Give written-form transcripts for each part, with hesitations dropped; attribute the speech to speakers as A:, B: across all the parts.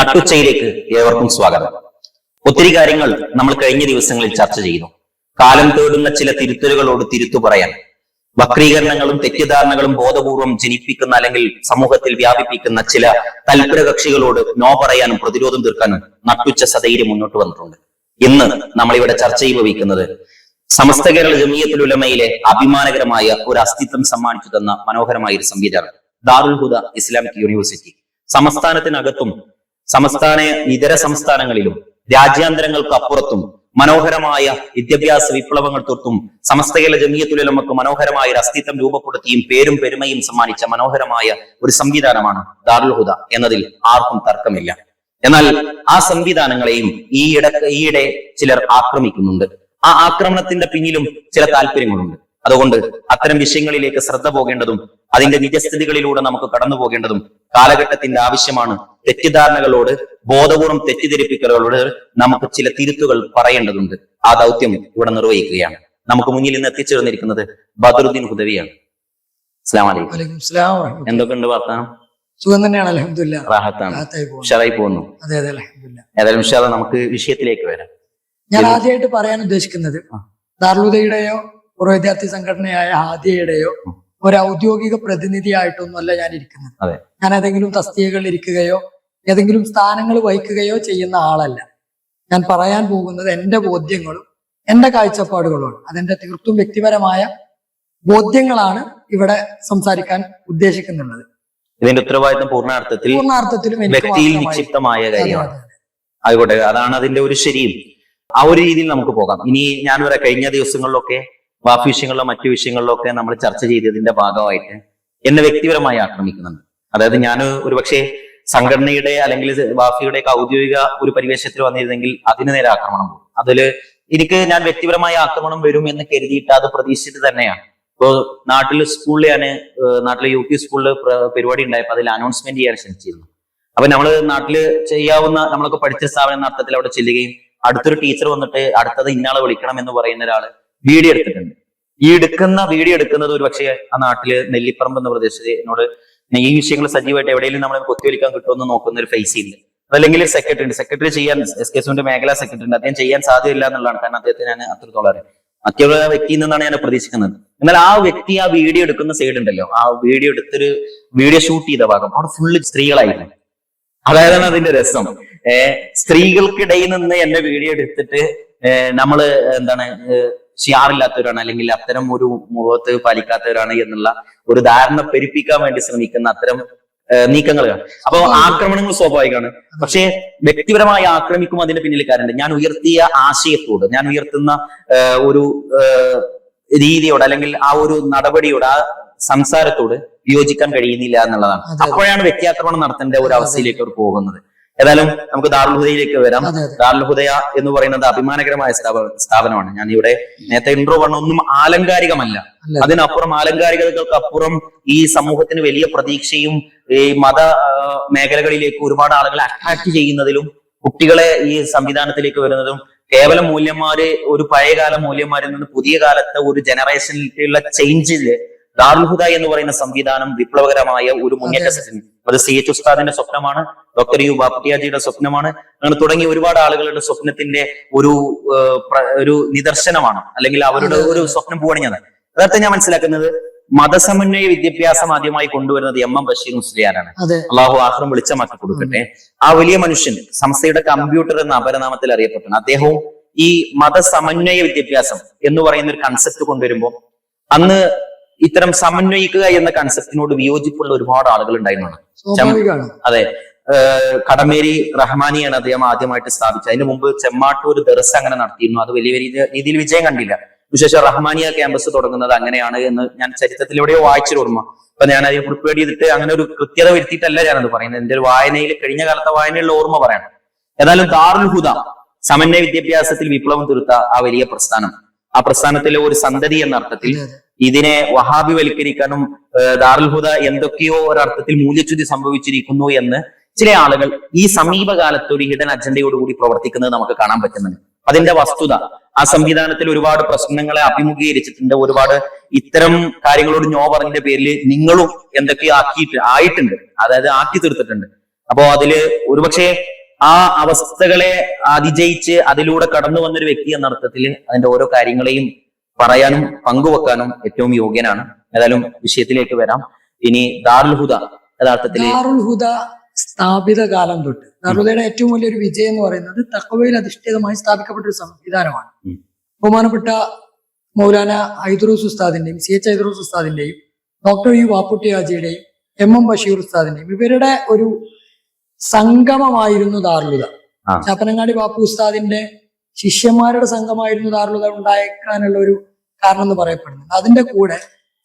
A: നട്ടുച്ചയിലേക്ക് ഏവർക്കും സ്വാഗതം. ഒത്തിരി കാര്യങ്ങൾ നമ്മൾ കഴിഞ്ഞ ദിവസങ്ങളിൽ ചർച്ച ചെയ്തു. കാലം തേടുന്ന ചില തിരുത്തലുകളോട് തിരുത്തു പറയാൻ, വക്രീകരണങ്ങളും തെറ്റിദ്ധാരണകളും ബോധപൂർവം ജനിപ്പിക്കുന്ന അല്ലെങ്കിൽ സമൂഹത്തിൽ വ്യാപിപ്പിക്കുന്ന ചില തൽപര കക്ഷികളോട് നോ പറയാനും പ്രതിരോധം തീർക്കാനും നട്ടുച്ച സധൈര്യം മുന്നോട്ട് വന്നിട്ടുണ്ട്. ഇന്ന് നമ്മളിവിടെ ചർച്ച വഹിക്കുന്നത് സമസ്ത കേരള ജമിയത്തുൽ ഉലമയിലെ അഭിമാനകരമായ ഒരു അസ്തിത്വം സമ്മാനിച്ചു തന്ന മനോഹരമായ ഒരു സംവിധാനം ദാറുൽ ഹുദ ഇസ്ലാമിക് യൂണിവേഴ്സിറ്റി. സംസ്ഥാനത്തിനകത്തും സംസ്ഥാന ഇതര സംസ്ഥാനങ്ങളിലും രാജ്യാന്തരങ്ങൾക്ക് അപ്പുറത്തും മനോഹരമായ വിദ്യാഭ്യാസ വിപ്ലവങ്ങൾ തൊട്ടും സമസ്ത കേരള ജമിയത്തുൽ ഉലമക്ക് മനോഹരമായ ഒരു അസ്തിത്വം രൂപപ്പെടുത്തിയും പേരും പെരുമയും സമ്മാനിച്ച മനോഹരമായ ഒരു സംവിധാനമാണ് ദാറുൽ ഹുദ എന്നതിൽ ആർക്കും തർക്കമില്ല. എന്നാൽ ആ സംവിധാനങ്ങളെയും ഈയിടെ ചിലർ ആക്രമിക്കുന്നുണ്ട്. ആ ആക്രമണത്തിന്റെ പിന്നിലും ചില താല്പര്യങ്ങളുണ്ട്. അതുകൊണ്ട് അത്തരം വിഷയങ്ങളിലേക്ക് ശ്രദ്ധ പോകേണ്ടതും അതിന്റെ നിജസ്ഥിതികളിലൂടെ നമുക്ക് കടന്നു പോകേണ്ടതും കാലഘട്ടത്തിന്റെ ആവശ്യമാണ്. തെറ്റിദ്ധാരണകളോട്, ബോധപൂർവം തെറ്റിദ്ധരിപ്പിക്കലുകളോട് നമുക്ക് ചില തിരുത്തുകൾ പറയേണ്ടതുണ്ട്. ആ ദൗത്യം ഇവിടെ നിർവഹിക്കുകയാണ്. നമുക്ക് മുന്നിൽ ഇന്ന് എത്തിച്ചേർന്നിരിക്കുന്നത് ബദറുദ്ദീൻ ഹുദവിയാണ്. അസ്സലാമു അലൈക്കും. എന്തൊക്കെയുണ്ട് വർത്താനം?
B: സുഖം തന്നെയാണ്, അൽഹംദുലില്ലാഹ്.
A: റാഹത്താണ്, ഉഷാറായി പോകുന്നു. ഏതായാലും ഇൻഷാ അല്ലാഹ് നമുക്ക് വിഷയത്തിലേക്ക് വരാം.
B: ഞാൻ ആദ്യമായിട്ട് പറയാൻ ഉദ്ദേശിക്കുന്നത് ദാറുൽ ഹുദയുടെയോ ഒരു വിദ്യാർത്ഥി സംഘടനയായ ഹാദിയയുടെയോ ഒരു ഔദ്യോഗിക പ്രതിനിധിയായിട്ടൊന്നുമല്ല ഞാൻ ഇരിക്കുന്നത്. ഞാൻ ഏതെങ്കിലും തസ്തികകളിൽ ഇരിക്കുകയോ ഏതെങ്കിലും സ്ഥാനങ്ങൾ വഹിക്കുകയോ ചെയ്യുന്ന ആളല്ല. ഞാൻ പറയാൻ പോകുന്നത് എന്റെ ബോധ്യങ്ങളും എന്റെ കാഴ്ചപ്പാടുകളുമാണ്. അതെന്റെ തീർത്തും വ്യക്തിപരമായ ബോധ്യങ്ങളാണ് ഇവിടെ സംസാരിക്കാൻ ഉദ്ദേശിക്കുന്നുള്ളത്.
A: ഇതിന്റെ ഉത്തരവാദിത്വം പൂർണ്ണാർത്ഥത്തിലും വ്യക്തിയിൽ നിക്ഷിപ്തമായ കാര്യമാണ്. ആയിക്കോട്ടെ, അതാണ് അതിന്റെ ഒരു ശരിയും. ആ ഒരു രീതിയിൽ നമുക്ക് പോകാം. ഇനി ഞാൻ പറയാം, കഴിഞ്ഞ ദിവസങ്ങളിലൊക്കെ വാഫി വിഷയങ്ങളിലോ മറ്റു വിഷയങ്ങളിലോ ഒക്കെ നമ്മൾ ചർച്ച ചെയ്തതിന്റെ ഭാഗമായിട്ട് എന്നെ വ്യക്തിപരമായി ആക്രമിക്കുന്നുണ്ട്. അതായത് ഞാൻ ഒരുപക്ഷെ സംഘടനയുടെ അല്ലെങ്കിൽ വാഫിയുടെ ഒക്കെ ഔദ്യോഗിക ഒരു പരിവേഷത്തിൽ വന്നിരുന്നെങ്കിൽ അതിന് നേരെ ആക്രമണം പോകും. അതില് ഞാൻ വ്യക്തിപരമായ ആക്രമണം വരും എന്ന് കരുതിയിട്ട് അത് പ്രതീക്ഷിച്ചിട്ട് തന്നെയാണ്. ഇപ്പോൾ നാട്ടിലെ യു പി സ്കൂളിൽ പരിപാടി ഉണ്ടായപ്പോൾ അതിൽ അനൗൺസ്മെന്റ് ചെയ്യാൻ ശ്രമിച്ചിരുന്നു. അപ്പൊ നമ്മള് നാട്ടില് ചെയ്യാവുന്ന നമ്മളൊക്കെ പഠിച്ച സ്ഥാപനം അർത്ഥത്തിൽ അവിടെ ചെല്ലുകയും അടുത്തൊരു ടീച്ചർ വന്നിട്ട് അടുത്തത് ഇന്നാളെ വിളിക്കണം എന്ന് പറയുന്ന ഒരാള് വീഡിയോ എടുത്തിട്ടുണ്ട്. വീഡിയോ എടുക്കുന്നത് ഒരു പക്ഷേ ആ നാട്ടില് നെല്ലിപ്പറമ്പ് എന്ന പ്രദേശത്ത് എന്നോട് ഈ വിഷയങ്ങൾ സജീവമായിട്ട് എവിടെയെങ്കിലും നമ്മളെ കൊത്തിവലിക്കാൻ കിട്ടുമെന്ന് നോക്കുന്ന ഒരു ഫേസ് ഉണ്ട്. അതല്ലെങ്കിൽ സെക്രട്ടറി ചെയ്യാൻ SKSUവിന്റെ മേഖലാ സെക്രട്ടറി ഉണ്ട്. അദ്ദേഹം ചെയ്യാൻ സാധ്യതയില്ല എന്നുള്ളതാണ്. കാരണം അദ്ദേഹത്തെ ഞാൻ അത്രത്തോളം അറിയാം. മറ്റുള്ള വ്യക്തിയിൽ നിന്നാണ് ഞാൻ പ്രതീക്ഷിക്കുന്നത്. എന്നാൽ ആ വ്യക്തി ആ വീഡിയോ എടുക്കുന്ന സൈഡ് ഉണ്ടല്ലോ, ആ വീഡിയോ ഷൂട്ട് ചെയ്ത ഭാഗം അവിടെ ഫുള്ള് സ്ത്രീകളായിരുന്നു. അതായതാണ് അതിന്റെ രസം. സ്ത്രീകൾക്കിടയിൽ നിന്ന് എന്നെ വീഡിയോ എടുത്തിട്ട് നമ്മള് ഷിയാറില്ലാത്തവരാണ് അല്ലെങ്കിൽ അത്തരം ഒരു മുഖത്ത് പാലിക്കാത്തവരാണ് എന്നുള്ള ഒരു ധാരണ പെരുപ്പിക്കാൻ വേണ്ടി ശ്രമിക്കുന്ന അത്തരം നീക്കങ്ങളാണ്. അപ്പൊ ആക്രമണങ്ങൾ സ്വാഭാവികമാണ്. പക്ഷേ വ്യക്തിപരമായി ആക്രമിക്കും അതിന്റെ പിന്നിൽ കാര്യമുണ്ട്. ഞാൻ ഉയർത്തിയ ആശയത്തോട്, ഞാൻ ഉയർത്തുന്ന ഒരു രീതിയോട് അല്ലെങ്കിൽ ആ ഒരു നടപടിയോട്, ആ സംസാരത്തോട് വിയോജിക്കാൻ കഴിയുന്നില്ല എന്നുള്ളതാണ്. അപ്പോഴാണ് വ്യക്തിയാക്രമണം നടത്തേണ്ട ഒരു അവസ്ഥയിലേക്ക് അവർ പോകുന്നത്. ഏതായാലും നമുക്ക് ദാറുൽ ഹുദയിലേക്ക് വരാം. ദാറുൽ ഹുദയ എന്ന് പറയുന്നത് അഭിമാനകരമായ സ്ഥാപനമാണ്. ഞാൻ ഇവിടെ നേരത്തെ ഇൻട്രോ പറഞ്ഞ ഒന്നും ആലങ്കാരികമല്ല. അതിനപ്പുറം, ആലങ്കാരികതകൾക്ക് അപ്പുറം ഈ സമൂഹത്തിന് വലിയ പ്രതീക്ഷയും ഈ മത മേഖലകളിലേക്ക് ഒരുപാട് ആളുകളെ അട്രാക്ട് ചെയ്യുന്നതിലും കുട്ടികളെ ഈ സംവിധാനത്തിലേക്ക് വരുന്നതും കേവലം മൂല്യന്മാര് ഒരു പഴയകാല മൂല്യന്മാരിൽ നിന്ന് പുതിയ കാലത്തെ ഒരു ജനറേഷനിലേക്കുള്ള ചേഞ്ചില് ദാറുൽ ഹുദ എന്ന് പറയുന്ന സംവിധാനം വിപ്ലവകരമായ ഒരു മുന്നേറ്റ. അത് CH ഉസ്താദിന്റെ സ്വപ്നമാണ്, ഡോക്ടർ യു ബാപ്പട്ടിയാജിയുടെ സ്വപ്നമാണ്, അങ്ങനെ തുടങ്ങി ഒരുപാട് ആളുകളുടെ സ്വപ്നത്തിന്റെ ഒരു നിദർശനമാണ്, അല്ലെങ്കിൽ അവരുടെ ഒരു സ്വപ്നം പൂവണിഞ്ഞത്. അതായത് ഞാൻ മനസ്സിലാക്കുന്നത് മതസമന്വയ വിദ്യാഭ്യാസം ആദ്യമായി കൊണ്ടുവരുന്നത് MM ബഷീർ മുസ്ലിയാരാണ്. അള്ളാഹു ആഖിറം വെളിച്ചമാക്കി കൊടുക്കട്ടെ. ആ വലിയ മനുഷ്യൻ സംസ്ഥയുടെ കമ്പ്യൂട്ടർ എന്ന അപരനാമത്തിൽ അറിയപ്പെട്ടു. അദ്ദേഹവും ഈ മതസമന്വയ വിദ്യാഭ്യാസം എന്ന് പറയുന്ന ഒരു കൺസെപ്റ്റ് കൊണ്ടുവരുമ്പോൾ അന്ന് ഇത്തരം സമന്വയിക്കുക എന്ന കൺസെപ്റ്റിനോട് വിയോജിപ്പുള്ള ഒരുപാട് ആളുകൾ ഉണ്ടായിരുന്നു. അതെ, കടമേരി റഹ്മാനിയാണ് അദ്ദേഹം ആദ്യമായിട്ട് സ്ഥാപിച്ചത്. അതിന് മുമ്പ് ചെമ്മാട്ടൂർ ദർസ് അങ്ങനെ നടത്തിയിരുന്നു. അത് വലിയ രീതിയിൽ വിജയം കണ്ടില്ല. വിശേഷം റഹ്മാനിയ ക്യാമ്പസ് തുടങ്ങുന്നത് അങ്ങനെയാണ് എന്ന് ഞാൻ ചരിത്രത്തിലൂടെയോ വായിച്ചൊരു ഓർമ്മ. അപ്പൊ ഞാൻ അത് പ്രിപ്പയർ ചെയ്തിട്ട് അങ്ങനെ ഒരു കൃത്യത വരുത്തിയിട്ടല്ല ഞാനത് പറയുന്നത്. എന്റെ ഒരു വായനയിൽ, കഴിഞ്ഞ കാലത്തെ വായനയിലുള്ള ഓർമ്മ പറയണം. ഏതായാലും ദാറുൽ ഹുദ സമന്വയ വിദ്യാഭ്യാസത്തിൽ വിപ്ലവം തീർത്ത ആ വലിയ പ്രസ്ഥാനം, ആ പ്രസ്ഥാനത്തിലെ ഒരു സന്തതി എന്ന അർത്ഥത്തിൽ ഇതിനെ വഹാബിവൽക്കരിക്കാനും ദാറുൽ ഹുദ എന്തൊക്കെയോ ഒരർത്ഥത്തിൽ മൂല്യച്യുതി സംഭവിച്ചിരിക്കുന്നു എന്ന് ചില ആളുകൾ ഈ സമീപകാലത്ത് ഒരു ഹിഡൻ അജണ്ടയോടുകൂടി പ്രവർത്തിക്കുന്നത് നമുക്ക് കാണാൻ പറ്റുന്നുണ്ട്. അതിന്റെ വസ്തുത, ആ സംവിധാനത്തിൽ ഒരുപാട് പ്രശ്നങ്ങളെ അഭിമുഖീകരിച്ചിട്ടുണ്ട്. ഒരുപാട് ഇത്തരം കാര്യങ്ങളോട് ഞോ പറഞ്ഞതിന്റെ പേരിൽ നിങ്ങളും എന്തൊക്കെയോ ആയിട്ടുണ്ട്, അതായത് ആക്കി തീർത്തിട്ടുണ്ട്. അപ്പോ അതില് ഒരുപക്ഷെ ആ അവസ്ഥകളെ അതിജയിച്ച് അതിലൂടെ കടന്നു വന്നൊരു വ്യക്തി എന്ന അർത്ഥത്തിൽ അതിന്റെ ഓരോ കാര്യങ്ങളെയും പറയാനും പങ്കുവെക്കാനും ഏറ്റവും യോഗ്യനാണ്. ഏതായാലും വിഷയത്തിലേക്ക് വരാം. ഇനി ദാറുൽ ഹുദ യഥാർത്ഥത്തിൽ
B: ദാറുൽ ഹുദ സ്ഥാപിത കാലം തൊട്ട് ദാറുൽ ഏറ്റവും വലിയൊരു വിജയം എന്ന് പറയുന്നത് തഖ്വയിൽ അധിഷ്ഠിതമായി സ്ഥാപിക്കപ്പെട്ട ഒരു സംവിധാനമാണ്. ബഹുമാനപ്പെട്ട മൗലാന ഹൈദ്രൂസ് ഉസ്താദിന്റെയും CH ഹൈദ്രൂസ് ഉസ്താദിന്റെയും ഡോക്ടർ യു വാപ്പുട്ടി ഹാജിയുടെയും MM ബഷീർ ഉസ്താദിന്റെയും ഇവരുടെ ഒരു സംഗമമായിരുന്നു ദാറുൽ ഹുദ. ചാപ്പനങ്ങാടി ബാപ്പു ഉസ്താദിന്റെ ശിഷ്യന്മാരുടെ സംഘമായിരുന്നു ദാറുൽ ഹുദ ഉണ്ടായേക്കാനുള്ള ഒരു കാരണം എന്ന് പറയപ്പെടുന്നത്. അതിന്റെ കൂടെ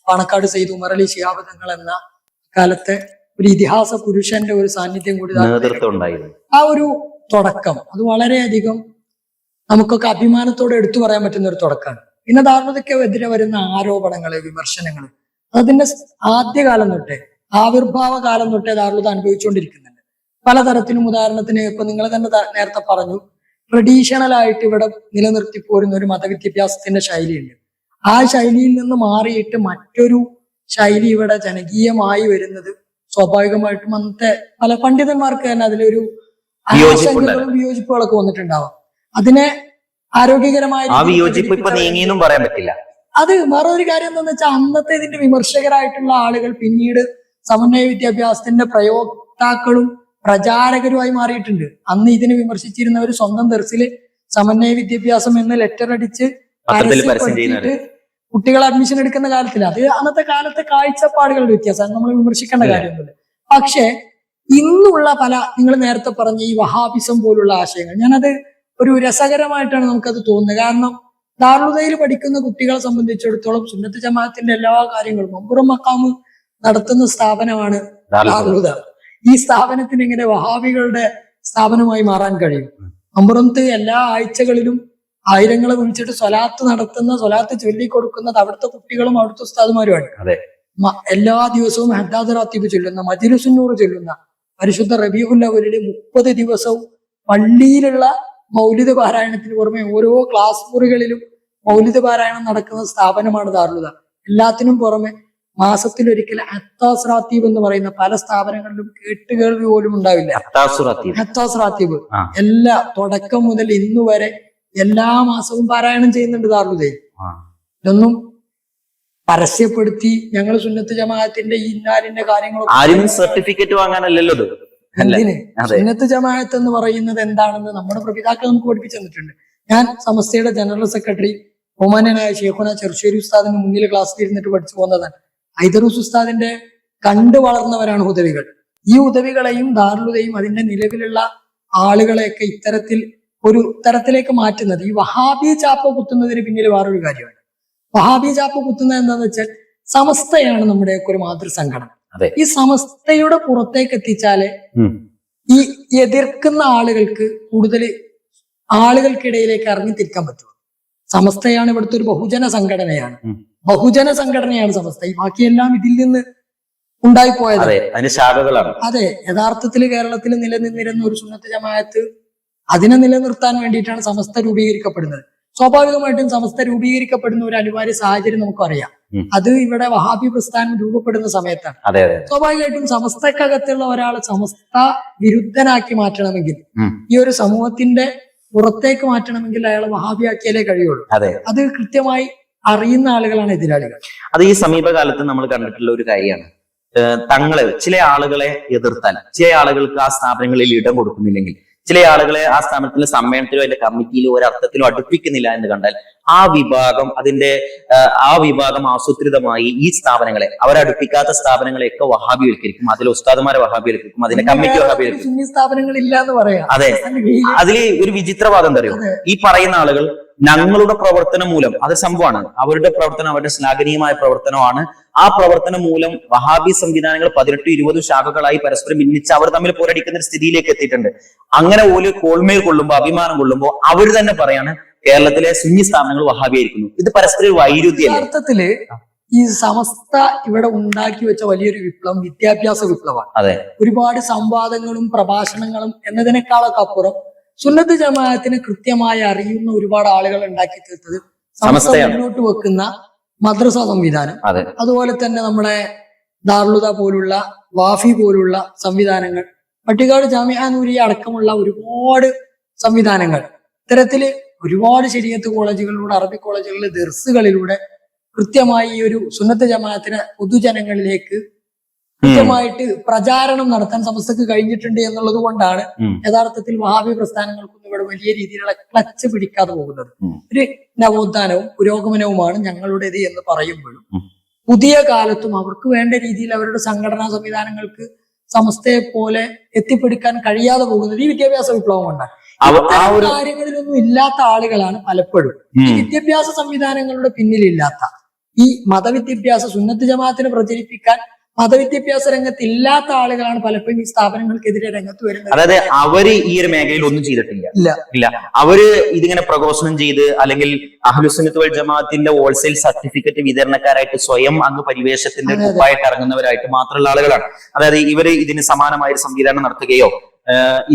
B: പാണക്കാട് സയ്യിദ് ഉമർ അലി ശിഹാബ് തങ്ങൾ എന്ന കാലത്തെ ഒരു ഇതിഹാസ പുരുഷന്റെ ഒരു സാന്നിധ്യം കൂടി ആ ഒരു തുടക്കം അത് വളരെയധികം നമുക്കൊക്കെ അഭിമാനത്തോടെ എടുത്തു പറയാൻ പറ്റുന്ന ഒരു തുടക്കമാണ്. പിന്നെ ദാറുൽ വരുന്ന ആരോപണങ്ങള്, വിമർശനങ്ങള് അതിന്റെ ആദ്യകാലം തൊട്ടേ, ആവിർഭാവ കാലം തൊട്ടേ ദാറുൽ ഹുദ അനുഭവിച്ചുകൊണ്ടിരിക്കുന്നുണ്ട്. പലതരത്തിലും. ഉദാഹരണത്തിന് ഇപ്പൊ നിങ്ങൾ തന്നെ നേരത്തെ പറഞ്ഞു, ട്രഡീഷണൽ ആയിട്ട് ഇവിടെ നിലനിർത്തി പോരുന്ന ഒരു മതവിദ്യാഭ്യാസത്തിന്റെ ശൈലിയുണ്ട്. ആ ശൈലിയിൽ നിന്ന് മാറിയിട്ട് മറ്റൊരു ശൈലി ഇവിടെ ജനകീയമായി വരുന്നത് സ്വാഭാവികമായിട്ടും അന്നത്തെ പല പണ്ഡിതന്മാർക്ക് തന്നെ അതിലൊരു ആശങ്കകളും വിയോജിപ്പുകളൊക്കെ വന്നിട്ടുണ്ടാവാം. അതിനെ ആരോഗ്യകരമായ
A: പറയാൻ പറ്റില്ല.
B: അത് വേറൊരു കാര്യം എന്താണെന്ന് വെച്ചാൽ അന്നത്തെ ഇതിന്റെ വിമർശകരായിട്ടുള്ള ആളുകൾ പിന്നീട് സമന്വയ വിദ്യാഭ്യാസത്തിന്റെ പ്രയോക്താക്കളും പ്രചാരകരുമായി മാറിയിട്ടുണ്ട്. അന്ന് ഇതിനെ വിമർശിച്ചിരുന്നവർ സ്വന്തം ദർസില് സമന്വയ വിദ്യാഭ്യാസം എന്ന് ലെറ്റർ അടിച്ച് കുട്ടികൾ അഡ്മിഷൻ എടുക്കുന്ന കാലത്തില്ല. അത് അന്നത്തെ കാലത്തെ കാഴ്ചപ്പാടുകളുടെ വ്യത്യാസമാണ്, നമ്മൾ വിമർശിക്കേണ്ട കാര്യമൊന്നുമില്ല. പക്ഷെ ഇന്നുള്ള പല, നിങ്ങൾ നേരത്തെ പറഞ്ഞ ഈ വഹാബിസം പോലുള്ള ആശയങ്ങൾ, ഞാനത് ഒരു രസകരമായിട്ടാണ് നമുക്കത് തോന്നുന്നത്. കാരണം ദാറുൽ ഹുദയിൽ പഠിക്കുന്ന കുട്ടികളെ സംബന്ധിച്ചിടത്തോളം സുന്നത്ത് ജമാഅത്തിന്റെ എല്ലാ കാര്യങ്ങളും മമ്പുറം മഖാമ് നടത്തുന്ന സ്ഥാപനമാണ് ദാറുൽ ഹുദ. ഈ സ്ഥാപനത്തിന് ഇങ്ങനെ വഹാബികളുടെ സ്ഥാപനമായി മാറാൻ കഴിയും? മമ്പുറത്ത് എല്ലാ ആഴ്ചകളിലും ആയിരങ്ങളെ വിളിച്ചിട്ട് സ്വലാത്ത് നടത്തുന്ന, സ്വലാത്ത് ചൊല്ലിക്കൊടുക്കുന്നത് അവിടുത്തെ കുട്ടികളും അവിടുത്തെ ഉസ്താദുമാരുമാണ്. എല്ലാ ദിവസവും ഹദ്ദാദ് റാത്തീബ് ചൊല്ലുന്ന, മജ്ലിസുന്നൂർ ചൊല്ലുന്ന, പരിശുദ്ധ റബീഉൽ അവ്വലിൽ 30 ദിവസവും പള്ളിയിലുള്ള മൗലിദ് പാരായണത്തിന് പുറമെ ഓരോ ക്ലാസ് മുറികളിലും മൗലിദ് പാരായണം നടക്കുന്ന സ്ഥാപനമാണ് ദാറുൽ ഹുദ. എല്ലാത്തിനും പുറമെ മാസത്തിലൊരിക്കൽ അത്താസ് റാത്തീബ് എന്ന് പറയുന്ന പല സ്ഥാപനങ്ങളിലും കേട്ടുകേൾവി പോലും ഉണ്ടാവില്ല. അത്താസ് റാത്തീബ് എല്ലാ തുടക്കം മുതൽ ഇന്നു വരെ എല്ലാ മാസവും പാരായണം ചെയ്യുന്നുണ്ട് ദാറുൽ ഹുദയിൽ. ഇതൊന്നും പരസ്യപ്പെടുത്തി ഞങ്ങൾ സുന്നത്ത് ജമാഅത്തിന്റെ ഇന്നാലിന്റെ കാര്യങ്ങളൊക്കെ
A: സർട്ടിഫിക്കറ്റ് വാങ്ങാനല്ലല്ലോ.
B: എന്തിന്? സുന്നത്ത് ജമാഅത്ത് എന്ന് പറയുന്നത് എന്താണെന്ന് നമ്മുടെ പ്രപിതാക്കൾ നമുക്ക് പഠിപ്പിച്ചു തന്നിട്ടുണ്ട്. ഞാൻ സമസ്തയുടെ ജനറൽ സെക്രട്ടറി ബഹുമാന്യനായ ഷെയ്ഖുന ചെറുശ്ശേരി ഉസ്താദിന്റെ മുന്നിൽ ക്ലാസ്സിൽ ഇരുന്നിട്ട് പഠിച്ചു പോകുന്നതാണ്. ഹൈദറൂസ് ഉസ്താദിന്റെ കണ്ടു വളർന്നവരാണ് ഹുദവികൾ. ഈ ഹുദവികളെയും ദാറുൽ ഹുദയും അതിന്റെ നിലവിലുള്ള ആളുകളെയൊക്കെ ഇത്തരത്തിൽ ഒരു തരത്തിലേക്ക് മാറ്റുന്നത് ഈ വഹാബി ചാപ്പ കുത്തുന്നതിന് പിന്നിൽ വേറൊരു കാര്യമാണ്. വഹാബി ചാപ്പ കുത്തുന്നത് എന്താന്ന് വെച്ചാൽ സമസ്തയാണ് നമ്മുടെയൊക്കെ ഒരു മാതൃസംഘടന. ഈ സമസ്തയുടെ പുറത്തേക്ക് എത്തിച്ചാലേ ഈ എതിർക്കുന്ന ആളുകൾക്ക് കൂടുതൽ ആളുകൾക്കിടയിലേക്ക് ഇറങ്ങിത്തിരിക്കാൻ പറ്റുള്ളൂ. സമസ്തയാണ് ഇവിടുത്തെ ഒരു ബഹുജന സംഘടനയാണ്. ബഹുജന സംഘടനയാണ് സമസ്ത. ഈ ബാക്കിയെല്ലാം ഇതിൽ നിന്ന് ഉണ്ടായിപ്പോയത്. അതെ, യഥാർത്ഥത്തിൽ കേരളത്തിൽ നിലനിന്നിരുന്ന ഒരു സുന്നത്ത് ജമാഅത്ത് അതിനെ നിലനിർത്താൻ വേണ്ടിയിട്ടാണ് സമസ്ത രൂപീകരിക്കപ്പെടുന്നത്. സ്വാഭാവികമായിട്ടും സമസ്ത രൂപീകരിക്കപ്പെടുന്ന ഒരു അനിവാര്യ സാഹചര്യം നമുക്കറിയാം. അത് ഇവിടെ വഹാബി പ്രസ്ഥാനം രൂപപ്പെടുന്ന സമയത്താണ്. സ്വാഭാവികമായിട്ടും സമസ്തക്കകത്തുള്ള ഒരാളെ സമസ്ത വിരുദ്ധനാക്കി മാറ്റണമെങ്കിൽ, ഈ ഒരു സമൂഹത്തിന്റെ പുറത്തേക്ക് മാറ്റണമെങ്കിൽ അയാളെ വഹാബിയാക്കിയാലേ കഴിയുള്ളൂ. അത് കൃത്യമായി അറിയുന്ന ആളുകളാണ് എതിരാളികൾ.
A: അത് ഈ സമീപകാലത്ത് നമ്മൾ കണ്ടിട്ടുള്ള ഒരു കാര്യമാണ്. ചില ആളുകളെ എതിർത്താൽ, ചില ആളുകൾക്ക് ആ സ്ഥാപനങ്ങളിൽ ഇടം കൊടുക്കുന്നില്ലെങ്കിൽ, ചില ആളുകളെ ആ സ്ഥാപനത്തിലെ സമ്മേളനത്തിലോ അതിന്റെ കമ്മിറ്റിയിലോ ഒരർത്ഥത്തിലോ അടുപ്പിക്കുന്നില്ല എന്ന് കണ്ടാൽ ആ വിഭാഗം ആസൂത്രിതമായി ഈ സ്ഥാപനങ്ങളെ, അവരടുപ്പിക്കാത്ത സ്ഥാപനങ്ങളെയൊക്കെ വഹാബിവൽക്കരിക്കും. അതിലെ ഉസ്താദുമാരെ വഹാബിവൽക്കരിക്കും, അതിന്റെ കമ്മിറ്റി വഹാബിവൽക്കരിക്കും. അതെ, അതിൽ ഒരു വിചിത്രവാദം എന്താ അറിയോ? ഈ പറയുന്ന ആളുകൾ ഞങ്ങളുടെ പ്രവർത്തനം മൂലം, അത് സംഭവമാണ്, അവരുടെ പ്രവർത്തനം അവരുടെ ശ്ലാഘനീയമായ പ്രവർത്തനമാണ്. ആ പ്രവർത്തനം മൂലം വഹാബി സംവിധാനങ്ങൾ 18-20 ശാഖകളായി പരസ്പരം ഭിന്നിച്ച് അവർ തമ്മിൽ പോരടിക്കുന്ന ഒരു സ്ഥിതിയിലേക്ക് എത്തിയിട്ടുണ്ട്. അങ്ങനെ ഒരു കോൾമേൽ കൊള്ളുമ്പോൾ, അഭിമാനം കൊള്ളുമ്പോൾ അവർ തന്നെ പറയാണ് കേരളത്തിലെ സുന്നി സ്ഥാപനങ്ങൾ വഹാബിയായിരിക്കുന്നു. ഇത് പരസ്പരം വൈരുദ്ധ്യം.
B: അർത്ഥത്തില് ഈ സമസ്ത ഇവിടെ ഉണ്ടാക്കി വെച്ച വലിയൊരു വിപ്ലവം വിദ്യാഭ്യാസ വിപ്ലവമാണ്.
A: അതെ,
B: ഒരുപാട് സംവാദങ്ങളും പ്രഭാഷണങ്ങളും എന്നതിനേക്കാളൊക്കെ അപ്പുറം സുന്നത്ത് ജമാഅത്തിനെ കൃത്യമായി അറിയുന്ന ഒരുപാട് ആളുകൾ ഉണ്ടാക്കി തീർത്തത് സമസ്ത മുന്നോട്ട് വെക്കുന്ന മദ്രസ സംവിധാനം, അതുപോലെ തന്നെ നമ്മുടെ ദാറുൽ ഹുദ പോലുള്ള വാഫി പോലുള്ള സംവിധാനങ്ങൾ, പട്ടിക്കാട് ജാമിഅ നൂരിയ അടക്കമുള്ള ഒരുപാട് സംവിധാനങ്ങൾ ഇത്തരത്തില് ഒരുപാട് ശരീഅത്ത് കോളേജുകളിലൂടെ, അറബി കോളേജുകളിലെ ദർസുകളിലൂടെ കൃത്യമായി ഈ ഒരു സുന്നത്ത് ജമാഅത്തിനെ പൊതുജനങ്ങളിലേക്ക് കൃത്യമായിട്ട് പ്രചാരണം നടത്താൻ സമസ്തക്ക് കഴിഞ്ഞിട്ടുണ്ട് എന്നുള്ളത് കൊണ്ടാണ് യഥാർത്ഥത്തിൽ വഹാബി പ്രസ്ഥാനങ്ങൾക്കൊന്നും ഇവിടെ വലിയ രീതിയിലുള്ള ക്ലച്ച് പിടിക്കാതെ പോകുന്നത്. ഒരു നവോത്ഥാനവും പുരോഗമനവുമാണ് ഞങ്ങളുടേത് എന്ന് പറയുമ്പോഴും പുതിയ കാലത്തും അവർക്ക് വേണ്ട രീതിയിൽ അവരുടെ സംഘടനാ സംവിധാനങ്ങൾക്ക് സമസ്തയെ പോലെ എത്തിപ്പിടിക്കാൻ കഴിയാതെ പോകുന്നത് ഈ വിദ്യാഭ്യാസ വിപ്ലവം കൊണ്ടാണ്. കാര്യങ്ങളിലൊന്നും ഇല്ലാത്ത ആളുകളാണ് പലപ്പോഴും ഈ വിദ്യാഭ്യാസ സംവിധാനങ്ങളുടെ പിന്നിലില്ലാത്ത ഈ മതവിദ്യാഭ്യാസ സുന്നത്ത് ജമാഅത്തിനെ പ്രചരിപ്പിക്കാൻ മതവിദ്യാഭ്യാസ രംഗത്ത് ഇല്ലാത്ത ആളുകളാണ് പലപ്പോഴും ഈ സ്ഥാപനങ്ങൾക്കെതിരെ രംഗത്ത് വരുന്നത്.
A: അതായത് അവര് ഈ ഒരു മേഖലയിൽ ഒന്നും ചെയ്തിട്ടില്ല. ഇല്ല, അവര് ഇതിങ്ങനെ പ്രഘോഷണം ചെയ്ത് അല്ലെങ്കിൽ അഹ്ലുസുന്നത്ത് വൽ ജമാഅത്തിന്റെ ഹോൾസെയിൽ സർട്ടിഫിക്കറ്റ് വിതരണക്കാരായിട്ട് സ്വയം അങ്ങ് പരിവേഷത്തിന്റെ കുപ്പായിട്ട് ഇറങ്ങുന്നവരായിട്ട് മാത്രമുള്ള ആളുകളാണ്. അതായത് ഇവര് ഇതിന് സമാനമായ ഒരു സംവിധാനം നടത്തുകയോ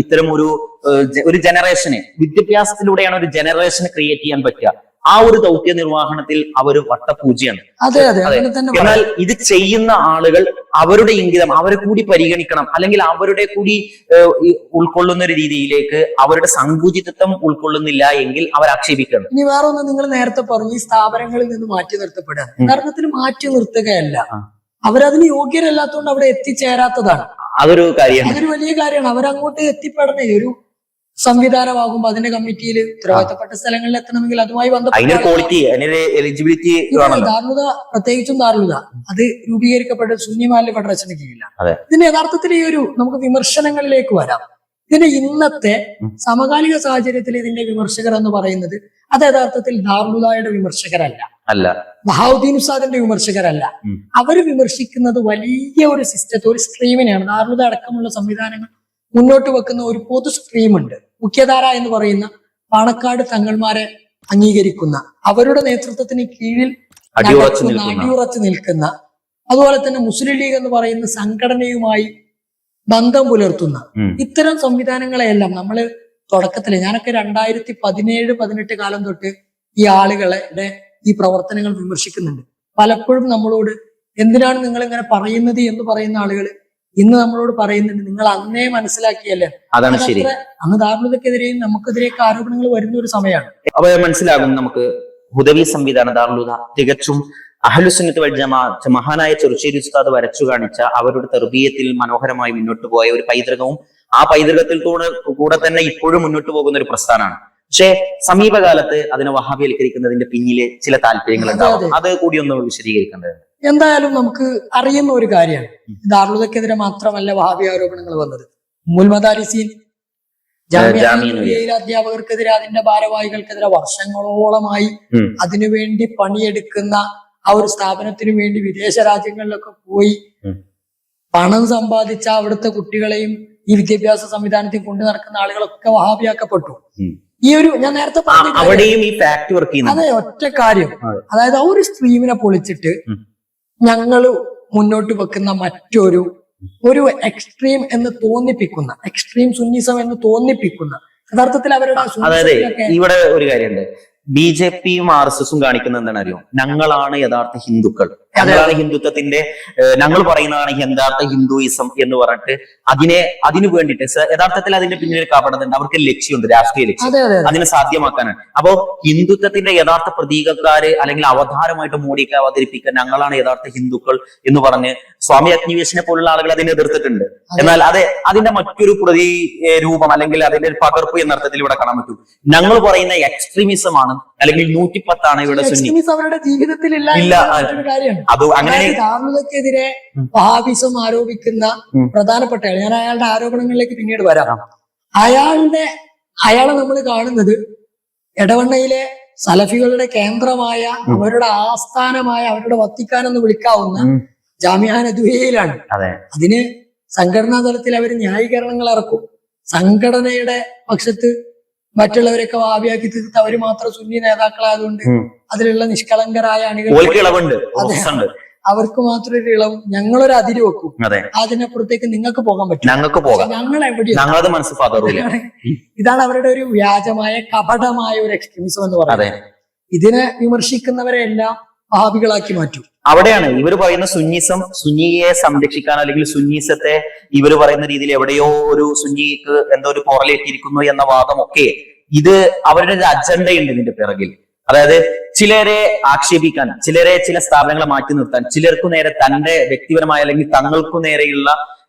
A: ഇത്തരം ഒരു ജനറേഷന് വിദ്യാഭ്യാസത്തിലൂടെയാണ് ഒരു ജനറേഷനെ ക്രിയേറ്റ് ചെയ്യാൻ പറ്റുക. ആ ഒരു ദൗത്യ നിർവഹണത്തിൽ അവർ വട്ടപൂജയാണ്. എന്നാൽ ഇത് ചെയ്യുന്ന ആളുകൾ അവരുടെ ഇംഗിതം അവരെ കൂടി പരിഗണിക്കണം, അല്ലെങ്കിൽ അവരുടെ കൂടി ഉൾക്കൊള്ളുന്ന ഒരു രീതിയിലേക്ക് അവരുടെ സങ്കുചിതത്വം ഉൾക്കൊള്ളുന്നില്ല എങ്കിൽ അവർ ആക്ഷേപിക്കണം.
B: ഇനി വേറെ ഒന്ന്, നിങ്ങൾ നേരത്തെ പറഞ്ഞു ഈ സ്ഥാപനങ്ങളിൽ നിന്ന് മാറ്റി നിർത്തപ്പെടുക. യഥാർത്ഥത്തിൽ മാറ്റി നിർത്തുകയല്ല, അവരതിന് യോഗ്യരല്ലാത്തതുകൊണ്ട് അവിടെ എത്തിച്ചേരാത്തതാണ്.
A: അതൊരു കാര്യമാണ്,
B: അതൊരു വലിയ കാര്യമാണ്. അവരങ്ങോട്ട് എത്തിപ്പെടണേ. ഒരു സംവിധാനമാകുമ്പോൾ അതിന്റെ കമ്മിറ്റിയിൽ ഉത്തരവാദിത്തപ്പെട്ട സ്ഥലങ്ങളിൽ എത്തണമെങ്കിൽ അതുമായി ബന്ധപ്പെട്ട ദാർലുദ, പ്രത്യേകിച്ചും ദാർലുദ അത് രൂപീകരിക്കപ്പെട്ട സുന്നി മാലിന്യ ഫെഡറേഷന് കീഴിലാണ്. ഇതിന്റെ യഥാർത്ഥത്തിൽ ഈ ഒരു നമുക്ക് വിമർശനങ്ങളിലേക്ക് വരാം. ഇതിന്റെ ഇന്നത്തെ സമകാലിക സാഹചര്യത്തിൽ ഇതിന്റെ വിമർശകർ എന്ന് പറയുന്നത് അത് യഥാർത്ഥത്തിൽ ദാർലുദയുടെ വിമർശകരല്ല, ബഹാവുദ്ദീൻ ഉസ്താദിന്റെ വിമർശകരല്ല. അവര് വിമർശിക്കുന്നത് വലിയ ഒരു സിസ്റ്റത്തെ, ഒരു സ്ട്രീമിനെയാണ്. ദാർലുദ അടക്കമുള്ള സംവിധാനങ്ങൾ മുന്നോട്ട് വെക്കുന്ന ഒരു പൊതു സ്ട്രീമുണ്ട്. മുഖ്യധാര എന്ന് പറയുന്ന പാണക്കാട് തങ്ങൾമാരെ അംഗീകരിക്കുന്ന, അവരുടെ നേതൃത്വത്തിന് കീഴിൽ അടിയുറച്ചു നിൽക്കുന്ന, അതുപോലെ തന്നെ മുസ്ലിം ലീഗ് എന്ന് പറയുന്ന സംഘടനയുമായി ബന്ധം പുലർത്തുന്ന ഇത്തരം സംവിധാനങ്ങളെയെല്ലാം നമ്മള് തുടക്കത്തില്, ഞാനൊക്കെ 2017-18 കാലം തൊട്ട് ഈ ആളുകളുടെ ഈ പ്രവർത്തനങ്ങൾ വിമർശിക്കുന്നുണ്ട്. പലപ്പോഴും നമ്മളോട് എന്തിനാണ് നിങ്ങൾ ഇങ്ങനെ പറയുന്നത് എന്ന് പറയുന്ന ആളുകൾ ഇന്ന് നമ്മളോട് പറയുന്നുണ്ട്, നിങ്ങൾ അന്നേ മനസ്സിലാക്കിയല്ലേ.
A: അതാണ് ശരി.
B: അന്ന് ദാർലുദക്കെതിരെയും നമുക്കെതിരെയൊക്കെ ആരോപണങ്ങൾ വരുന്ന ഒരു സമയമാണ്.
A: അപ്പൊ മനസ്സിലാകും നമുക്ക് ഹുദവി സംവിധാന ദാർലുദ തികച്ചും അഹ്ലുസുന്നത്ത് വൽ ജമാഅത്ത് മഹാനായ ചെറുശ്ശേരി ഉസ്താദ് വരച്ചു കാണിച്ച അവരുടെ തർബീയത്തിൽ മനോഹരമായി മുന്നോട്ട് പോയ ഒരു പൈതൃകവും ആ പൈതൃകത്തിൽ കൂടെ തന്നെ ഇപ്പോഴും മുന്നോട്ട് പോകുന്ന ഒരു പ്രസ്ഥാനമാണ്. പക്ഷേ സമീപകാലത്ത് അതിനെ വഹാബിവൽക്കരിക്കുന്നതിന്റെ പിന്നിലെ ചില താല്പര്യങ്ങൾ ഉണ്ടാവും. അത് കൂടി ഒന്ന് വിശദീകരിക്കേണ്ടത്.
B: എന്തായാലും നമുക്ക് അറിയുന്ന ഒരു കാര്യമാണ്, ദാർലുദക്കെതിരെ മാത്രമല്ല വഹാബി ആരോപണങ്ങൾ വന്നത്. ഉമ്മുൽ മദാരിസീൻ ജാമിഅയിലെ അധ്യാപകർക്കെതിരെ, അതിന്റെ ഭാരവാഹികൾക്കെതിരെ വർഷങ്ങളോളമായി അതിനുവേണ്ടി പണിയെടുക്കുന്ന ആ ഒരു സ്ഥാപനത്തിന് വേണ്ടി വിദേശ രാജ്യങ്ങളിലൊക്കെ പോയി പണം സമ്പാദിച്ച അവിടുത്തെ കുട്ടികളെയും ഈ വിദ്യാഭ്യാസ സംവിധാനത്തിൽ കൊണ്ടു നടക്കുന്ന ആളുകളൊക്കെ വഹാബിയാക്കപ്പെട്ടു. ഈ ഒരു ഞാൻ നേരത്തെ പറഞ്ഞു, അതെ, ഒറ്റ കാര്യം, അതായത് ആ ഒരു സ്ട്രീമിനെ പൊളിച്ചിട്ട് ഞങ്ങൾ മുന്നോട്ട് വെക്കുന്ന മറ്റൊരു എക്സ്ട്രീം എന്ന് തോന്നിപ്പിക്കുന്ന, എക്സ്ട്രീം സുന്നിസം എന്ന് തോന്നിപ്പിക്കുന്ന, യഥാർത്ഥത്തിൽ അവരുടെ
A: ഇവിടെ ഒരു കാര്യമുണ്ട്. BJPയും RSSും കാണിക്കുന്ന എന്താണ് അറിയോ? ഞങ്ങളാണ് യഥാർത്ഥ ഹിന്ദുക്കൾ, ഞങ്ങളാണ് ഹിന്ദുത്വത്തിന്റെ, ഞങ്ങൾ പറയുന്നതാണ് യഥാർത്ഥ ഹിന്ദുയിസം എന്ന് പറഞ്ഞിട്ട് അതിനു വേണ്ടിയിട്ട് യഥാർത്ഥത്തിൽ അതിന്റെ പിന്നിൽ കാപ്പടുന്നുണ്ട്. അവർക്ക് ലക്ഷ്യമുണ്ട്, രാഷ്ട്രീയ ലക്ഷ്യം, അതിനെ സാധ്യമാക്കാനാണ്. അപ്പോ ഹിന്ദുത്വത്തിന്റെ യഥാർത്ഥ പ്രതീകക്കാര് അല്ലെങ്കിൽ അവതാരമായിട്ട് മോഡിയൊക്കെ അവതരിപ്പിക്കാൻ ഞങ്ങളാണ് യഥാർത്ഥ ഹിന്ദുക്കൾ എന്ന് പറഞ്ഞ് സ്വാമി അഗ്നിവേശിനെ പോലുള്ള ആളുകൾ അതിനെ എതിർത്തിട്ടുണ്ട്. എന്നാൽ അതിന്റെ മറ്റൊരു രൂപം അല്ലെങ്കിൽ അതിന്റെ ഒരു പകർപ്പ് എന്ന അർത്ഥത്തിൽ ഇവിടെ കാണാൻ പറ്റും. ഞങ്ങൾ പറയുന്ന എക്സ്ട്രീമിസമാണ് അല്ലെങ്കിൽ 110 ഇവിടെ സുന്നി.
B: അവരുടെ ജീവിതത്തിൽ ഇല്ല.
A: അത് അങ്ങനെ
B: ദാർലുദക്കെതിരെ വഹാബിസം ആരോപിക്കുന്ന പ്രധാനപ്പെട്ട, ഞാൻ അയാളുടെ ആരോപണങ്ങളിലേക്ക് പിന്നീട് വരാം. അയാളെ നമ്മൾ കാണുന്നത് എടവണ്ണയിലെ സലഫികളുടെ കേന്ദ്രമായ, അവരുടെ ആസ്ഥാനമായ, അവരുടെ വത്തിക്കാൻ എന്ന് വിളിക്കാവുന്ന ജാമിഅ നദ്വയിലാണ്. അതിന് സംഘടനാ തലത്തിൽ അവർ ന്യായീകരണങ്ങൾ ഇറക്കും. സംഘടനയുടെ പക്ഷത്ത് മറ്റുള്ളവരൊക്കെ വാബിയാക്കി തീർത്ത് അവര് മാത്രം സുന്നി നേതാക്കളായതുകൊണ്ട് അതിലുള്ള നിഷ്കളങ്കരായ അണികൾ അവർക്ക് മാത്രം ഒരു ഇളവും, ഞങ്ങളൊരു അതിര് വെക്കും, അതിനപ്പുറത്തേക്ക് നിങ്ങൾക്ക് പോകാൻ പറ്റും, ഞങ്ങൾ എവിടെയാണ്. ഇതാണ് അവരുടെ ഒരു വ്യാജമായ കപടമായ ഒരു എക്സ്ട്രീമിസം എന്ന് പറയുന്നത്. ഇതിനെ വിമർശിക്കുന്നവരെ എല്ലാം വഹാബികളാക്കി മാറ്റും.
A: അവിടെയാണ് ഇവർ പറയുന്ന സുന്നിയെ സംരക്ഷിക്കാൻ അല്ലെങ്കിൽ സുന്നീസത്തെ ഇവർ പറയുന്ന രീതിയിൽ എവിടെയോ ഒരു സുന്നിക്ക് എന്തോ ഒരു പോറലേറ്റിരിക്കുന്നു എന്ന വാദമൊക്കെ ഇത് അവരുടെ ഒരു അജണ്ടയുണ്ട് ഇതിന്റെ പിറകിൽ. അതായത് ചിലരെ ആക്ഷേപിക്കാൻ, ചില സ്ഥാപനങ്ങളെ മാറ്റി നിർത്താൻ, ചിലർക്കു നേരെ തന്റെ വ്യക്തിപരമായ അല്ലെങ്കിൽ തങ്ങൾക്കു നേരെയുള്ള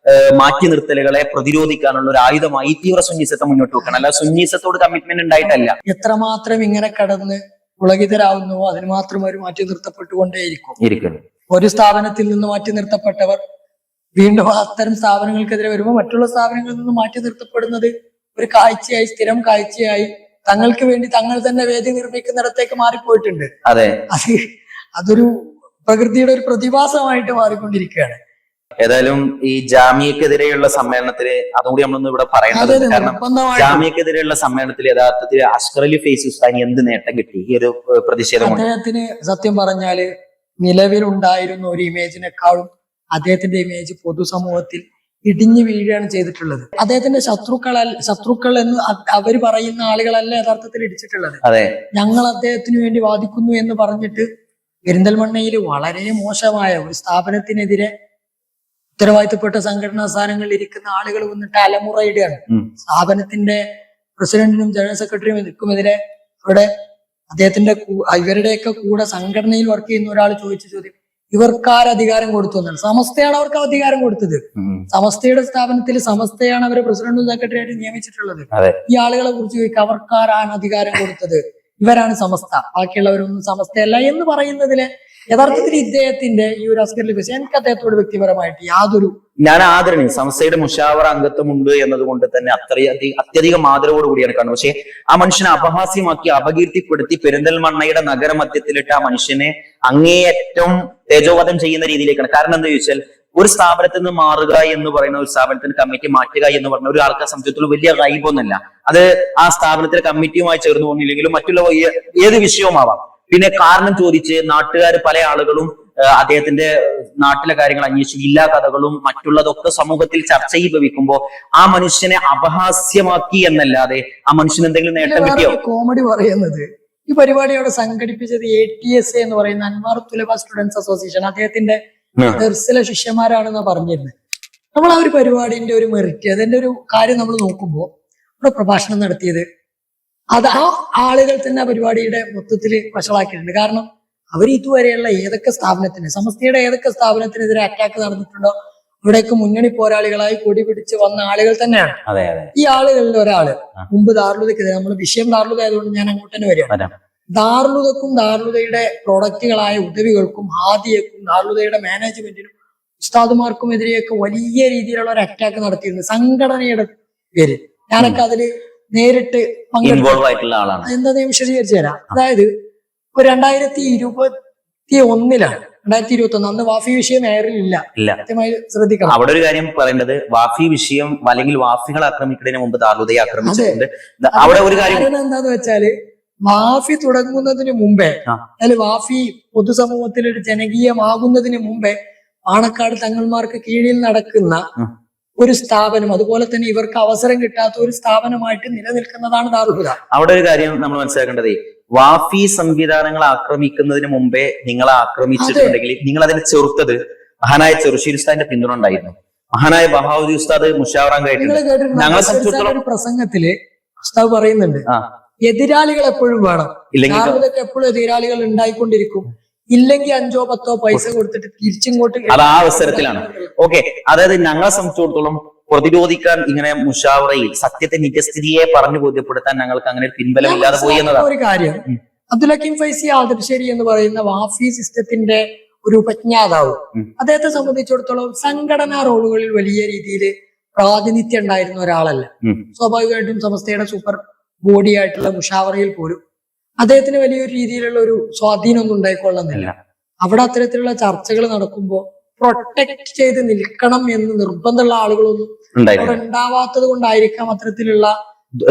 A: മാറ്റി നിർത്തലുകളെ പ്രതിരോധിക്കാനുള്ള ഒരു ആയുധമായി തീവ്ര സുന്നീസത്തെ മുന്നോട്ട് വെക്കണം. അല്ല സുന്നീസത്തോട് കമ്മിറ്റ്മെന്റ് ഉണ്ടായിട്ടല്ല.
B: എത്രമാത്രം ഇങ്ങനെ കടന്ന് പുളകിതരാവുന്നുവോ അതിന് മാത്രം അവർ മാറ്റി നിർത്തപ്പെട്ടുകൊണ്ടേയിരിക്കും. ഒരു സ്ഥാപനത്തിൽ നിന്ന് മാറ്റി നിർത്തപ്പെട്ടവർ വീണ്ടും അത്തരം സ്ഥാപനങ്ങൾക്കെതിരെ വരുമ്പോൾ മറ്റുള്ള സ്ഥാപനങ്ങളിൽ നിന്ന് മാറ്റി നിർത്തപ്പെടുന്നത് ഒരു കാഴ്ചയായി, സ്ഥിരം കാഴ്ചയായി തങ്ങൾക്ക് വേണ്ടി തങ്ങൾ തന്നെ വേദി നിർമ്മിക്കുന്നിടത്തേക്ക് മാറിപ്പോയിട്ടുണ്ട്.
A: അതെ,
B: അതൊരു പ്രകൃതിയുടെ ഒരു പ്രതിഭാസമായിട്ട് മാറിക്കൊണ്ടിരിക്കുകയാണ്.
A: ഏതായാലും ഈ ജാമ്യക്കെതിരെയുള്ള സമ്മേളനത്തില് അതുകൂടി നമ്മളൊന്ന് ഇവിടെ പറയേണ്ടത്. കാരണം ജാമ്യക്കെതിരെയുള്ള സമ്മേളനത്തിൽ യഥാർത്ഥത്തിൽ അഷ്കർ അലി ഫൈസി ഉസ്താദിന് എന്ത് നേട്ടം കിട്ടി ഈ ഒരു പ്രതിഷേധം?
B: അദ്ദേഹത്തിന് സത്യം പറഞ്ഞാല് നിലവിലുണ്ടായിരുന്ന ഒരു ഇമേജിനെക്കാളും അദ്ദേഹത്തിന്റെ ഇമേജ് പൊതുസമൂഹത്തിൽ ഇടിഞ്ഞു വീഴുകയാണ് ചെയ്തിട്ടുള്ളത്. അദ്ദേഹത്തിന്റെ ശത്രുക്കൾ എന്ന് അവർ പറയുന്ന ആളുകളല്ല യഥാർത്ഥത്തിൽ ഇടിച്ചിട്ടുള്ളത്. ഞങ്ങൾ അദ്ദേഹത്തിന് വേണ്ടി വാദിക്കുന്നു എന്ന് പറഞ്ഞിട്ട് പെരിന്തൽമണ്ണയിൽ വളരെ മോശമായ ഒരു സ്ഥാപനത്തിനെതിരെ ഉത്തരവാദിത്തപ്പെട്ട സംഘടനാ സ്ഥാനങ്ങളിൽ ഇരിക്കുന്ന ആളുകൾ വന്നിട്ട് അലമുറയിടുകയാണ്. സ്ഥാപനത്തിന്റെ പ്രസിഡന്റിനും ജനറൽ സെക്രട്ടറിയുമെതിരെ അവിടെ അദ്ദേഹത്തിന്റെ ഇവരുടെയൊക്കെ കൂടെ സംഘടനയിൽ വർക്ക് ചെയ്യുന്ന ഒരാൾ ചോദിച്ച ചോദ്യം, ഇവർക്കാർ അധികാരം കൊടുത്തു എന്നാണ്. സമസ്തയാണ് അവർക്ക് അധികാരം കൊടുത്തത്. സമസ്തയുടെ സ്ഥാപനത്തിൽ സമസ്തയാണ് അവരെ പ്രസിഡന്റും സെക്രട്ടറി ആയിട്ട് നിയമിച്ചിട്ടുള്ളത്. ഈ ആളുകളെ കുറിച്ച് ചോദിക്കുക, അവർക്കാരാണ് അധികാരം കൊടുത്തത്? ഇവരാണ് സമസ്ത, ബാക്കിയുള്ളവരൊന്നും സമസ്തയല്ല എന്ന് പറയുന്നതില് യഥാർത്ഥത്തിൽ ഇദ്ദേഹത്തിന്റെ ഈ ഒരു അസ്കർ അലി ഫൈസി, എനിക്ക് അദ്ദേഹത്തോട് വ്യക്തിപരമായിട്ട് യാതൊരു
A: ഞാൻ ആദരണീയ സംസ്ഥയുടെ മുഷാവറ അംഗത്വമുണ്ട് എന്നതുകൊണ്ട് തന്നെ അത്യധികം ആദരവോട് കൂടിയാണ് കാണുന്നത്. പക്ഷെ ആ മനുഷ്യനെ അപഹാസ്യമാക്കി അപകീർത്തിപ്പെടുത്തി പെരിന്തൽമണ്ണയുടെ നഗരമധ്യത്തിലിട്ട് ആ മനുഷ്യനെ അങ്ങേയറ്റം തേജോവധം ചെയ്യുന്ന രീതിയിലേക്കാണ്. കാരണം എന്താ ചോദിച്ചാൽ, ഒരു സ്ഥാപനത്തിൽ നിന്ന് മാറുക എന്ന് പറയുന്ന, ഒരു സ്ഥാപനത്തിന് കമ്മിറ്റി മാറ്റുക എന്ന് പറഞ്ഞ ഒരു ആൾക്കാരെ സംബന്ധിച്ചിടത്തോളം വലിയ റൈബൊന്നുമല്ല. അത് ആ സ്ഥാപനത്തിലെ കമ്മിറ്റിയുമായി ചേർന്ന് പോകുന്നില്ലെങ്കിലും മറ്റുള്ള ഏത് വിഷയവുമാവാം. പിന്നെ കാരണം ചോദിച്ച് നാട്ടുകാർ പല ആളുകളും അദ്ദേഹത്തിന്റെ നാട്ടിലെ കാര്യങ്ങൾ അന്വേഷിച്ചു, ഇല്ലാ കഥകളും മറ്റുള്ളതൊക്കെ സമൂഹത്തിൽ ചർച്ചയിൽ ഭവിക്കുമ്പോൾ ആ മനുഷ്യനെ അപഹാസ്യമാക്കി എന്നല്ലാതെ ആ മനുഷ്യന് എന്തെങ്കിലും നേട്ടം കിട്ടിയോ?
B: കോമഡി പറയുന്നത്, ഈ പരിപാടി അവിടെ സംഘടിപ്പിച്ചത് ATSA എന്ന് പറയുന്ന അൻവാർ തുലബ സ്റ്റുഡൻസ് അസോസിയേഷൻ, അദ്ദേഹത്തിന്റെ ദർസിലെ ശിഷ്യന്മാരാണെന്ന് പറഞ്ഞിരുന്നത്. നമ്മൾ ആ ഒരു പരിപാടിന്റെ ഒരു മെറിറ്റ്, അതിന്റെ ഒരു കാര്യം നമ്മൾ നോക്കുമ്പോൾ ഇവിടെ പ്രഭാഷണം നടത്തിയത് അത് ആ ആളുകൾ തന്നെ ആ പരിപാടിയുടെ മൊത്തത്തിൽ വഷളാക്കിയിട്ടുണ്ട്. കാരണം അവർ ഇതുവരെയുള്ള ഏതൊക്കെ സ്ഥാപനത്തിന്, സമസ്തയുടെ ഏതൊക്കെ സ്ഥാപനത്തിനെതിരെ അറ്റാക്ക് നടന്നിട്ടുണ്ടോ ഇവിടേക്ക് മുന്നണി പോരാളികളായി കൊടി പിടിച്ച് വന്ന ആളുകൾ തന്നെയാണ്. ഈ ആളുകളിൽ ഒരാള് മുമ്പ് ദാറുലുദക്കെതിരെ, നമ്മൾ വിഷയം ദാറുലുദ ആയതുകൊണ്ട് ഞാൻ അങ്ങോട്ട് തന്നെ വരികയാണ്. ദാറുലുദക്കും ദാറുലുദയുടെ പ്രോഡക്റ്റുകളായ ഉദവികൾക്കും ഹാദിയക്കും ദാറുലുദയുടെ മാനേജ്മെന്റിനും ഉസ്താദുമാർക്കും എതിരെയൊക്കെ വലിയ രീതിയിലുള്ള ഒരു അറ്റാക്ക് നടത്തിയിരുന്നു സംഘടനയുടെ പേര്. ഞാനൊക്കെ അതില് നേരിട്ട്
A: ഇൻവോൾവ് ആയിട്ടുള്ള ആളാണ്.
B: എന്താ ഞാൻ വിശദീകരിച്ചു തരാം. അതായത് ഒരു 2021 2021 അന്ന് വാഫി വിഷയം എയറിലില്ല. കൃത്യമായി ശ്രദ്ധിക്കണം.
A: അവിടെ ഒരു കാര്യം പറയേണ്ടത്, വാഫി വിഷയം അല്ലെങ്കിൽ വാഫികൾ ആക്രമിക്കുന്നതിന് മുമ്പ് ദാറുലുദയെ ആക്രമിച്ചിട്ടുണ്ട്. അവിടെ ഒരു കാര്യം
B: എന്താന്ന് വെച്ചാല്, വാഫി തുടങ്ങുന്നതിന് മുമ്പേ, അതായത് വാഫി പൊതുസമൂഹത്തിൽ ഒരു ജനകീയമാകുന്നതിന് മുമ്പേ പാണക്കാട് തങ്ങൾമാർക്ക് കീഴിൽ നടക്കുന്ന ഒരു സ്ഥാപനം, അതുപോലെ തന്നെ ഇവർക്ക് അവസരം കിട്ടാത്ത ഒരു സ്ഥാപനമായിട്ട് നിലനിൽക്കുന്നതാണ് ദാറുലുദ.
A: അവിടെ ഒരു കാര്യം നമ്മൾ മനസ്സിലാക്കേണ്ടത്, വാഫി സംവിധാനങ്ങൾ ആക്രമിക്കുന്നതിന് മുമ്പേ നിങ്ങളെ ആക്രമിച്ചിട്ടുണ്ടെങ്കിൽ നിങ്ങൾ അതിനെ ചെറുത്തത് മഹാനായ ചെറുശ്ശേരി ഉസ്താദിന്റെ പിന്തുണ ഉണ്ടായിരുന്നു. മഹാനായ ബഹാവുദ്ദീൻ ഉസ്താദ് മുഷാവറ ഞങ്ങളെ സംബന്ധിച്ചിടത്തോളം
B: പ്രസംഗത്തില് ഉസ്താദ് പറയുന്നുണ്ട്, എതിരാളികൾ എപ്പോഴും വേണം, ദാറുലുദക്ക് എപ്പോഴും എതിരാളികൾ ഉണ്ടായിക്കൊണ്ടിരിക്കും. ഇല്ലെങ്കിൽ 5-10 പൈസ കൊടുത്തിട്ട് തിരിച്ചിങ്ങോട്ട്
A: അത് ആ അവസരത്തിലാണ്. ഓക്കെ, അതായത് ഞങ്ങളെ സംബന്ധിച്ചിടത്തോളം പ്രതിരോധിക്കാൻ ഇങ്ങനെ മുഷാവറയിൽ സത്യത്തെ നിജസ്ഥിതിയെ പറഞ്ഞു ബോധ്യപ്പെടുത്താൻ ഞങ്ങൾക്ക് അങ്ങനെ ഒരു പിൻബലമില്ലാതെ പോയി എന്നതാണ്
B: ഒരു കാര്യം. അബ്ദുൽ ഹക്കീം ഫൈസി ആദർശേരി എന്ന് പറയുന്ന വാഫി സിസ്റ്റത്തിന്റെ ഒരു ഉപജ്ഞാതാവ്, അദ്ദേഹത്തെ സംബന്ധിച്ചിടത്തോളം സംഘടനാ റോളുകളിൽ വലിയ രീതിയിൽ പ്രാതിനിധ്യം ഉണ്ടായിരുന്ന ഒരാളല്ല. സ്വാഭാവികമായിട്ടും സമസ്തയുടെ സൂപ്പർ ബോഡി ആയിട്ടുള്ള മുഷാവറയിൽ പോലും അദ്ദേഹത്തിന് വലിയൊരു രീതിയിലുള്ള ഒരു സ്വാധീനമൊന്നും ഉണ്ടായിക്കൊള്ളുന്നില്ല. അവിടെ അത്തരത്തിലുള്ള ചർച്ചകൾ നടക്കുമ്പോൾ പ്രൊട്ടക്ട് ചെയ്ത് നിൽക്കണം എന്ന് നിർബന്ധമുള്ള ആളുകളൊന്നും അവിടെ ഉണ്ടാവാത്തത് കൊണ്ടായിരിക്കാം അത്തരത്തിലുള്ള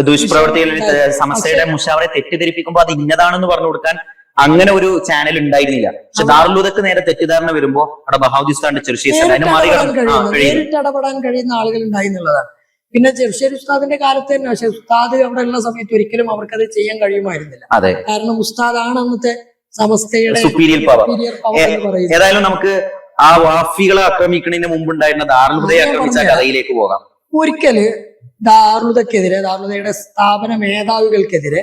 A: ദുഷ്പ്രവർത്തികളിൽ സമസ്തയുടെ മുഷാവറെ തെറ്റിദ്ധരിപ്പിക്കുമ്പോൾ അത് ഇന്നതാണെന്ന് പറഞ്ഞു കൊടുക്കാൻ അങ്ങനെ ഒരു ചാനൽ ഉണ്ടായിരുന്നില്ല. പക്ഷെ ദാറുലുദക്ക് നേരെ തെറ്റിദ്ധാരണ വരുമ്പോ അവിടെ ബഹാവുദ്ദീൻ ഉസ്താദിന്റെ
B: നേരിട്ട് ഇടപെടാൻ കഴിയുന്ന ആളുകൾ ഉണ്ടായി എന്നുള്ളതാണ്. പിന്നെ ചെറുശ്ശേരി ഉസ്താദിന്റെ കാലത്ത് തന്നെ, പക്ഷെ ഉസ്താദ് അവിടെ ഉള്ള സമയത്ത് ഒരിക്കലും അവർക്കത് ചെയ്യാൻ കഴിയുമായിരുന്നില്ല. കാരണം ഉസ്താദാണ് അന്നത്തെ സമസ്തയുടെ
A: സുപ്പീരിയർ പവർ.
B: superior power എന്ന് പറയുന്നത്.
A: ഏതായാലും നമുക്ക് ആ വാഫികളെ ആക്രമിക്കുന്നതിന് മുമ്പുണ്ടായിരുന്ന ദാറുൽഹുദയെ ആക്രമിച്ച കഥയിലേക്ക് പോകാം.
B: ഒരിക്കല് ദാറുൽഹുദയുടെ സ്ഥാപന മേധാവികൾക്കെതിരെ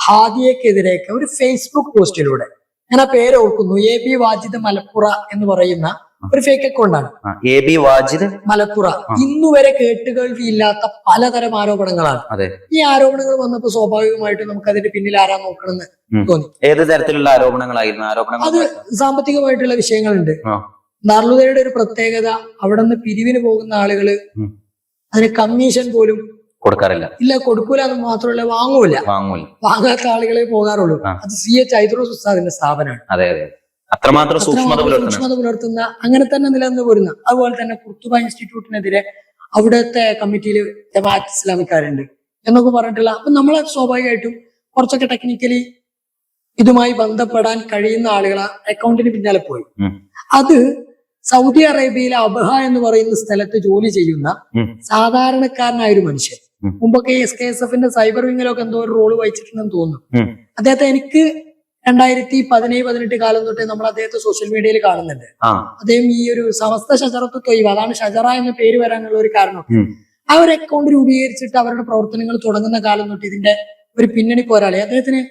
B: ഹാദിയക്കെതിരെയൊക്കെ ഒരു ഫേസ്ബുക്ക് പോസ്റ്റിലൂടെ, ഞാൻ ആ പേര് ഓർക്കുന്നു, AB വാജിദ് മലപ്പുറ എന്ന് പറയുന്ന ഒരു ഫേക്ക് അക്കൗണ്ടാണ്.
A: AB വാജിദ്
B: മലപ്പുറ ഇന്നുവരെ കേട്ടുകേൾവിയില്ലാത്ത പലതരം ആരോപണങ്ങളാണ്. ഈ ആരോപണങ്ങൾ വന്നപ്പോൾ സ്വാഭാവികമായിട്ടും നമുക്ക് അതിന്റെ പിന്നിൽ ആരാ നോക്കണമെന്ന് തോന്നി.
A: ഏത് തരത്തിലുള്ള ആരോപണങ്ങളായിരുന്നു?
B: അത് സാമ്പത്തികമായിട്ടുള്ള വിഷയങ്ങളുണ്ട്. ദാറുൽഹുദയുടെ ഒരു പ്രത്യേകത, അവിടെ നിന്ന് പിരിവിന് പോകുന്ന ആളുകള് അതിന് കമ്മീഷൻ പോലും
A: കൊടുക്കാറില്ല.
B: ഇല്ല, കൊടുക്കൂല എന്ന് മാത്രമല്ല വാങ്ങൂല. വാങ്ങാത്ത ആളുകളെ പോകാറുള്ളൂ. അത് CH ഐദ്രൂസ് ഉസ്താദിന്റെ സ്ഥാപനമാണ്.
A: അത്രമാത്രം സൂക്ഷ്മത
B: പുലർത്തുന്ന, അങ്ങനെ തന്നെ നിലനിന്ന് പോരുന്ന. അതുപോലെ തന്നെ കുർത്തുബ ഇൻസ്റ്റിറ്റ്യൂട്ടിനെതിരെ അവിടുത്തെ കമ്മിറ്റിയിൽ ജമാഅത്ത് ഇസ്ലാമിക്കാരുണ്ട് എന്നൊക്കെ പറഞ്ഞിട്ടുള്ള. അപ്പൊ നമ്മളെ സ്വാഭാവികമായിട്ടും കുറച്ചൊക്കെ ടെക്നിക്കലി ഇതുമായി ബന്ധപ്പെടാൻ കഴിയുന്ന ആളുകൾ അക്കൗണ്ടിന് പിന്നാലെ പോയി. അത് സൗദി അറേബ്യയിലെ അബ്ഹ എന്ന് പറയുന്ന സ്ഥലത്ത് ജോലി ചെയ്യുന്ന സാധാരണക്കാരനായ ഒരു മനുഷ്യൻ, മുമ്പൊക്കെ SKSFന്റെ സൈബർ വിങ്ങിലൊക്കെ എന്തോ ഒരു റോള് വഹിച്ചിട്ടുണ്ടെന്ന് തോന്നുന്നു. അദ്ദേഹത്തെ എനിക്ക് 2017-18 കാലം തൊട്ടേ നമ്മൾ അദ്ദേഹത്തെ സോഷ്യൽ മീഡിയയിൽ കാണുന്നുണ്ട്. അദ്ദേഹം ഈ ഒരു സമസ്ത ഷജറത്ത് തൊയ്ബ, അതാണ് ഷജറ എന്ന പേര് വരാനുള്ള ഒരു കാരണം, ആ ഒരു അക്കൗണ്ട് രൂപീകരിച്ചിട്ട് അവരുടെ പ്രവർത്തനങ്ങൾ തുടങ്ങുന്ന കാലം തൊട്ട് ഇതിന്റെ ഒരു പിന്നണി പോരാളി. അദ്ദേഹത്തിന്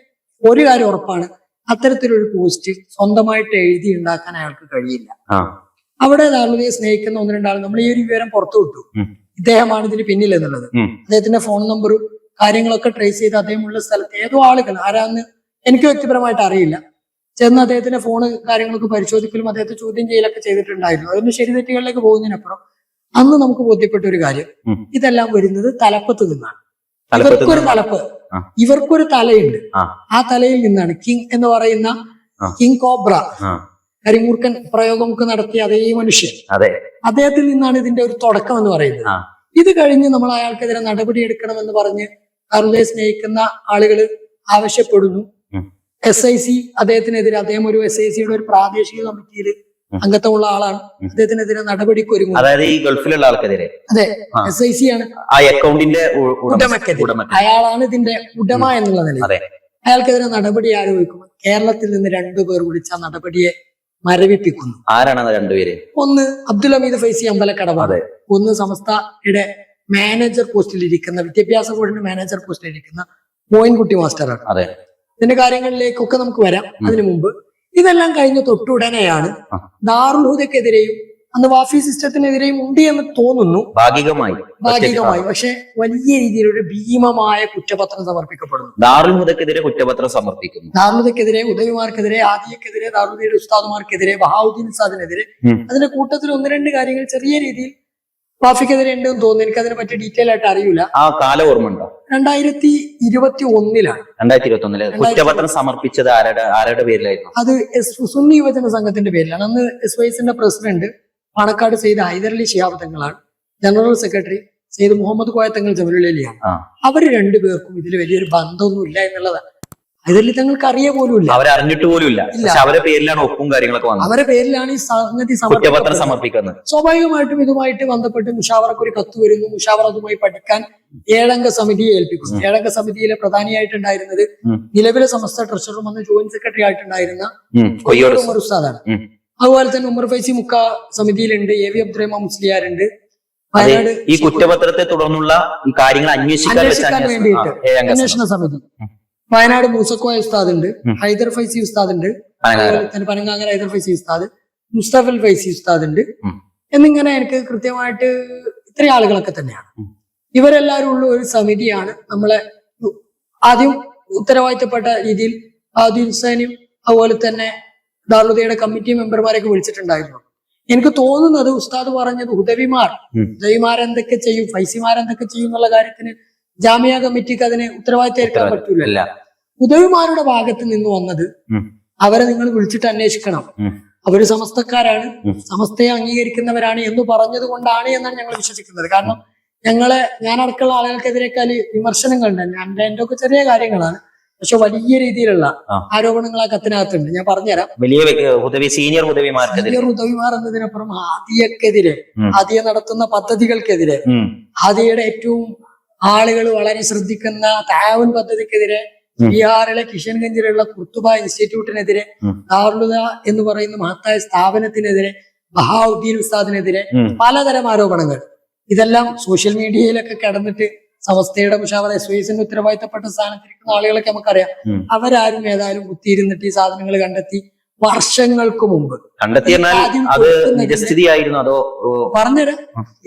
B: ഒരു കാര്യം ഉറപ്പാണ്, അത്തരത്തിലൊരു പോസ്റ്റ് സ്വന്തമായിട്ട് എഴുതി ഉണ്ടാക്കാൻ അയാൾക്ക് കഴിയില്ല. അവിടെ ദാറുൽഹുദയെ സ്നേഹിക്കുന്ന 1-2 ആൾ നമ്മൾ ഈ ഒരു വിവരം പുറത്തു വിട്ടു, ഇദ്ദേഹമാണ് ഇതിന് പിന്നിൽ എന്നുള്ളത്. അദ്ദേഹത്തിന്റെ ഫോൺ നമ്പറും കാര്യങ്ങളൊക്കെ ട്രേസ് ചെയ്ത് അദ്ദേഹമുള്ള സ്ഥലത്ത് ഏതോ ആളുകൾ, ആരാന്ന് എനിക്ക് വ്യക്തിപരമായിട്ട് അറിയില്ല, ചെന്ന് അദ്ദേഹത്തിന്റെ ഫോണ് കാര്യങ്ങളൊക്കെ പരിശോധിക്കലും അദ്ദേഹത്തെ ചോദ്യം ചെയ്യലൊക്കെ ചെയ്തിട്ടുണ്ടായിരുന്നു. അതിന്റെ ശരി തെറ്റുകളിലേക്ക് പോകുന്നതിനപ്പുറം അന്ന് നമുക്ക് ബോധ്യപ്പെട്ട ഒരു കാര്യം, ഇതെല്ലാം വരുന്നത് തലപ്പത്ത് നിന്നാണ്. ഇവർക്കൊരു തലപ്പ്, ഇവർക്കൊരു തലയുണ്ട്. ആ തലയിൽ നിന്നാണ് കിങ് എന്ന് പറയുന്ന കിങ് കോബ്ര, കരിമൂർക്കൻ പ്രയോഗമൊക്കെ നടത്തിയ അതേ മനുഷ്യൻ, അദ്ദേഹത്തിൽ നിന്നാണ് ഇതിന്റെ ഒരു തുടക്കം എന്ന് പറയുന്നത്. ഇത് കഴിഞ്ഞ് നമ്മൾ അയാൾക്കെതിരെ നടപടി എടുക്കണമെന്ന് പറഞ്ഞ് ദാറുൽഹുദയെ സ്നേഹിക്കുന്ന ആളുകൾ ആവശ്യപ്പെടുന്നു. SIC അദ്ദേഹത്തിനെതിരെ, അദ്ദേഹം ഒരു SICയുടെ ഒരു പ്രാദേശിക കമ്മിറ്റിയിൽ അംഗത്വമുള്ള ആളാണ്, അദ്ദേഹത്തിനെതിരെ നടപടിക്ക് ഒരുങ്ങും.
A: അതായത് ഈ ഗൾഫിലുള്ള ആൾക്കെതിരെ.
B: അതെ, SIC ആണ്
A: ആ അക്കൗണ്ടിന്റെ
B: ഉടമക്കെതിരെ, അയാളാണ് ഇതിന്റെ ഉടമ എന്നുള്ള നിലയിൽ അയാൾക്കെതിരെ നടപടി ആരോപിക്കും. കേരളത്തിൽ നിന്ന് 2 പേർ വിളിച്ച നടപടിയെ മരവിപ്പിക്കുന്നു.
A: ആരാണ് 2 പേര്?
B: ഒന്ന് അബ്ദുൽ ഹമീദ് ഫൈസി അമ്പലക്കടവാണ്, ഒന്ന് സമസ്തയുടെ മാനേജർ പോസ്റ്റിലിരിക്കുന്ന, വിദ്യാഭ്യാസ ബോർഡിന്റെ മാനേജർ പോസ്റ്റിലിരിക്കുന്ന മോയിൻകുട്ടി മാസ്റ്ററാണ്. ഇതിന്റെ കാര്യങ്ങളിലേക്കൊക്കെ നമുക്ക് വരാം. അതിനു മുമ്പ് ഇതെല്ലാം കഴിഞ്ഞ് തൊട്ടുടനെയാണ് ദാറുൽഹുദക്കെതിരെയും അന്ന് വാഫി സിസ്റ്റത്തിനെതിരെയും ഉണ്ട് എന്ന് തോന്നുന്നു, ഭാഗികമായി. പക്ഷെ വലിയ രീതിയിലൊരു ഭീമമായ കുറ്റപത്രം സമർപ്പിക്കപ്പെടുന്നു.
A: ദാറുൽഹുദക്കെതിരെ കുറ്റപത്രം സമർപ്പിക്കുന്നു.
B: ദാറുൽഹുദക്കെതിരെ, ഉദവിമാർക്കെതിരെ, ആദിയക്കെതിരെ, ദാറുൽഹുദയുടെ ഉസ്താദുമാർക്കെതിരെ, ബഹാവുദ്ദീൻ ഉസ്താദിനെതിരെ. അതിന്റെ കൂട്ടത്തിൽ 1-2 കാര്യങ്ങൾ ചെറിയ രീതിയിൽ വാഫിക്കെതിരെ ഉണ്ടെന്ന് തോന്നുന്നു. എനിക്ക് അതിനെ പറ്റി ഡീറ്റെയിൽ ആയിട്ട് അറിയില്ല.
A: ആ കാലം ഓർമ്മ ഉണ്ടോ?
B: 2021
A: 2021 കുറ്റപത്രം സമർപ്പിച്ചത് ആരുടെ പേരിലായിരുന്നു?
B: അത് സുന്നി യുവജന സംഘത്തിന്റെ പേരിലാണ്. അന്ന് SYSന്റെ പ്രസിഡന്റ് പാണക്കാട് സെയ്ദ് ഹൈദരലി ശിഹാബ് തങ്ങളാണ്, ജനറൽ സെക്രട്ടറി സെയ്ദ് മുഹമ്മദ് കോയ തങ്ങൾ ജമലുലിയാണ്. അവര് 2 പേർക്കും ഇതിൽ വലിയൊരു ബന്ധമൊന്നും ഇല്ല എന്നുള്ളതാണ്. ഹൈദരലി തങ്ങൾക്ക് അറിയ പോലും ഇല്ല,
A: അവരറിഞ്ഞിട്ട് പോലും ഇല്ല. അവരുടെ പേരിലാണ് ഒപ്പും കാര്യങ്ങളൊക്കെ വന്നത്,
B: അവരുടെ പേരിലാണ് ഈ സംഗതി
A: സമർപ്പിക്കുന്നത്.
B: സ്വാഭാവികമായിട്ടും ഇതുമായിട്ട് ബന്ധപ്പെട്ട് മുഷാവറക്ക് ഒരു കത്ത് വരുന്നു. മുഷാവറ അതുമായി പഠിക്കാൻ 7-അംഗ സമിതിയെ ഏൽപ്പിക്കുന്നു. 7-അംഗ സമിതിയിലെ പ്രധാനിയായിട്ടുണ്ടായിരുന്നത് നിലവിലെ സമസ്ത ട്രഷററും അന്ന് ജോയിന്റ് സെക്രട്ടറി ആയിട്ടുണ്ടായിരുന്ന ഉമർ ഉസ്താദാണ്. അതുപോലെ തന്നെ ഉമർ ഫൈസി മുക്ക സമിതിയിലുണ്ട്, AV അബ്ദുറഹ്മാൻ മുസ്ലിയാരുണ്ട്. വയനാട്
A: ഈ കുറ്റപത്രത്തെ തുടർന്നുള്ള ഈ കാര്യങ്ങൾ
B: അന്വേഷിക്കാൻ വേണ്ടിയിട്ട് അന്വേഷണ സമിതി, വയനാട് മൂസക്കോയ ഉസ്താദ് ഉണ്ട്, ഹൈദർ ഫൈസി ഉസ്താദ് ഉണ്ട്, പനങ്ങാങ്ങര ഹൈദർ ഫൈസി ഉസ്താദ്, മുസ്തഫൽ ഫൈസി ഉസ്താദ് ഉണ്ട് എന്നിങ്ങനെ എനിക്ക് കൃത്യമായിട്ട് ഇത്രയും ആളുകളൊക്കെ തന്നെയാണ്. ഇവരെല്ലാവരും ഉള്ള ഒരു സമിതിയാണ് നമ്മളെ ആദ്യം ഉത്തരവാദിത്തപ്പെട്ട രീതിയിൽ ആദ്യം ഹുസൈനും അതുപോലെ തന്നെ ദാറുൽഹുദയുടെ കമ്മിറ്റി മെമ്പർമാരെയൊക്കെ വിളിച്ചിട്ടുണ്ടായിരുന്നു. എനിക്ക് തോന്നുന്നത് ഉസ്താദ് പറഞ്ഞത് ഉദവിമാർ എന്തൊക്കെ ചെയ്യും, ഫൈസിമാർ എന്തൊക്കെ ചെയ്യും എന്നുള്ള കാര്യത്തിന് ജാമിയ കമ്മിറ്റിക്ക് അതിന് ഉത്തരവാദിത്തം ഏൽക്കാൻ പറ്റൂല. ഉദവിമാരുടെ ഭാഗത്ത് നിന്ന് വന്നത് അവരെ നിങ്ങൾ വിളിച്ചിട്ട് അന്വേഷിക്കണം, അവര് സമസ്തക്കാരാണ്, സമസ്തയെ അംഗീകരിക്കുന്നവരാണ് എന്ന് പറഞ്ഞത് കൊണ്ടാണ് എന്നാണ് ഞങ്ങൾ വിശ്വസിക്കുന്നത്. കാരണം ഞാനടക്കമുള്ള ആളുകൾക്കെതിരെക്കാൾ വിമർശനങ്ങളുണ്ട്. എന്റെ ഒക്കെ ചെറിയ കാര്യങ്ങളാണ്, പക്ഷെ വലിയ രീതിയിലുള്ള ആരോപണങ്ങൾ ആ കത്തിനകത്തുണ്ട്. ഞാൻ പറഞ്ഞുതരാം.
A: സീനിയർ
B: ഉദവിമാർ എന്നതിനപ്പുറം ഹാദിയക്കെതിരെ, ഹാദിയ നടത്തുന്ന പദ്ധതികൾക്കെതിരെ, ഹാദിയയുടെ ഏറ്റവും ആളുകൾ വളരെ ശ്രദ്ധിക്കുന്ന താവൻ പദ്ധതിക്കെതിരെ ബീഹാറിലെ കിഷൻഗഞ്ചിലുള്ള കുർത്തുബ ഇൻസ്റ്റിറ്റ്യൂട്ടിനെതിരെ, ദാറുൽ എന്ന് പറയുന്ന മഹത്തായ സ്ഥാപനത്തിനെതിരെ, ബഹാഉദ്ദീൻ ഉസ്താദിനെതിരെ പലതരം ആരോപണങ്ങൾ. ഇതെല്ലാം സോഷ്യൽ മീഡിയയിലൊക്കെ കിടന്നിട്ട് സമസ്തയുടെ മുഷാവറ SYSന്റെ ഉത്തരവാദിത്തപ്പെട്ട സ്ഥാനത്തിരിക്കുന്ന ആളുകളൊക്കെ നമുക്കറിയാം. അവരാരും ഏതായാലും കുത്തിയിരുന്നിട്ട് ഈ സാധനങ്ങൾ കണ്ടെത്തി വർഷങ്ങൾക്ക് മുമ്പ് പറഞ്ഞുതരാം.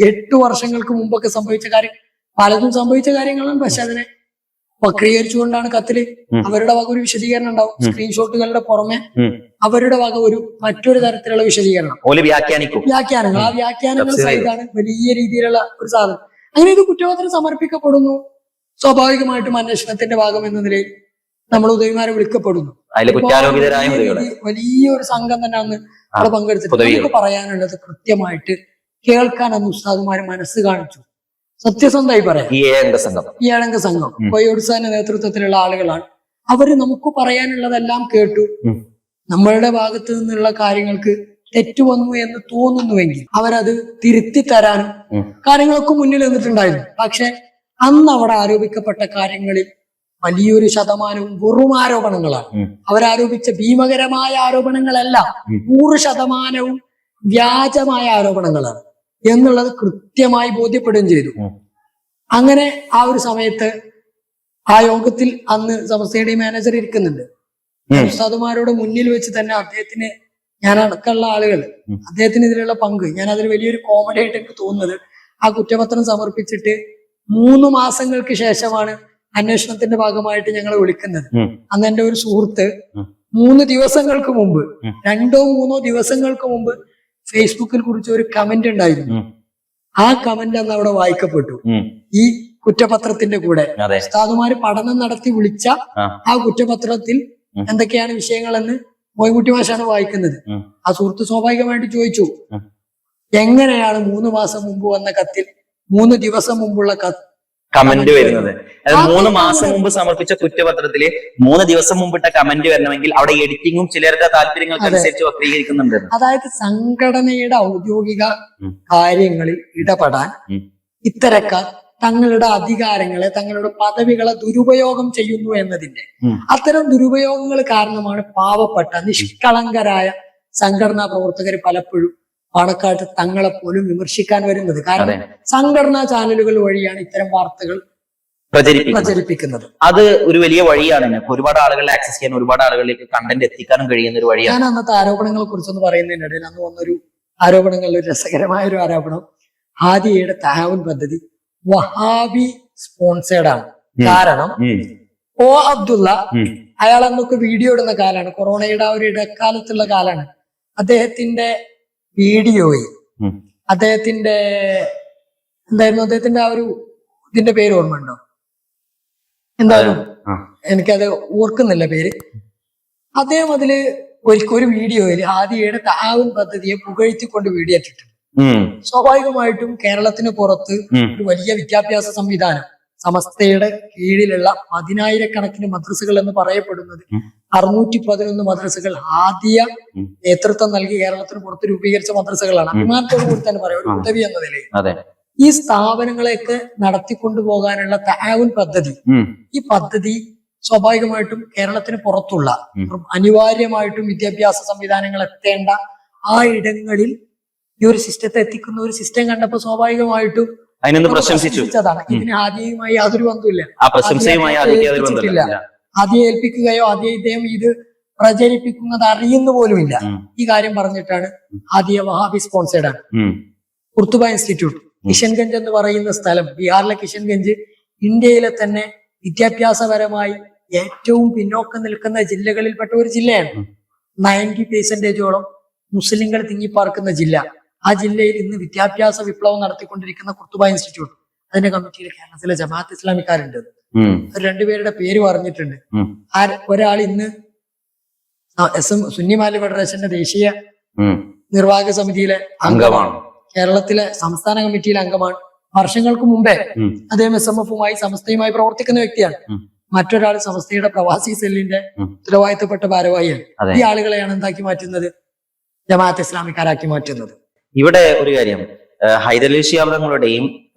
B: 8 വർഷങ്ങൾക്ക് മുമ്പൊക്കെ സംഭവിച്ച കാര്യം, പലതും സംഭവിച്ച കാര്യങ്ങളാണ്. പക്ഷെ അതിനെ വക്രീകരിച്ചുകൊണ്ടാണ് കത്തില് അവരുടെ വക ഒരു വിശദീകരണം ഉണ്ടാവും. സ്ക്രീൻഷോട്ടുകളുടെ പുറമെ അവരുടെ വക മറ്റൊരു തരത്തിലുള്ള വിശദീകരണം, വ്യാഖ്യാനങ്ങൾ. ആ വ്യാഖ്യാനങ്ങൾ സഹിതാണ് വലിയ രീതിയിലുള്ള ഒരു സാധനം. അങ്ങനെ ഇത് കുറ്റപത്രം സമർപ്പിക്കപ്പെടുന്നു. സ്വാഭാവികമായിട്ടും അന്വേഷണത്തിന്റെ ഭാഗം എന്ന നിലയിൽ നമ്മൾ ഉദവിമാരെ വിളിക്കപ്പെടുന്നു. വലിയൊരു സംഘം തന്നെ അന്ന് അവിടെ പങ്കെടുത്തിട്ട് നമുക്ക് പറയാനുള്ളത് കൃത്യമായിട്ട് കേൾക്കാൻ അന്ന് ഉസ്താദുമാര് മനസ്സ് കാണിച്ചു. സത്യസന്ധമായി പറയാം. ഈ ഏഴംഗ സംഘം കൊയ്യോടുസാന്റെ നേതൃത്വത്തിലുള്ള ആളുകളാണ്. അവര് നമുക്ക് പറയാനുള്ളതെല്ലാം കേട്ടു. നമ്മളുടെ ഭാഗത്ത് നിന്നുള്ള കാര്യങ്ങൾക്ക് തെറ്റു വന്നു എന്ന് തോന്നുന്നുവെങ്കിൽ അവരത് തിരുത്തി തരാനും കാര്യങ്ങളൊക്കെ മുന്നിൽ നിന്നിട്ടുണ്ടായിരുന്നു. പക്ഷെ അന്ന് അവിടെ ആരോപിക്കപ്പെട്ട കാര്യങ്ങളിൽ വലിയൊരു ശതമാനവും വെറും ആരോപണങ്ങളാണ്. അവരാരോപിച്ച ഭീമകരമായ ആരോപണങ്ങളല്ല, 100% വ്യാജമായ ആരോപണങ്ങളാണ് എന്നുള്ളത് കൃത്യമായി ബോധ്യപ്പെടുകയും ചെയ്തു. അങ്ങനെ ആ ഒരു സമയത്ത് ആ യോഗത്തിൽ അന്ന് സമസ്തയുടെ മാനേജർ ഇരിക്കുന്നുണ്ട്. ഉസ്താദുമാരോട് മുന്നിൽ വെച്ച് തന്നെ അദ്ദേഹത്തിന്, ഞാൻ അടക്കമുള്ള ആളുകൾ, അദ്ദേഹത്തിനെതിരെയുള്ള പങ്ക്, ഞാൻ അതിൽ വലിയൊരു കോമഡി ആയിട്ട് എനിക്ക് തോന്നുന്നത്, ആ കുറ്റപത്രം സമർപ്പിച്ചിട്ട് 3 മാസങ്ങൾക്ക് ശേഷമാണ് അന്വേഷണത്തിന്റെ ഭാഗമായിട്ട് ഞങ്ങൾ വിളിക്കുന്നത്. അന്ന് എന്റെ ഒരു സുഹൃത്ത് 3 ദിവസങ്ങൾക്ക് മുമ്പ്, 2-3 ദിവസങ്ങൾക്ക് മുമ്പ് ഫേസ്ബുക്കിൽ കുറിച്ച് ഒരു കമന്റ് ഉണ്ടായിരുന്നു. ആ കമന്റ് അന്ന് അവിടെ വായിക്കപ്പെട്ടു. ഈ കുറ്റപത്രത്തിന്റെ കൂടെ ഉസ്താദുമാര് പഠനം നടത്തി വിളിച്ച ആ കുറ്റപത്രത്തിൽ എന്തൊക്കെയാണ് വിഷയങ്ങളെന്ന് മോയ്മുട്ടി മാഷാണ് വായിക്കുന്നത്. ആ സുഹൃത്ത് സ്വാഭാവികമായിട്ട് ചോദിച്ചു, എങ്ങനെയാണ് 3 മാസം മുമ്പ് വന്ന കത്തിൽ 3 ദിവസം മുമ്പുള്ള
A: കമന്റ് വരുന്നത്? 3 മാസം മുമ്പ് സമർപ്പിച്ച കുറ്റപത്രത്തില് 3 ദിവസം മുമ്പിട്ട കമന്റ് വരണമെങ്കിൽ അവിടെ എഡിറ്റിങ്ങും ചിലരുടെ താല്പര്യങ്ങൾക്കനുസരിച്ച് വക്രീകരിക്കുന്നുണ്ട്.
B: അതായത് സംഘടനയുടെ ഔദ്യോഗിക കാര്യങ്ങളിൽ ഇടപെടാൻ ഇത്തരക്കാർ തങ്ങളുടെ അധികാരങ്ങളെ, തങ്ങളുടെ പദവികളെ ദുരുപയോഗം ചെയ്യുന്നു എന്നതിന്റെ അത്തരം ദുരുപയോഗങ്ങൾ കാരണമാണ് പാവപ്പെട്ട നിഷ്കളങ്കരായ സംഘടനാ പ്രവർത്തകർ പലപ്പോഴും പാണക്കാട്ട് തങ്ങളെ പോലും വിമർശിക്കാൻ വരുന്നത്. കാരണം സംഘടനാ ചാനലുകൾ വഴിയാണ് ഇത്തരം വാർത്തകൾ പ്രചരിപ്പിക്കുന്നത്.
A: അത് ഒരു വലിയ വഴിയാണ്. ഒരുപാട് ആളുകളെ ആക്സസ് ചെയ്യാൻ, ഒരുപാട് ആളുകളിലേക്ക് കണ്ടന്റ് എത്തിക്കാനും കഴിയുന്ന ഒരു വഴിയാണ്.
B: ഞാൻ അന്നത്തെ ആരോപണങ്ങളെ കുറിച്ചൊന്ന് പറയുന്നതിനിടയിൽ അന്ന് വന്നൊരു ആരോപണങ്ങളിൽ ഒരു രസകരമായ ഒരു ആരോപണം, ഹാദിയയുടെ തഹാവുൻ പദ്ധതി വഹാബി സ്പോൺസേഡ് ആണ്. കാരണം അബ്ദുള്ള അയാൾ അന്നൊക്കെ വീഡിയോ ഇടുന്ന കാലാണ്, കൊറോണയുടെ ആ ഒരു ഇടക്കാലത്തുള്ള കാലാണ്. അദ്ദേഹത്തിന്റെ വീഡിയോയിൽ അദ്ദേഹത്തിന്റെ എന്തായിരുന്നു, അദ്ദേഹത്തിന്റെ ആ ഒരു ഇതിന്റെ പേര് ഓർമ്മയുണ്ടോ? എന്തായാലും എനിക്കത് ഓർക്കുന്നില്ല പേര്. അദ്ദേഹം അതില് ഒരു വീഡിയോയിൽ ഹാദിയയുടെ തആവുൻ പദ്ധതിയെ പുകഴ്ത്തിക്കൊണ്ട് വീഡിയോ ഇട്ടിട്ടുണ്ട്. സ്വാഭാവികമായിട്ടും കേരളത്തിന് പുറത്ത് ഒരു വലിയ വിദ്യാഭ്യാസ സംവിധാനം, സമസ്തയുടെ കീഴിലുള്ള 10,000-കണക്കിന് മദ്രസകൾ എന്ന് പറയപ്പെടുന്നത് 611 മദ്രസകൾ ഹാദിയ നേതൃത്വം നൽകി കേരളത്തിന് പുറത്ത് രൂപീകരിച്ച മദ്രസകളാണ്. അഭിമാനത്തോടു കൂടി തന്നെ പറയാം, ഒരു ഉദവി എന്ന നിലയിൽ. ഈ സ്ഥാപനങ്ങളെയൊക്കെ നടത്തിക്കൊണ്ടുപോകാനുള്ള തആവുൻ പദ്ധതി, ഈ പദ്ധതി സ്വാഭാവികമായിട്ടും കേരളത്തിന് പുറത്തുള്ള അനിവാര്യമായിട്ടും വിദ്യാഭ്യാസ സംവിധാനങ്ങൾ എത്തേണ്ട ആ ഇടങ്ങളിൽ ഈ ഒരു സിസ്റ്റത്തെ എത്തിക്കുന്ന ഒരു സിസ്റ്റം കണ്ടപ്പോൾ സ്വാഭാവികമായിട്ടും പ്രശംസിച്ചതാണ്. ഇതിന് ആദ്യമായി യാതൊരു ബന്ധമില്ല, ആദ്യം ഏൽപ്പിക്കുകയോ ആദ്യം ഇദ്ദേഹം ഇത് പ്രചരിപ്പിക്കുന്നത് അറിയുന്ന പോലുമില്ല. ഈ കാര്യം പറഞ്ഞിട്ടാണ് ആദ്യ വഹാബി സ്പോൺസേഡ് ആണ്. കുർത്തുബ ഇൻസ്റ്റിറ്റ്യൂട്ട് കിഷൻഗഞ്ച് എന്ന് പറയുന്ന സ്ഥലം, ബീഹാറിലെ കിഷൻഗഞ്ച് ഇന്ത്യയിലെ തന്നെ വിദ്യാഭ്യാസപരമായി ഏറ്റവും പിന്നോക്കം നിൽക്കുന്ന ജില്ലകളിൽപ്പെട്ട ഒരു ജില്ലയാണ്. 90% മുസ്ലിങ്ങൾ തിങ്ങിപ്പാർക്കുന്ന ജില്ല. ആ ജില്ലയിൽ ഇന്ന് വിദ്യാഭ്യാസ വിപ്ലവം നടത്തിക്കൊണ്ടിരിക്കുന്ന കുർത്തുബ ഇൻസ്റ്റിറ്റ്യൂട്ട്, അതിന്റെ കമ്മിറ്റിയിൽ കേരളത്തിലെ ജമാഅത്ത് ഇസ്ലാമിക്കാരുണ്ട്. രണ്ടുപേരുടെ പേര് പറഞ്ഞിട്ടുണ്ട്. ഒരാൾ ഇന്ന് സുന്നി മാലി ഫെഡറേഷന്റെ ദേശീയ നിർവാഹക സമിതിയിലെ അംഗമാണ്, കേരളത്തിലെ സംസ്ഥാന കമ്മിറ്റിയിലെ അംഗമാണ്. വർഷങ്ങൾക്ക് മുമ്പേ അദ്ദേഹം SMF-മായി സമസ്തയുമായി പ്രവർത്തിക്കുന്ന വ്യക്തിയാണ്. മറ്റൊരാൾ സമസ്തയുടെ പ്രവാസി സെല്ലിന്റെ ഉത്തരവാദിത്തപ്പെട്ട ഭാരവാഹിയാണ്. ഈ ആളുകളെയാണ് എന്താക്കി മാറ്റുന്നത്? ജമാഅത്ത് ഇസ്ലാമിക്കാരാക്കി മാറ്റുന്നത്.
A: ഇവിടെ ഒരു കാര്യം, ഹൈദരലി ശിഹാബ് തങ്ങളുടെയും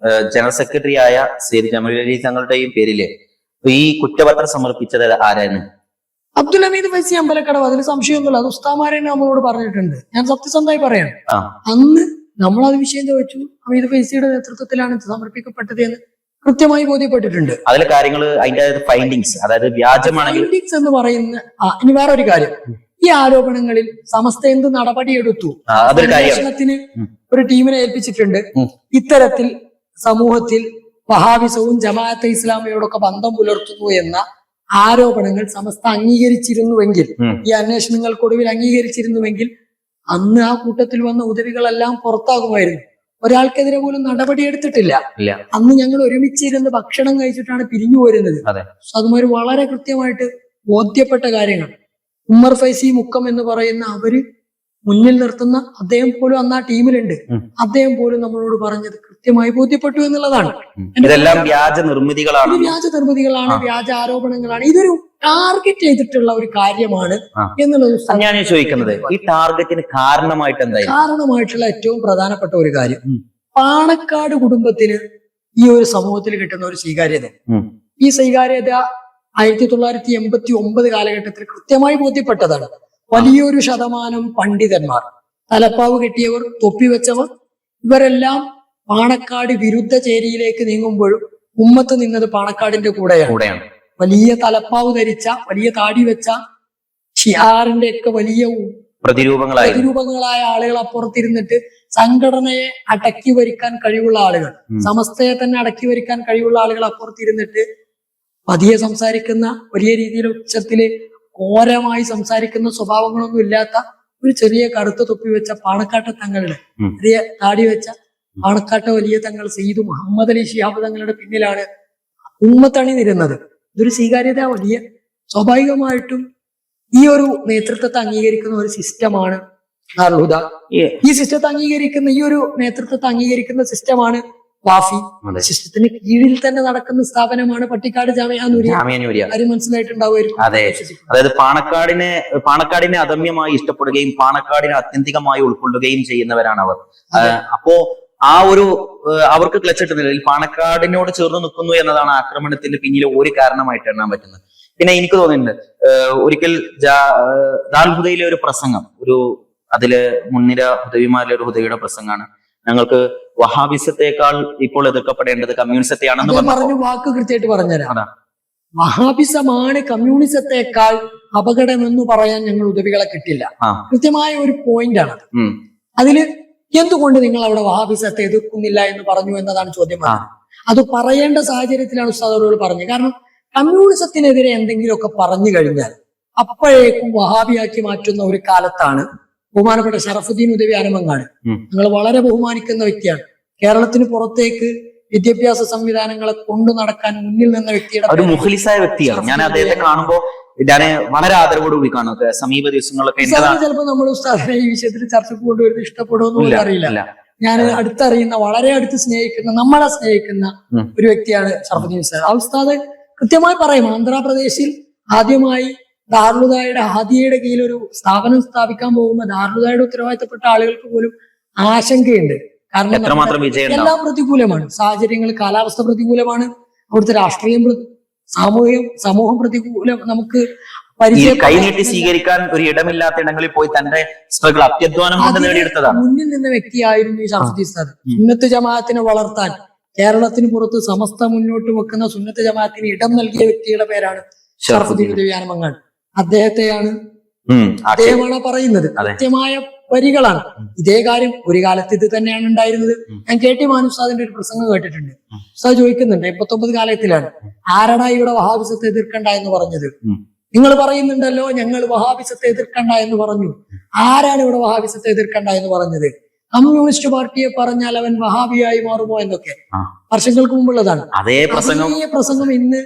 A: ജനറൽ സെക്രട്ടറി ആയ സയ്യിദ് ജമീൽ അലി തങ്ങളുടെയും പേരില് ഈ കുറ്റപത്രം സമർപ്പിച്ചത് ആരായിരുന്നു?
B: അബ്ദുൽ ഹമീദ് ഫൈസി അമ്പലക്കടവ്. അതിൽ സംശയമൊന്നുമില്ല. അത് ഉസ്താമാരെ നമ്മളോട് പറഞ്ഞിട്ടുണ്ട്. ഞാൻ സത്യസന്ധമായി പറയാം, അന്ന് നമ്മൾ അത് വിഷയം ചോദിച്ചു. ഹമീദ് ഫൈസിയുടെ നേതൃത്വത്തിലാണ് ഇത് സമർപ്പിക്കപ്പെട്ടത് എന്ന് കൃത്യമായി ബോധ്യപ്പെട്ടിട്ടുണ്ട്.
A: അതിലെ കാര്യങ്ങൾ, അതിന്റെ ഫൈൻഡിങ്സ്, അതായത് വ്യാജമാണെങ്കിൽ
B: ഫൈൻഡിങ്സ് എന്ന് പറയുന്ന ഇനി വേറൊരു കാര്യം, ഈ ആരോപണങ്ങളിൽ സമസ്ത എന്ത് നടപടിയെടുത്തു? അന്വേഷണത്തിന് ഒരു ടീമിനെ ഏൽപ്പിച്ചിട്ടുണ്ട്. ഇത്തരത്തിൽ സമൂഹത്തിൽ വഹാബിസവും ജമാഅത്തെ ഇസ്ലാമിയോടൊക്കെ ബന്ധം പുലർത്തുന്നു എന്ന ആരോപണങ്ങൾ സമസ്ത അംഗീകരിച്ചിരുന്നുവെങ്കിൽ, ഈ അന്വേഷണങ്ങൾക്കൊടുവിൽ അംഗീകരിച്ചിരുന്നുവെങ്കിൽ അന്ന് ആ കൂട്ടത്തിൽ വന്ന ഉദവികളെല്ലാം പുറത്താകുമായിരുന്നു. ഒരാൾക്കെതിരെ പോലും നടപടിയെടുത്തിട്ടില്ല. അന്ന് ഞങ്ങൾ ഒരുമിച്ചിരുന്ന് ഭക്ഷണം കഴിച്ചിട്ടാണ് പിരിഞ്ഞു പോരുന്നത്. അതുമാതിരി വളരെ കൃത്യമായിട്ട് ബോധ്യപ്പെട്ട കാര്യങ്ങൾ. ഉമ്മർ ഫൈസി മുക്കം എന്ന് പറയുന്ന അവര് മുന്നിൽ നിർത്തുന്ന അദ്ദേഹം പോലും അന്ന് ആ ടീമിലുണ്ട്. അദ്ദേഹം പോലും നമ്മളോട് പറഞ്ഞത് കൃത്യമായി ബോധ്യപ്പെട്ടു എന്നുള്ളതാണ്.
A: ഇതെല്ലാം വ്യാജ നിർമ്മിതികളാണ്,
B: വ്യാജ ആരോപണങ്ങളാണ്. ഇതൊരു ടാർഗറ്റ് ചെയ്തിട്ടുള്ള ഒരു കാര്യമാണ് എന്നുള്ളത്
A: ഞാൻ ചോദിക്കുന്നത്. ഈ ടാർഗറ്റിന് കാരണമായിട്ടുള്ള ഏറ്റവും പ്രധാനപ്പെട്ട ഒരു കാര്യം,
B: പാണക്കാട് കുടുംബത്തിന് ഈ ഒരു സമൂഹത്തിൽ കിട്ടുന്ന ഒരു സ്വീകാര്യത. ഈ സ്വീകാര്യത 1989 കാലഘട്ടത്തിൽ കൃത്യമായി ബോധ്യപ്പെട്ടതാണ്. വലിയൊരു ശതമാനം പണ്ഡിതന്മാർ, തലപ്പാവ് കെട്ടിയവർ, തൊപ്പിവെച്ചവർ, ഇവരെല്ലാം പാണക്കാട് വിരുദ്ധ ചേരിയിലേക്ക് നീങ്ങുമ്പോഴും ഉമ്മത്ത് നിന്നത് പാണക്കാടിന്റെ കൂടെയാണ്. വലിയ തലപ്പാവ് ധരിച്ച, വലിയ താടി വെച്ച, ഷിയാറിന്റെ ഒക്കെ വലിയ പ്രതിരൂപങ്ങളായ ആളുകൾ അപ്പുറത്തിരുന്നിട്ട് സംഘടനയെ അടക്കി ഭരിക്കാൻ കഴിവുള്ള ആളുകൾ, സമസ്തയെ തന്നെ അടക്കി ഭരിക്കാൻ കഴിവുള്ള ആളുകൾ അപ്പുറത്തിരുന്നിട്ട് പതിയെ സംസാരിക്കുന്ന, വലിയ രീതിയിൽ ഉച്ചത്തില് ഘോരമായി സംസാരിക്കുന്ന സ്വഭാവങ്ങളൊന്നും ഇല്ലാത്ത ഒരു ചെറിയ കറുത്ത തൊപ്പി വെച്ച പാണക്കാട്ടെ തങ്ങളുടെ, ചെറിയ താടി വെച്ച പാണക്കാട്ടെ വലിയ തങ്ങൾ സെയ്ദ് മുഹമ്മദ് അലി ശിഹാബ് തങ്ങളുടെ പിന്നിലാണ് ഉമ്മത്തണിനിരുന്നത്. ഇതൊരു സ്വീകാര്യത വലിയ. സ്വാഭാവികമായിട്ടും ഈ ഒരു നേതൃത്വത്തെ അംഗീകരിക്കുന്ന ഒരു സിസ്റ്റമാണ് ദാറുൽ ഹുദ. ഈ സിസ്റ്റത്തെ അംഗീകരിക്കുന്ന, ഈ ഒരു നേതൃത്വത്തെ അംഗീകരിക്കുന്ന സിസ്റ്റമാണ് വാഫി. സിസ്റ്റത്തിന് കീഴിൽ തന്നെ നടക്കുന്ന സ്ഥാപനമാണ് പട്ടിക്കാട് ജാമിഅ നൂരിയ. കാര്യം മനസ്സിലായിട്ടുണ്ടാവുമായിരിക്കും.
A: അതായത് പാണക്കാടിനെ അദമ്യമായി ഇഷ്ടപ്പെടുകയും പാണക്കാടിനെ ആത്യന്തികമായി ഉൾക്കൊള്ളുകയും ചെയ്യുന്നവരാണ് അവർ. അപ്പോ ആ ഒരു അവർക്ക് ക്ലച്ചിട്ടുന്നില്ല, പാണക്കാടിനോട് ചേർന്ന് നിൽക്കുന്നു എന്നതാണ് ആക്രമണത്തിന്റെ പിന്നിലെ ഒരു കാരണമായിട്ട് എണ്ണാൻ പറ്റുന്നത്. പിന്നെ എനിക്ക് തോന്നുന്നുണ്ട്, ഒരിക്കൽ ദാറുൽ ഹുദയിലെ ഒരു പ്രസംഗം, അതില് മുൻനിര ഹുദവിമാരിലെ ഒരു ഹുദവിയുടെ പ്രസംഗമാണ്, ഞങ്ങൾക്ക് വഹാബിസത്തെക്കാൾ ഇപ്പോൾ എതിർക്കപ്പെടേണ്ടത് കമ്മ്യൂണിസത്തെയാണെന്ന് പറഞ്ഞു.
B: വാക്ക് കൃത്യമായിട്ട് പറഞ്ഞുതരാം. വഹാബിസമാണ് കമ്മ്യൂണിസത്തെക്കാൾ അപകടമെന്ന് പറയാൻ ഞങ്ങൾ ഉദവികളെ കിട്ടില്ല. കൃത്യമായ ഒരു പോയിന്റ് ആണ്. അതില് എന്തുകൊണ്ട് നിങ്ങൾ അവിടെ വഹാബിസത്തെ എതിർക്കുന്നില്ല എന്ന് പറഞ്ഞു എന്നതാണ് ചോദ്യം. അത് പറയേണ്ട സാഹചര്യത്തിലാണ് ഉസ്താദുകൾ പറഞ്ഞത്. കാരണം കമ്മ്യൂണിസത്തിനെതിരെ എന്തെങ്കിലുമൊക്കെ പറഞ്ഞു കഴിഞ്ഞാൽ അപ്പോഴേക്കും വഹാബിയാക്കി മാറ്റുന്ന ഒരു കാലത്താണ് ബഹുമാനപ്പെട്ട ഷറഫുദ്ദീൻ ഉദവി ആനമങ്ങാട്. നിങ്ങൾ വളരെ ബഹുമാനിക്കുന്ന വ്യക്തിയാണ്. കേരളത്തിന് പുറത്തേക്ക് വിദ്യാഭ്യാസ സംവിധാനങ്ങളെ കൊണ്ടു നടക്കാൻ മുന്നിൽ നിന്ന വ്യക്തിയുടെ
A: ഒരു മുഖ്ലിസായ വ്യക്തിയാണ്. ഞാൻ അദ്ദേഹത്തെ കാണുമ്പോൾ ഞാൻ വളരെ ആദരവോടുകൂടി കാണും. സമീപ ദിവസങ്ങളൊക്കെ
B: ചിലപ്പോൾ നമ്മൾ ഉസ്താദിനെ ഈ വിഷയത്തിൽ ചർച്ചക്ക് കൊണ്ടുവരുന്നത് ഇഷ്ടപ്പെടുമെന്ന് അറിയില്ല. ഞാൻ അടുത്തറിയുന്ന, വളരെ അടുത്ത് സ്നേഹിക്കുന്ന, നമ്മളെ സ്നേഹിക്കുന്ന ഒരു വ്യക്തിയാണ് ഷറഫുദ്ദീൻ ഉസ്താദ്. ആ ഉസ്താദ് കൃത്യമായി പറയും, ആന്ധ്രാപ്രദേശിൽ ആദ്യമായി ദാറുൽ ഹുദയുടെ ഹാദിയയുടെ കീഴിൽ ഒരു സ്ഥാപനം സ്ഥാപിക്കാൻ പോകുമ്പോൾ ദാറുൽ ഹുദയുടെ ഉത്തരവാദിത്തപ്പെട്ട ആളുകൾക്ക് പോലും ആശങ്കയുണ്ട്. കാരണം എല്ലാം പ്രതികൂലമാണ്. സാഹചര്യങ്ങൾ, കാലാവസ്ഥ പ്രതികൂലമാണ്. അവിടുത്തെ രാഷ്ട്രീയം, സമൂഹം പ്രതികൂലം. നമുക്ക്
A: കൈനീട്ടി സ്വീകരിക്കാൻ ഒരു ഇടമില്ലാത്ത ഇടങ്ങളിൽ പോയി തന്റെ സ്ട്രഗിൾ, അത്യധ്വാനം കൊണ്ട് നേടിയെടുത്തതാണ്.
B: മുന്നിൽ നിന്ന വ്യക്തിയായിരുന്നു ഈ ഷറഫുദ്ദീൻ ഉസ്താദ്. സുന്നത്ത് ജമാഅത്തിനെ വളർത്താൻ കേരളത്തിന് പുറത്ത് സമസ്ത മുന്നോട്ട് വെക്കുന്ന സുന്നത്ത് ജമാഅത്തിന് ഇടം നൽകിയ വ്യക്തിയുടെ പേരാണ് ഷറഫുദ്ദീൻ ഉദവി ആനമങ്ങാട്. അദ്ദേഹമാണ് പറയുന്നത്. കൃത്യമായ വരികളാണ്. ഇതേ കാര്യം ഒരു കാലത്ത് ഇത് തന്നെയാണ് ഉണ്ടായിരുന്നത്. ഞാൻ KT മാനു ഉസ്താദിന്റെ ഒരു പ്രസംഗം കേട്ടിട്ടുണ്ട്. ഉസ്താദ് ചോദിക്കുന്നുണ്ട്, 89 കാലത്തിലാണ് ആരാടാ ഇവിടെ വഹാബിസത്തെ എതിർക്കണ്ട എന്ന് പറഞ്ഞത്? നിങ്ങൾ പറയുന്നുണ്ടല്ലോ ഞങ്ങൾ വഹാബിസത്തെ എതിർക്കണ്ട എന്ന് പറഞ്ഞു. ആരാണ് ഇവിടെ വഹാബിസത്തെ എതിർക്കണ്ട എന്ന് പറഞ്ഞത്? കമ്മ്യൂണിസ്റ്റ് പാർട്ടിയെ പറഞ്ഞാൽ അവൻ വഹാബിയായി മാറുമോ എന്നൊക്കെ വർഷങ്ങൾക്ക് മുമ്പുള്ളതാണ്.
A: അതേ
B: പ്രസംഗം ഇന്ന്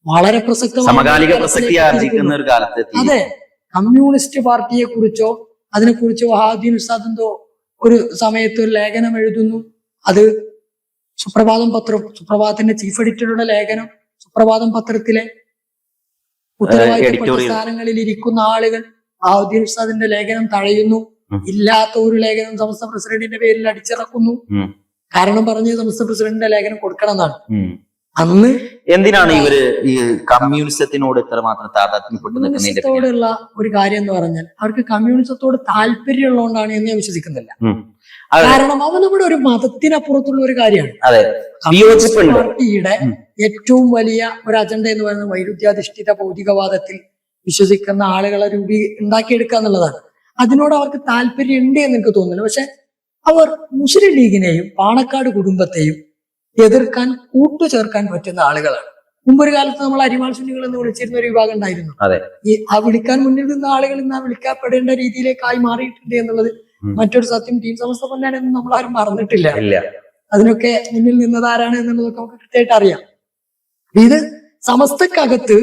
B: വളരെ
A: പ്രസക്തമായ ഒരു കാലത്ത്
B: അതെ, കമ്മ്യൂണിസ്റ്റ് പാർട്ടിയെ കുറിച്ചോ അതിനെക്കുറിച്ച് വഹാബുദ്ദീൻ ഉസ്താദ് എന്തോ ഒരു സമയത്ത് ഒരു ലേഖനം എഴുതുന്നു. അത് സുപ്രഭാതത്തിന്റെ ചീഫ് എഡിറ്ററുടെ ലേഖനം, സുപ്രഭാതം പത്രത്തിലെ ഉത്തരവാദിത്തപ്പെട്ട സ്ഥാനങ്ങളിൽ ഇരിക്കുന്ന ആളുകൾ വഹാബുദ്ദീൻ ഉസ്താദിന്റെ ലേഖനം തഴയുന്നു. ഇല്ലാത്ത ഒരു ലേഖനം സമസ്ത പ്രസിഡന്റിന്റെ പേരിൽ അടിച്ചിറക്കുന്നു. കാരണം പറഞ്ഞ് സമസ്ത പ്രസിഡന്റിന്റെ ലേഖനം കൊടുക്കണം എന്നാണ്. അന്ന്
A: എന്തിനാണ് ഇവര് ഈ കമ്മ്യൂണിസത്തിനോട് ഇത്രമാത്രം താതാത്മ്യപ്പെട്ട് നിൽക്കുന്നതിന്റെ പിന്നിൽ?
B: കമ്മ്യൂണിസത്തോടുള്ള ഒരു കാര്യം എന്ന് പറഞ്ഞാൽ അവർക്ക് കമ്മ്യൂണിസത്തോട് താല്പര്യമുള്ളതുകൊണ്ടാണ് എന്ന് ഞാൻ വിശ്വസിക്കുന്നില്ല.
A: അതെ.
B: കാരണം അവ നമ്മുടെ ഒരു മതത്തിനപ്പുറത്തുള്ള ഒരു കാര്യമാണ്.
A: അതെ, വിയോജിപ്പുണ്ട്.
B: പാർട്ടിയുടെ ഏറ്റവും വലിയ ഒരു അജണ്ട എന്ന് പറയുന്നത് വൈരുദ്ധ്യാധിഷ്ഠിത ഭൗതികവാദത്തിൽ വിശ്വസിക്കുന്ന ആളുകളെ ഉണ്ടാക്കിയെടുക്കുക എന്നുള്ളതാണ്. അതിനോട് അവർക്ക് താല്പര്യം ഉണ്ട് എന്ന് എനിക്ക് തോന്നുന്നില്ല. പക്ഷെ അവർ മുസ്ലിം ലീഗിനെയും പാണക്കാട് കുടുംബത്തെയും എതിർക്കാൻ കൂട്ടുചേർക്കാൻ പറ്റുന്ന ആളുകളാണ്. മുമ്പൊരു കാലത്ത് നമ്മൾ അരിവാൾ സുന്നികൾ എന്ന് വിളിച്ചിരുന്ന ഒരു വിഭാഗം ഉണ്ടായിരുന്നു. ആ വിളിക്കാൻ മുന്നിൽ നിന്ന ആളുകൾ ഇന്ന് ആ വിളിക്കപ്പെടേണ്ട രീതിയിലേക്കായി മാറിയിട്ടുണ്ട് എന്നുള്ളത് മറ്റൊരു സത്യം. ടീം സമസ്ത പൊന്നാനെന്നും നമ്മൾ ആരും മറന്നിട്ടില്ല. അതിനൊക്കെ മുന്നിൽ നിന്നതാരാണ് എന്നുള്ളതൊക്കെ നമുക്ക് കൃത്യമായിട്ട് അറിയാം. ഇത് സമസ്തക്കകത്ത്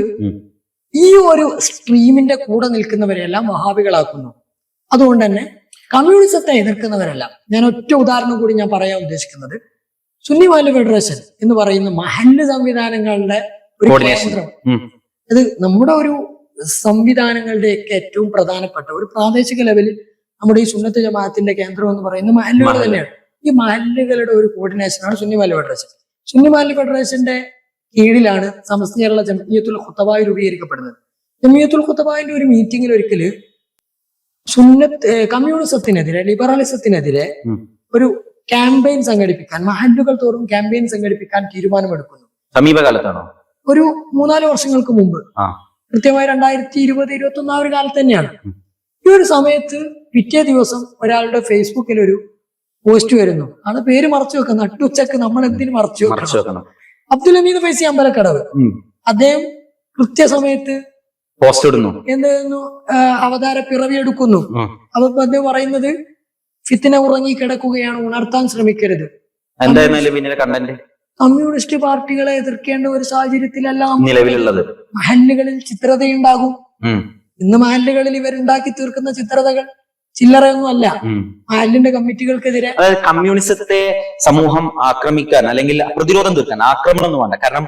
B: ഈ ഒരു സ്ട്രീമിന്റെ കൂടെ നിൽക്കുന്നവരെല്ലാം വഹാബികളാക്കുന്നു. അതുകൊണ്ട് തന്നെ കമ്മ്യൂണിസത്തെ എതിർക്കുന്നവരെല്ലാം, ഞാൻ ഒറ്റ ഉദാഹരണം കൂടി ഞാൻ പറയാൻ ഉദ്ദേശിക്കുന്നത്, സുന്നി മഹല്ല് ഫെഡറേഷൻ എന്ന് പറയുന്ന മഹല്ല് സംവിധാനങ്ങളുടെ ഒരു കേന്ദ്രം, അത് നമ്മുടെ ഒരു സംവിധാനങ്ങളുടെയൊക്കെ ഏറ്റവും പ്രധാനപ്പെട്ട ഒരു പ്രാദേശിക ലെവലിൽ നമ്മുടെ ഈ സുന്നത്ത് ജമാഅത്തിന്റെ കേന്ദ്രം എന്ന് പറയുന്നത് മഹല്ലുകൾ തന്നെയാണ്. ഈ മഹല്ലുകളുടെ ഒരു കോർഡിനേഷനാണ് സുന്നി മഹല്ല് ഫെഡറേഷൻ. സുന്നി മഹല്ല് ഫെഡറേഷന്റെ കീഴിലാണ് സമസ്ത കേരള ജംഇയ്യത്തുൽ ഖുത്തബ രൂപീകരിക്കപ്പെടുന്നത്. ജംഇയ്യത്തുൽ ഖുത്തബയുടെ ഒരു മീറ്റിംഗിൽ ഒരിക്കല് കമ്മ്യൂണിസത്തിനെതിരെ, ലിബറലിസത്തിനെതിരെ ഒരു ക്യാമ്പയിൻ സംഘടിപ്പിക്കാൻ, മഹല്ലുകൾ തോറും ക്യാമ്പയിൻ സംഘടിപ്പിക്കാൻ തീരുമാനമെടുക്കുന്നു.
A: സമീപകാലത്താണോ?
B: ഒരു 3-4 വർഷങ്ങൾക്ക് മുമ്പ്, കൃത്യമായി 2020-2021 ആ ഒരു കാലത്ത് തന്നെയാണ്. ഈ ഒരു സമയത്ത് പിറ്റേ ദിവസം ഒരാളുടെ ഫേസ്ബുക്കിൽ ഒരു പോസ്റ്റ് വരുന്നു. അത് പേര് മറച്ചു വെക്കണം, നട്ടുച്ചക്ക് നമ്മൾ എന്തിനു മറച്ചു വെക്കണം. അബ്ദുൽ ഹമീദ് ഫൈസി അമ്പലക്കടവ്, അദ്ദേഹം കൃത്യസമയത്ത്
A: പോസ്റ്റ് ഇടുന്നു,
B: എന്തായിരുന്നു അവതാര പിറവി എടുക്കുന്നു. അപ്പൊ അദ്ദേഹം പറയുന്നത് ഫിത്തിന ഉറങ്ങി കിടക്കുകയാണ്, ഉണർത്താൻ ശ്രമിക്കരുത്. കമ്മ്യൂണിസ്റ്റ് പാർട്ടികളെ എതിർക്കേണ്ട ഒരു സാഹചര്യത്തിലല്ല നിലവിലുള്ളത്. മഹല്ലുകളിൽ ചിത്രതയുണ്ടാകും. ഇന്ന് മഹല്ലുകളിൽ ഇവരുണ്ടാക്കി തീർക്കുന്ന ചിത്രതകൾ ചില്ലറയൊന്നും അല്ല. മഹല്ലിന്റെ കമ്മിറ്റികൾക്കെതിരെ,
A: അതായത് കമ്മ്യൂണിസത്തെ സമൂഹം ആക്രമിക്കാൻ അല്ലെങ്കിൽ പ്രതിരോധം തീർക്കാൻ, ആക്രമണം ഒന്നും വേണ്ട. കാരണം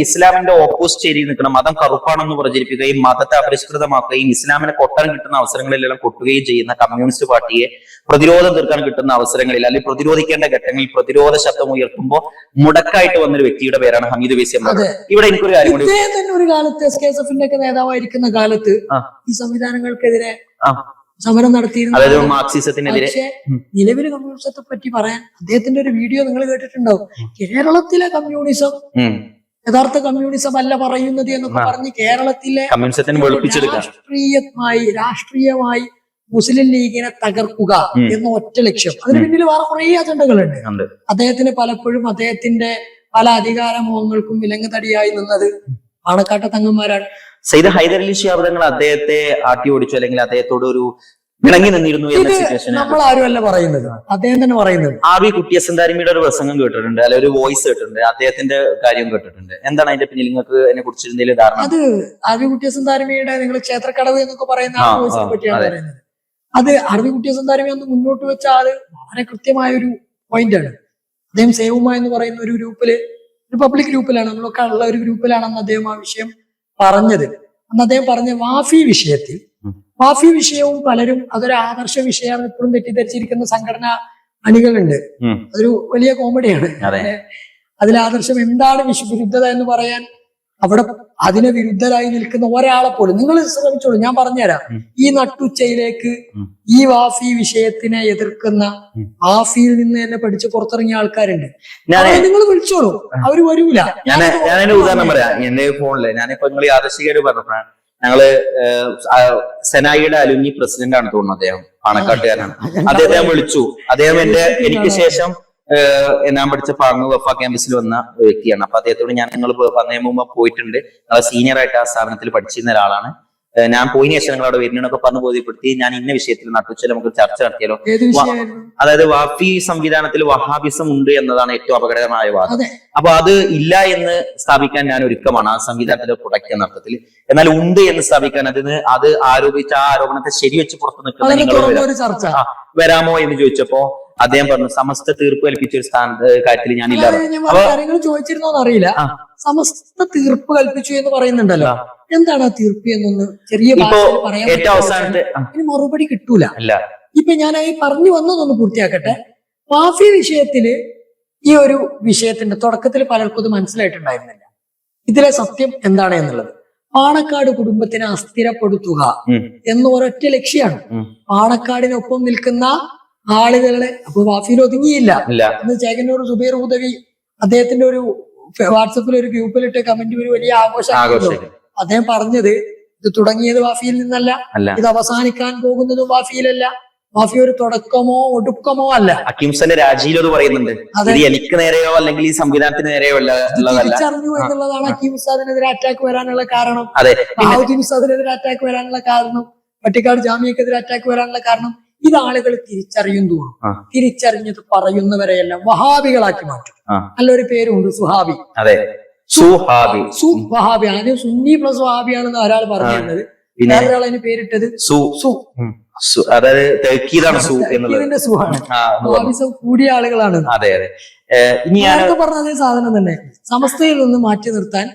A: ഇസ്ലാമിന്റെ ഓപ്പോസിറ്റ് ഏരിയയിൽ നിൽക്കണം, മതം കറുപ്പാണെന്ന് പ്രചരിപ്പിക്കുകയും മതത്തെ അപരിഷ്കൃതമാക്കുകയും ഇസ്ലാമിനെ കൊട്ടാൻ കിട്ടുന്ന അവസരങ്ങളിലെല്ലാം കൊട്ടുകയും ചെയ്യുന്ന കമ്മ്യൂണിസ്റ്റ് പാർട്ടിയെ പ്രതിരോധം തീർക്കാൻ കിട്ടുന്ന അവസരങ്ങളിൽ അല്ലെങ്കിൽ പ്രതിരോധിക്കേണ്ട ഘട്ടങ്ങളിൽ പ്രതിരോധ ശബ്ദം ഉയർത്തുമ്പോൾ മുടക്കായിട്ട് വന്നൊരു വ്യക്തിയുടെ പേരാണ് ഹമീദ് ഫൈസി. ഇവിടെ എനിക്കൊരു കാര്യം കൂടി,
B: തന്നെ ഒരു കാലത്ത് SKSF ഒക്കെ നേതാവായിരിക്കുന്ന കാലത്ത് ഈ സംവിധാനങ്ങൾക്കെതിരെ സമരം നടത്തിയിരുന്നു. പക്ഷേ നിലവിലെ കമ്മ്യൂണിസത്തെ പറ്റി പറയാൻ അദ്ദേഹത്തിന്റെ ഒരു വീഡിയോ നിങ്ങൾ കേട്ടിട്ടുണ്ടാവും. കേരളത്തിലെ കമ്മ്യൂണിസം യഥാർത്ഥ കമ്മ്യൂണിസം അല്ല പറയുന്നത് എന്നൊക്കെ പറഞ്ഞ് കേരളത്തിലെ രാഷ്ട്രീയമായി മുസ്ലിം ലീഗിനെ തകർക്കുക എന്ന ഒറ്റ ലക്ഷ്യം. അതിന് പിന്നിൽ വേറെ കുറെ അജണ്ടകളുണ്ട്. അദ്ദേഹത്തിന് പലപ്പോഴും അദ്ദേഹത്തിന്റെ പല അധികാരമോഹങ്ങൾക്കും വിലങ്ങുതടിയായി നിന്നത് പാണക്കാട്ടെ തങ്ങന്മാരാണ്.
A: സയ്യിദ് ഹൈദർ അലി ശിഹാബ് തങ്ങൾ അദ്ദേഹത്തെ ആട്ടി ഓടിച്ചു അല്ലെങ്കിൽ അദ്ദേഹത്തോട് ഒരു ഇണങ്ങി നിന്നിരുന്നു എന്ന സിറ്റുവേഷൻ
B: നമ്മൾ ആരും അല്ല പറയുന്നത്, അദ്ദേഹം തന്നെ പറയുന്നത്.
A: ആബി കുട്ടിയസന്താരിമിയുടെ ഒരു പ്രസംഗം കേട്ടിട്ടുണ്ട്, അല്ലെ ഒരു വോയിസ് കേട്ടിട്ടുണ്ട്, അദ്ദേഹത്തിന്റെ കാര്യം കേട്ടിട്ടുണ്ട്. എന്താണ് അതിന്റെ പിന്നിൽ നിങ്ങൾക്ക് അതിനെ കുറിച്ച് എന്തെങ്കിലും ധാരണ?
B: അത് ആബി കുട്ടിയസന്താരിമിയുടെ നിങ്ങൾ ക്ഷേത്രക്കടവ് എന്നൊക്കെ പറയുന്ന ആ വോയിസിനെ പറ്റിയാണ് പറയുന്നത്. അത് ആബി കുട്ടിയസന്താരിമി ഒന്ന് മുന്നോട്ട് വെച്ച ആള് വളരെ കൃത്യമായ ഒരു പോയിന്റ് ആണ്. അദ്ദേഹം സേവുമ എന്ന് പറയുന്ന ഒരു ഗ്രൂപ്പില്, ഒരു പബ്ലിക് ഗ്രൂപ്പിലാണ്, നമ്മളൊക്കെ ഉള്ള ഒരു ഗ്രൂപ്പിലാണെന്ന് അദ്ദേഹം ആ വിഷയം പറഞ്ഞത്. അന്ന് അദ്ദേഹം പറഞ്ഞ വാഫി വിഷയവും പലരും അതൊരു ആദർശ വിഷയമാണ് ഇപ്പോഴും തെറ്റിദ്ധരിച്ചിരിക്കുന്ന സംഘടനാ അണികളുണ്ട്. അതൊരു വലിയ കോമഡിയാണ്. അതിൽ ആദർശം എന്താണ് വിരുദ്ധത എന്ന് പറയാൻ അവിടെ അതിനെ വിരുദ്ധരായി നിൽക്കുന്ന ഒരാളെ പോലും നിങ്ങൾ ശ്രമിച്ചോളൂ, ഞാൻ പറഞ്ഞുതരാം. ഈ നട്ടുച്ചയിലേക്ക് ഈ വാഫി വിഷയത്തിനെ എതിർക്കുന്ന വാഫിയിൽ നിന്ന് തന്നെ പഠിച്ച് പുറത്തിറങ്ങിയ ആൾക്കാരുണ്ട്. നിങ്ങൾ വിളിച്ചോളൂ, അവര് വരൂല.
A: ഞാനൊരു ഉദാഹരണം പറയാം. എന്റെ ഫോണില് ഞാനിപ്പോ നിങ്ങൾ യാദൃശ്ചികമായിട്ട് പറഞ്ഞപ്പോഴാണ്, ഞങ്ങള് സെനായിയുടെ അലുമിനി പ്രസിഡന്റ് ആണ് തോന്നുന്നു, അദ്ദേഹം പാണക്കാട്ടുകാരനാണ്. അദ്ദേഹത്തെ ഞാൻ വിളിച്ചു. അദ്ദേഹം എനിക്ക് ശേഷം ഞാൻ പഠിച്ച പാങ്ങ് വഫ ക്യാമ്പസിൽ വന്ന വ്യക്തിയാണ്. അപ്പൊ അദ്ദേഹത്തോട് നിങ്ങൾ പറഞ്ഞ മുമ്പ് പോയിട്ടുണ്ട്, ഞങ്ങളെ സീനിയർ ആയിട്ട് ആ സ്ഥാപനത്തിൽ പഠിച്ചിരുന്ന ഒരാളാണ്. ഞാൻ പോയിന് ശേഷം നിങ്ങൾ അവിടെ വരുന്നതൊക്കെ പറഞ്ഞ് ബോധ്യപ്പെടുത്തി. ഞാൻ ഇന്ന വിഷയത്തിൽ നട്ടുച്ച നമുക്ക് ചർച്ച നടത്തിയാലോ. അതായത് വാഫി സംവിധാനത്തിൽ വഹാബിസം ഉണ്ട് എന്നതാണ് ഏറ്റവും അപകടകരമായ വാദം. അപ്പൊ അത് ഇല്ല എന്ന് സ്ഥാപിക്കാൻ ഞാൻ ഒരുക്കമാണ് ആ സംവിധാനത്തിന്റെ പ്രൊട്ടക്ട് എന്ന അർത്ഥത്തിൽ. എന്നാൽ ഉണ്ട് എന്ന് സ്ഥാപിക്കാൻ അത് ആരോപിച്ച ആ ആരോപണത്തെ ശരിവെച്ച് പുറത്തു നിൽക്കുന്ന നിങ്ങൾ വരാമോ എന്ന് ചോദിച്ചപ്പോ അദ്ദേഹം പറഞ്ഞു സമസ്ത തീർപ്പ് കൽപ്പിച്ച ഒരു കാര്യത്തിൽ ഞാനില്ല.
B: കാര്യങ്ങൾ ചോദിച്ചിരുന്നോന്ന് അറിയില്ല. സമസ്ത തീർപ്പ് കൽപ്പിച്ചു എന്ന് പറയുന്നുണ്ടല്ലോ, എന്താണ് ആ തീർപ്പ് എന്നൊന്ന് ചെറിയ പറയാൻ മറുപടി കിട്ടൂല. ഇപ്പൊ ഞാൻ ഈ പറഞ്ഞു വന്നതൊന്ന് പൂർത്തിയാക്കട്ടെ. വാഫി വിഷയത്തില് ഈ ഒരു വിഷയത്തിന്റെ തുടക്കത്തിൽ പലർക്കും ഇത് മനസ്സിലായിട്ടുണ്ടായിരുന്നില്ല. ഇതിലെ സത്യം എന്താണ് എന്നുള്ളത്. പാണക്കാട് കുടുംബത്തിനെ അസ്ഥിരപ്പെടുത്തുക എന്ന ഒരൊറ്റ ലക്ഷ്യമാണ്. പാണക്കാടിനൊപ്പം നിൽക്കുന്ന ആളുകളെ അപ്പൊ വാഫിയിൽ ഒതുങ്ങിയില്ല. അന്ന് ചേകന്നൂർ സുബൈർ ഉദവി അദ്ദേഹത്തിന്റെ ഒരു വാട്സപ്പിൽ ഒരു ഗ്രൂപ്പിലിട്ട് കമന്റ് ഒരു വലിയ ആഘോഷം. അദ്ദേഹം പറഞ്ഞത് ഇത് തുടങ്ങിയത് വാഫിയിൽ നിന്നല്ല, ഇത് അവസാനിക്കാൻ പോകുന്നതും വാഫിയിലല്ല, വാഫി ഒരു തുടക്കമോ ഒടുക്കമോ അല്ല.
A: അക്കിംസന്റെ രാജിയിൽ പറയുന്നുണ്ട് എനിക്ക് നേരെയോ അല്ലെങ്കിൽ ഈ സംവിധാനത്തിന് നേരെയോ
B: തിരിച്ചറിഞ്ഞു എന്നുള്ളതാണ് അക്കീം ഉസ്താദിനെതിരെ അറ്റാക്ക് വരാനുള്ള കാരണം, ബാഹുദ്ദീൻ ഉസ്താദിനെതിരെ അറ്റാക്ക് വരാനുള്ള കാരണം, പട്ടിക്കാട് ജാമ്യക്കെതിരെ അറ്റാക്ക് വരാനുള്ള കാരണം. ഇത് ആളുകൾ തിരിച്ചറിയും തോറും തിരിച്ചറിഞ്ഞത് പറയുന്നവരെയെല്ലാം വഹാബികളാക്കി മാറ്റും. നല്ലൊരു പേരുണ്ട് സുഹാബി. സുഹാബി. ആദ്യം സുന്നി പ്ലസ് വഹാബിയാണെന്ന് ഒരാൾ പറഞ്ഞിരുന്നത്, വേറൊരാൾ അതിന് പേരിട്ടത് കൂടിയ ആളുകളാണ്. നേരത്തെ പറഞ്ഞ അതേ സാധനം തന്നെ. സമസ്തയിൽ നിന്ന് മാറ്റി നിർത്താൻ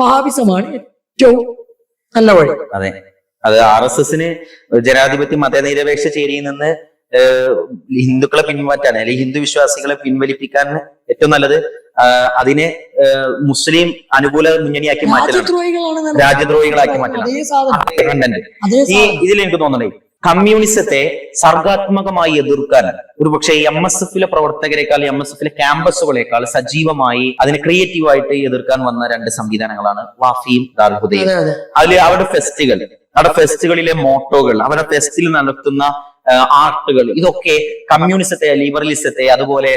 B: വഹാബിസമാണ് ഏറ്റവും നല്ല വഴി.
A: അതെ, അത് RSSന് ജനാധിപത്യ മതനിരപേക്ഷ ചേരിയിൽ നിന്ന് ഹിന്ദുക്കളെ പിൻമാറ്റാൻ അല്ലെങ്കിൽ ഹിന്ദു വിശ്വാസികളെ പിൻവലിപ്പിക്കാൻ ഏറ്റവും നല്ലത് അതിനെ മുസ്ലിം അനുകൂല മുന്നണിയാക്കി മാറ്റലാണ്, രാജ്യദ്രോഹികളാക്കി മാറ്റലാണ്. ഇതിൽ എനിക്ക് തോന്നുന്നത് കമ്മ്യൂണിസത്തെ സർഗാത്മകമായി എതിർക്കാൻ ഒരുപക്ഷെ MSFലെ പ്രവർത്തകരെക്കാൾ MSFലെ ക്യാമ്പസുകളെക്കാൾ സജീവമായി അതിനെ ക്രിയേറ്റീവായിട്ട് എതിർക്കാൻ വന്ന രണ്ട് സംവിധാനങ്ങളാണ് വാഫിയും ദാറുൽ ഹുദയും. അതിൽ അവരുടെ ഫെസ്റ്റുകളിലെ മോട്ടോകൾ, അവരുടെ ഫെസ്റ്റിൽ നടത്തുന്ന ആർട്ടുകൾ, ഇതൊക്കെ കമ്മ്യൂണിസത്തെ, ലിബറലിസത്തെ, അതുപോലെ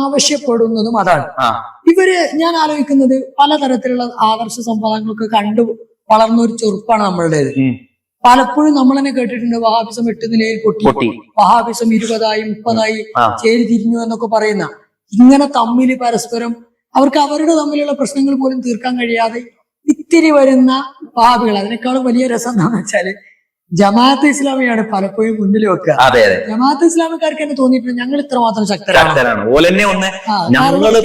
B: ആവശ്യപ്പെടുന്നതും അതാണ്. ഇവര് ഞാൻ ആലോചിക്കുന്നത് പലതരത്തിലുള്ള ആദർശ സംവാദങ്ങളൊക്കെ കണ്ടു വളർന്ന ഒരു ചെറുപ്പാണ് നമ്മളുടേത്. പലപ്പോഴും നമ്മൾ തന്നെ കേട്ടിട്ടുണ്ട് വഹാബിസം 8 നിലയിൽ പൊട്ടി, വഹാബിസം 20ആയി 30ആയി ചേരി തിരിഞ്ഞു എന്നൊക്കെ പറയുന്ന. ഇങ്ങനെ തമ്മിൽ പരസ്പരം അവർക്ക് അവരുടെ തമ്മിലുള്ള പ്രശ്നങ്ങൾ പോലും തീർക്കാൻ കഴിയാതെ ഇത്തിരി വരുന്ന വഹാബികൾ. അതിനേക്കാളും വലിയ രസം എന്താണെന്ന് വെച്ചാല് ജമാഅത്തെ ഇസ്ലാമിയാണ് പലപ്പോഴും മുന്നിൽ വെക്കുക. ജമാഅത്തെ ഇസ്ലാമിക്കാർക്ക് തന്നെ തോന്നിയിട്ടുണ്ട് ഞങ്ങൾ ഇത്രമാത്രം ശക്തരാണ്.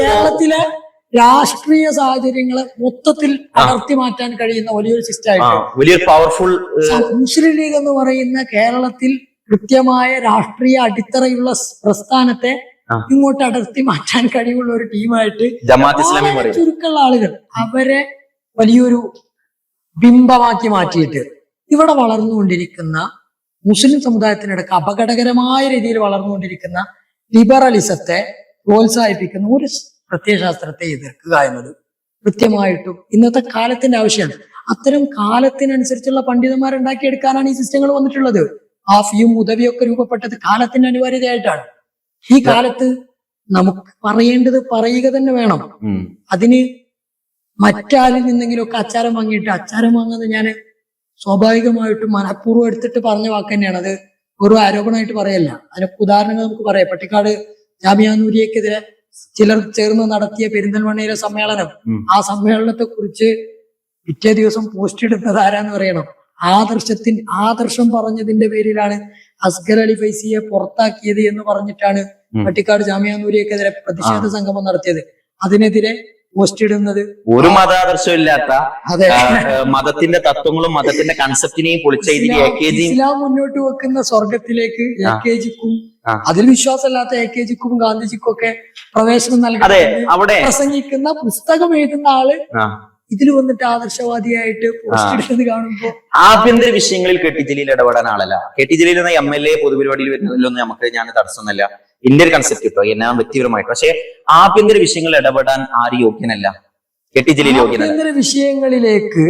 B: കേരളത്തിലെ രാഷ്ട്രീയ സാഹചര്യങ്ങളെ മൊത്തത്തിൽ അടർത്തി മാറ്റാൻ കഴിയുന്ന വലിയൊരു സിസ്റ്റമായിട്ട്
A: പവർഫുൾ
B: മുസ്ലിം ലീഗ് എന്ന് പറയുന്ന കേരളത്തിൽ കൃത്യമായ രാഷ്ട്രീയ അടിത്തറയുള്ള പ്രസ്ഥാനത്തെ ഇങ്ങോട്ട് അടർത്തി മാറ്റാൻ കഴിവുള്ള ഒരു ടീമായിട്ട് ചുരുക്കമുള്ള ആളുകൾ അവരെ വലിയൊരു ബിംബമാക്കി മാറ്റിയിട്ട് ഇവിടെ വളർന്നുകൊണ്ടിരിക്കുന്ന മുസ്ലിം സമുദായത്തിനിടക്ക് അപകടകരമായ രീതിയിൽ വളർന്നുകൊണ്ടിരിക്കുന്ന ലിബറലിസത്തെ പ്രോത്സാഹിപ്പിക്കുന്ന ഒരു പ്രത്യയശാസ്ത്രത്തെ എതിർക്കുക എന്നത് കൃത്യമായിട്ടും ഇന്നത്തെ കാലത്തിന്റെ ആവശ്യമാണ്. അത്തരം കാലത്തിനനുസരിച്ചുള്ള പണ്ഡിതന്മാരുണ്ടാക്കിയെടുക്കാനാണ് ഈ സിസ്റ്റങ്ങൾ വന്നിട്ടുള്ളത്. ആഫിയും ഉദവിയും ഒക്കെ രൂപപ്പെട്ടത് കാലത്തിന്റെ അനിവാര്യതയായിട്ടാണ്. ഈ കാലത്ത് നമുക്ക് പറയേണ്ടത് പറയുക തന്നെ വേണം. അതിന് മറ്റാരിൽ നിന്നെങ്കിലും ഒക്കെ അച്ചാരം വാങ്ങിയിട്ട് അച്ചാരം വാങ്ങുന്നത് ഞാൻ സ്വാഭാവികമായിട്ടും മനഃപൂർവ്വം എടുത്തിട്ട് പറഞ്ഞ വാക്ക് തന്നെയാണ്. അത് ഒരു ആരോപണമായിട്ട് പറയല്ല. അതിനൊക്കെ ഉദാഹരണങ്ങൾ നമുക്ക് പറയാം. പട്ടിക്കാട് ജാമിഅ നൂരിയക്കെതിരെ ചിലർ ചേർന്ന് നടത്തിയ പെരിന്തൽമണ്ണയിലെ സമ്മേളനം, ആ സമ്മേളനത്തെ കുറിച്ച് പിറ്റേ ദിവസം പോസ്റ്റ് ഇടുന്നത് ആരാന്ന് പറയണം. ആദർശം പറഞ്ഞതിന്റെ പേരിലാണ് അസ്ഗർ അലി ഫൈസിയെ പുറത്താക്കിയത് എന്ന് പറഞ്ഞിട്ടാണ് പട്ടിക്കാട് ജാമിഅ നൂരിയക്കെതിരെ പ്രതിഷേധ സംഗമം നടത്തിയത്. അതിനെതിരെ പോസ്റ്റ് ഇടുന്നത്
A: ഒരു മതാദർശം ഇല്ലാത്ത മതത്തിന്റെ തത്വങ്ങളും മതത്തിന്റെ കൺസെപ്റ്റിനെയും
B: ഇസ്ലാം മുന്നോട്ട് വെക്കുന്ന സ്വർഗത്തിലേക്ക് AKGക്കും അതിൽ വിശ്വാസമില്ലാത്ത AKGക്കും ഗാന്ധിജിക്കും ഒക്കെ പ്രവേശനം നൽകി പ്രസംഗിക്കുന്ന പുസ്തകം എഴുതുന്ന ആള് ഇതിൽ വന്നിട്ട് ആദർശവാദിയായിട്ട് പോസ്റ്റ് ഇടുന്നത് കാണുമ്പോ
A: ആഭ്യന്തര വിഷയങ്ങളിൽ കെ ടി ജലീൽ ഇടപെടാൻ ആളല്ല. കെ ടി ജലീൽ എന്ന MLA പൊതുപരിപാടിയിൽ വരുന്നതിലൊന്നും നമുക്ക് ഞാൻ തടസ്സമൊന്നുമില്ല. എന്റെ ഒരു കൺസെപ്റ്റ് കിട്ടോ ഞാൻ വ്യക്തിപരമായിട്ട്. പക്ഷെ ആഭ്യന്തര വിഷയങ്ങളിൽ ഇടപെടാൻ ആരും യോഗ്യനല്ല. കെ ടി ജലീൽ യോഗ്യനല്ല.
B: ആഭ്യന്തര വിഷയങ്ങളിലേക്ക്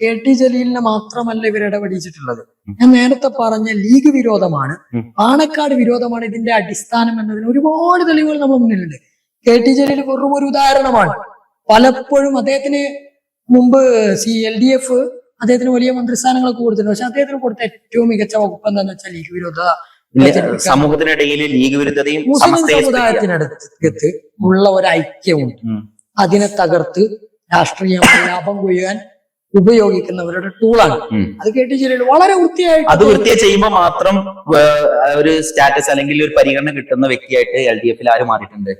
B: കെ ടി ജലീലിനെ മാത്രമല്ല ഇവർ ഇടപെടിച്ചിട്ടുള്ളത്. ഞാൻ നേരത്തെ പറഞ്ഞ ലീഗ് വിരോധമാണ്, പാണക്കാട് വിരോധമാണ് ഇതിന്റെ അടിസ്ഥാനം എന്നതിന് ഒരുപാട് തെളിവുകൾ നമ്മുടെ മുന്നിലുണ്ട്. കെ ടി ജലീൽ വെറും ഒരു ഉദാഹരണമാണ്. പലപ്പോഴും അദ്ദേഹത്തിന് മുമ്പ് LDF അദ്ദേഹത്തിന് വലിയ മന്ത്രിസ്ഥാനങ്ങളൊക്കെ കൊടുത്തിട്ടുണ്ട്. പക്ഷെ അദ്ദേഹത്തിന് കൊടുത്ത ഏറ്റവും മികച്ച വകുപ്പ് എന്താണെന്ന് വെച്ചാൽ ലീഗ് വിരോധ.
A: സമൂഹത്തിനിടയിൽ ലീഗ് വിരുദ്ധതയും
B: മുസ്ലിം സമുദായത്തിനടുത്ത് ഉള്ള ഒരു ഐക്യമുണ്ട്. അതിനെ തകർത്ത് രാഷ്ട്രീയമായി ലാഭം കൊയ്യാൻ ഉപയോഗിക്കുന്നവരുടെ ടൂളാണ്. അത് കെ ടി ജലീൽ വളരെ വൃത്തിയായിട്ട്
A: അത് വൃത്തിയായി ചെയ്യുമ്പോൾ മാത്രം ഒരു സ്റ്റാറ്റസ് അല്ലെങ്കിൽ ഒരു പരിഗണന കിട്ടുന്ന വ്യക്തിയായിട്ട് LDFൽ ആര് മാറിയിട്ടുണ്ട്.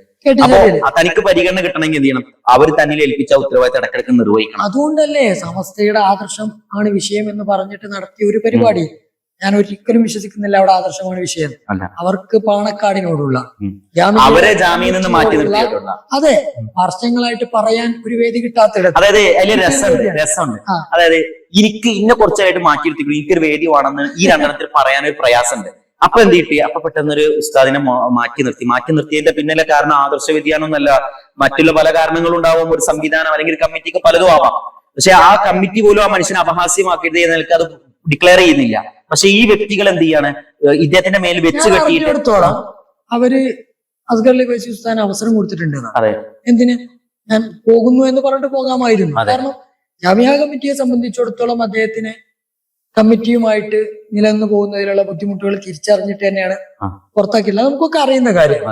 A: തനിക്ക് പരിഗണന കിട്ടണമെങ്കിൽ എന്ത് ചെയ്യണം? അവർ തന്നിൽ ഏൽപ്പിച്ച ഉത്തരവാദിത്തം ഇടക്കിടക്ക് നിർവഹിക്കണം.
B: അതുകൊണ്ടല്ലേ സമസ്തയുടെ ആദർശം ആണ് വിഷയം എന്ന് പറഞ്ഞിട്ട് നടത്തിയ ഒരു പരിപാടി ഞാൻ ഒരിക്കലും വിശ്വസിക്കുന്നില്ല അവിടെ ആദർശമാണ് വിഷയം.
A: അല്ല.
B: അവർക്ക് പാണക്കാടിനോടുള്ള
A: അവരെ ജാമ്യയിൽ നിന്ന് മാറ്റി നിർത്തിയിട്ടുള്ള,
B: അതെ, വർഷങ്ങളായിട്ട് പറയാൻ ഒരു വേദി കിട്ടാത്തിടത്ത്.
A: അതായത് അതിൽ രസമുണ്ട്. അതായത് എനിക്ക് ഇന്നെ കുറച്ചായിട്ട് മാറ്റി നിർത്തിക്കും, എനിക്കൊരു വേദി വേണമെന്ന് ഈ രണ്ടെണ്ണത്തിൽ പറയാനൊരു പ്രയാസമുണ്ട്. അപ്പൊ എന്ത് കിട്ടി? അപ്പൊ പെട്ടെന്നൊരു ഉസ്താദിനെ മാറ്റി നിർത്തിയതിന്റെ പിന്നിലെ കാരണം ആദർശ വ്യതിയാനമൊന്നല്ല, മറ്റുള്ള പല കാരണങ്ങളും ഉണ്ടാവും. ഒരു സംവിധാനം അല്ലെങ്കിൽ ഒരു കമ്മിറ്റിക്ക് പലതും ആവാം. പക്ഷെ ആ കമ്മിറ്റി പോലും ആ മനുഷ്യനെ അപഹാസ്യമാക്കിയത് എന്നൊക്കെ അത് ഡിക്ലെയർ ചെയ്യുന്നില്ല. പക്ഷെ ഈ വ്യക്തികൾ എന്ത് ചെയ്യാണ്? ഇദ്ദേഹത്തിന്റെ മേൽ വെച്ച് കെട്ടിയിടത്തോളം
B: അവര് അസ്ഗർ അലി ഉസ്താദിന് അവസരം കൊടുത്തിട്ടുണ്ട്.
A: അതെ,
B: എന്തിന്? ഞാൻ പോകുന്നു എന്ന് പറഞ്ഞിട്ട് പോകാമായിരുന്നു. കാരണം ജാമിയ കമ്മിറ്റിയെ സംബന്ധിച്ചിടത്തോളം അദ്ദേഹത്തിന് കമ്മിറ്റിയുമായിട്ട് നിലനിന്ന് പോകുന്നതിലുള്ള ബുദ്ധിമുട്ടുകൾ തിരിച്ചറിഞ്ഞിട്ട് തന്നെയാണ് പുറത്താക്കിയിട്ടുള്ളത്. നമുക്കൊക്കെ അറിയുന്ന കാര്യം.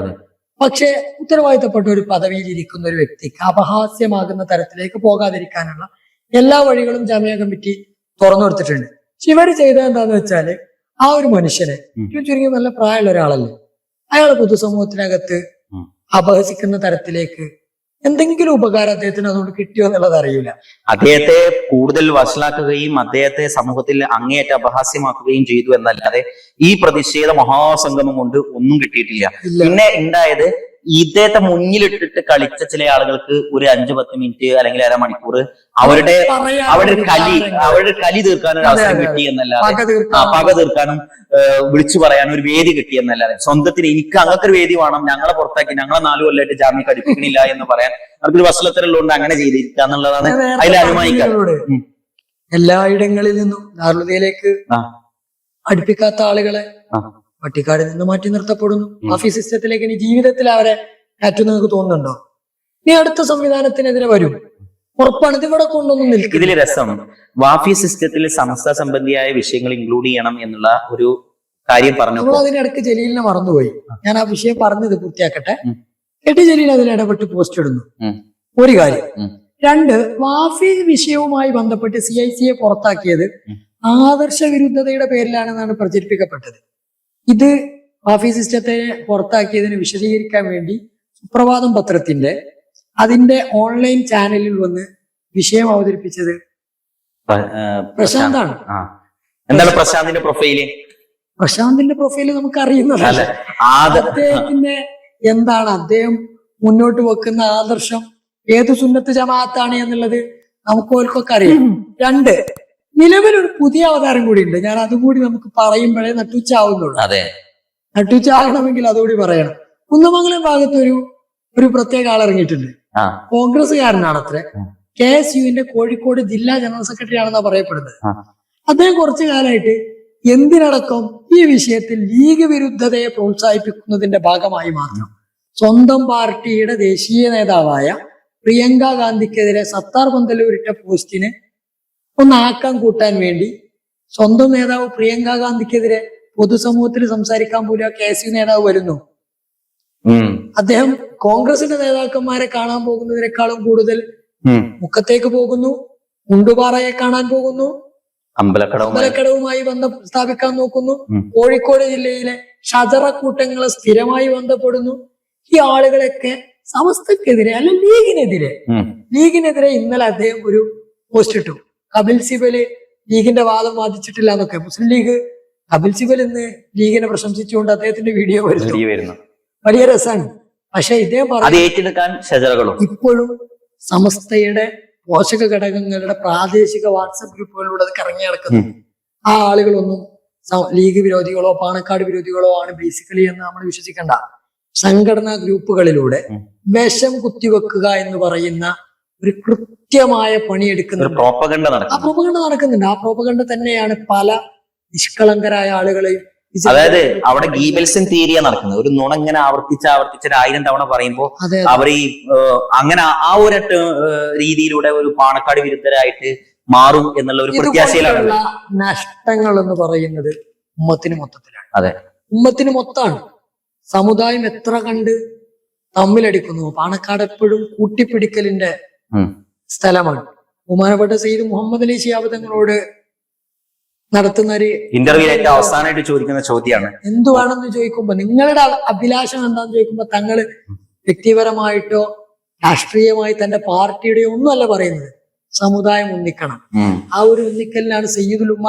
B: പക്ഷെ ഉത്തരവാദിത്തപ്പെട്ട ഒരു പദവിയിൽ ഇരിക്കുന്ന ഒരു വ്യക്തിക്ക് അപഹാസ്യമാകുന്ന തരത്തിലേക്ക് പോകാതിരിക്കാനുള്ള എല്ലാ വഴികളും ജാമിയ കമ്മിറ്റി തുറന്നു കൊടുത്തിട്ടുണ്ട്. പക്ഷെ ഇവര് ചെയ്തത് എന്താന്ന് വെച്ചാല് ആ ഒരു മനുഷ്യനെ, ചുരുങ്ങി നല്ല പ്രായമുള്ള ഒരാളല്ലേ, അയാളെ പൊതുസമൂഹത്തിനകത്ത് അപഹസിക്കുന്ന തരത്തിലേക്ക് എന്തെങ്കിലും ഉപകാരം അദ്ദേഹത്തിന് അതുകൊണ്ട് കിട്ടിയോ എന്നുള്ളത് അറിയില്ല.
A: അദ്ദേഹത്തെ കൂടുതൽ വഷളാക്കുകയും അദ്ദേഹത്തെ സമൂഹത്തിൽ അങ്ങേയറ്റ അപഹാസ്യമാക്കുകയും ചെയ്തു എന്നല്ലാതെ ഈ പ്രതിഷേധ മഹാസംഗമം കൊണ്ട് ഒന്നും കിട്ടിയിട്ടില്ല. പിന്നെ ഉണ്ടായത് ഇദ്ദേഹത്തെ മുന്നിലിട്ടിട്ട് കളിച്ച ചില ആളുകൾക്ക് ഒരു 5-10 മിനിറ്റ് അല്ലെങ്കിൽ അരമണിക്കൂർ അവരുടെ കലി തീർക്കാനും ഒരു അവസരം കിട്ടി എന്നല്ലാതെ, പക തീർക്കാനും വിളിച്ചു പറയാനും ഒരു വേദി കിട്ടി എന്നല്ലാതെ, സ്വന്തത്തിന് എനിക്ക് അങ്ങനത്തെ ഒരു വേദി വേണം, ഞങ്ങളെ പുറത്താക്കി, ഞങ്ങളെ 4 കൊല്ലമായിട്ട് ജാമ്യം കടിപ്പിക്കണില്ല എന്ന് പറയാൻ അവർക്കൊരു വഷളത്തരമുള്ളതുകൊണ്ട് അങ്ങനെ ചെയ്തിരിക്കുക എന്നുള്ളതാണ് അതിൽ അനുമാനിക്കാൻ.
B: എല്ലായിടങ്ങളിൽ നിന്നും ദാറുൽഹുദയിലേക്ക് അടുപ്പിക്കാത്ത ആളുകളെ പട്ടിക്കാടിൽ നിന്ന് മാറ്റി നിർത്തപ്പെടുന്നു. മാഫി സിസ്റ്റത്തിലേക്ക് ഇനി ജീവിതത്തിൽ അവരെ കയറ്റും നിങ്ങൾക്ക് തോന്നുന്നുണ്ടോ? ഇനി അടുത്ത സംവിധാനത്തിനെതിരെ വരും, ഉറപ്പാണ്. ഇത് ഇവിടെ കൊണ്ടൊന്നും നിൽക്കും.
A: ഇതിൽ രസം വാഫി സിസ്റ്റത്തിൽ സമസ്ത സംബന്ധിയായ വിഷയങ്ങൾ ഇൻക്ലൂഡ് ചെയ്യണം എന്നുള്ള ഒരു കാര്യം പറഞ്ഞു.
B: നമ്മൾ അതിനിടയ്ക്ക് ജലീലിനെ മറന്നുപോയി. ഞാൻ ആ വിഷയം പറഞ്ഞത് പൂർത്തിയാക്കട്ടെ. കെ.ടി. ജലീൽ അതിൽ ഇടപെട്ട് പോസ്റ്റ് ഇടുന്നു. ഒരു കാര്യം. 2, വാഫി വിഷയവുമായി ബന്ധപ്പെട്ട് CIC-യെ പുറത്താക്കിയത് ആദർശ വിരുദ്ധതയുടെ പേരിലാണെന്നാണ് പ്രചരിപ്പിക്കപ്പെട്ടത്. ഇത് വാഫി സിസ്റ്റത്തെ പുറത്താക്കിയതിന് വിശദീകരിക്കാൻ വേണ്ടി സുപ്രഭാതം പത്രത്തിന്റെ അതിന്റെ ഓൺലൈൻ ചാനലിൽ വന്ന് വിഷയം അവതരിപ്പിച്ചത് പ്രശാന്താണ്.
A: എന്താണ് പ്രശാന്തിന്റെ പ്രൊഫൈല്?
B: പ്രശാന്തിന്റെ പ്രൊഫൈല് നമുക്ക് അറിയുന്നതല്ല. അദ്ദേഹത്തിന്റെ എന്താണ് അദ്ദേഹം മുന്നോട്ട് വെക്കുന്ന ആദർശം, ഏത് സുന്നത്ത് ജമാഅത്താണ് എന്നുള്ളത് നമുക്ക് ഓർക്കൊക്കെ അറിയാം. 2, നിലവിലൊരു പുതിയ അവതാരം കൂടി ഉണ്ട്. ഞാൻ അതുകൂടി നമുക്ക് പറയുമ്പോഴേ നട്ടുച്ചാവുന്നുള്ളൂ. നട്ടുച്ചാകണമെങ്കിൽ അതുകൂടി പറയണം. കുന്നമംഗലം ഭാഗത്ത് ഒരു പ്രത്യേക ആൾ ഇറങ്ങിയിട്ടുണ്ട്. കോൺഗ്രസ്സുകാരനാണ് അത്ര. KSUവിന്റെ കോഴിക്കോട് ജില്ലാ ജനറൽ സെക്രട്ടറി ആണെന്നാ പറയപ്പെടുന്നത്. അദ്ദേഹം കുറച്ചു കാലമായിട്ട് എന്തിനടക്കം ഈ വിഷയത്തിൽ ലീഗ് വിരുദ്ധതയെ പ്രോത്സാഹിപ്പിക്കുന്നതിന്റെ ഭാഗമായി മാത്രം സ്വന്തം പാർട്ടിയുടെ ദേശീയ നേതാവായ പ്രിയങ്ക ഗാന്ധിക്കെതിരെ സത്താർ പന്തലൂരിട്ട പോസ്റ്റിന് ഒന്ന് ആക്കം കൂട്ടാൻ വേണ്ടി സ്വന്തം നേതാവ് പ്രിയങ്ക ഗാന്ധിക്കെതിരെ പൊതുസമൂഹത്തിൽ സംസാരിക്കാൻ പോലും KSU നേതാവ് വരുന്നു. അദ്ദേഹം കോൺഗ്രസിന്റെ നേതാക്കന്മാരെ കാണാൻ പോകുന്നതിനേക്കാളും കൂടുതൽ മുക്കത്തേക്ക് പോകുന്നു, മുണ്ടുപാറയെ കാണാൻ പോകുന്നു, അമ്പലക്കടവുമായി ബന്ധം സ്ഥാപിക്കാൻ നോക്കുന്നു, കോഴിക്കോട് ജില്ലയിലെ ഷജറ കൂട്ടങ്ങളെ സ്ഥിരമായി ബന്ധപ്പെടുന്നു. ഈ ആളുകളൊക്കെ സമസ്തക്കെതിരെ അല്ല ലീഗിനെതിരെ ഇന്നലെ അദ്ദേഹം ഒരു പോസ്റ്റ് ഇട്ടു. കപിൽ സിബല് ലീഗിന്റെ വാദം വാദിച്ചിട്ടില്ല എന്നൊക്കെ. മുസ്ലിം ലീഗ് കപിൽ സിബൽ ഇന്ന് ലീഗിനെ പ്രശംസിച്ചുകൊണ്ട് അദ്ദേഹത്തിന്റെ വീഡിയോ വരുന്നു. വലിയ രസമാണ്. പക്ഷെ ഇദ്ദേഹം പറഞ്ഞു ഇപ്പോഴും സമസ്തയുടെ പോഷക ഘടകങ്ങളുടെ പ്രാദേശിക വാട്സപ്പ് ഗ്രൂപ്പുകളിലൂടെ അത് കറങ്ങി നടക്കുന്നു. ആ ആളുകളൊന്നും ലീഗ് വിരോധികളോ പാണക്കാട് വിരോധികളോ ആണ് ബേസിക്കലി എന്ന് നമ്മൾ വിശ്വസിക്കേണ്ട. സംഘടനാ ഗ്രൂപ്പുകളിലൂടെ വിഷം കുത്തിവെക്കുക എന്ന് പറയുന്ന ഒരു കൃത്യമായ പണിയെടുക്കുന്നുണ്ട്. ആ പ്രോപ്പഗണ്ട നടക്കുന്നുണ്ട്. ആ പ്രോപ്പഗണ്ട തന്നെയാണ് പല നിഷ്കളങ്കരായ ആളുകളെയും.
A: അതായത് അവിടെ ഗീബൽസൺ തിയറിയാ നടക്കുന്നത്. ഒരു നുണ ഇങ്ങനെ ആവർത്തിച്ച് 1000 തവണ പറയുമ്പോൾ അവർ ഈ അങ്ങനെ ആ ഒരു രീതിയിലൂടെ ഒരു പാണക്കാട് വിരുദ്ധരായിട്ട് മാറും എന്നുള്ള ഒരു പ്രത്യാശയിലാണ്.
B: നഷ്ടങ്ങൾ എന്ന് പറയുന്നത് ഉമ്മത്തിന് മൊത്തത്തിലാണ്.
A: അതെ,
B: ഉമ്മത്തിന് മൊത്തമാണ്. സമുദായം എത്ര കണ്ട് തമ്മിലടിക്കുന്നു. പാണക്കാട് എപ്പോഴും കൂട്ടിപ്പിടിക്കലിന്റെ സ്ഥലമാണ്. ബഹുമാനപ്പെട്ട സയ്യിദ് മുഹമ്മദ് അലി ശിഹാബ് തങ്ങളോട് നടത്തുന്ന ഒരു
A: ഇന്റർവ്യൂ അവസാനമായിട്ട് ചോദിക്കുന്ന ചോദ്യമാണ്
B: എന്തുവാണെന്ന് ചോദിക്കുമ്പോ നിങ്ങളുടെ അഭിലാഷം എന്താന്ന് ചോദിക്കുമ്പോ തങ്ങള് വ്യക്തിപരമായിട്ടോ രാഷ്ട്രീയമായി തന്റെ പാർട്ടിയുടെയോ ഒന്നുമല്ല പറയുന്നത്. സമുദായം ഒന്നിക്കണം. ആ ഒരു ഒന്നിക്കലിനാണ് സയ്യിദുൽ ഉമ്മ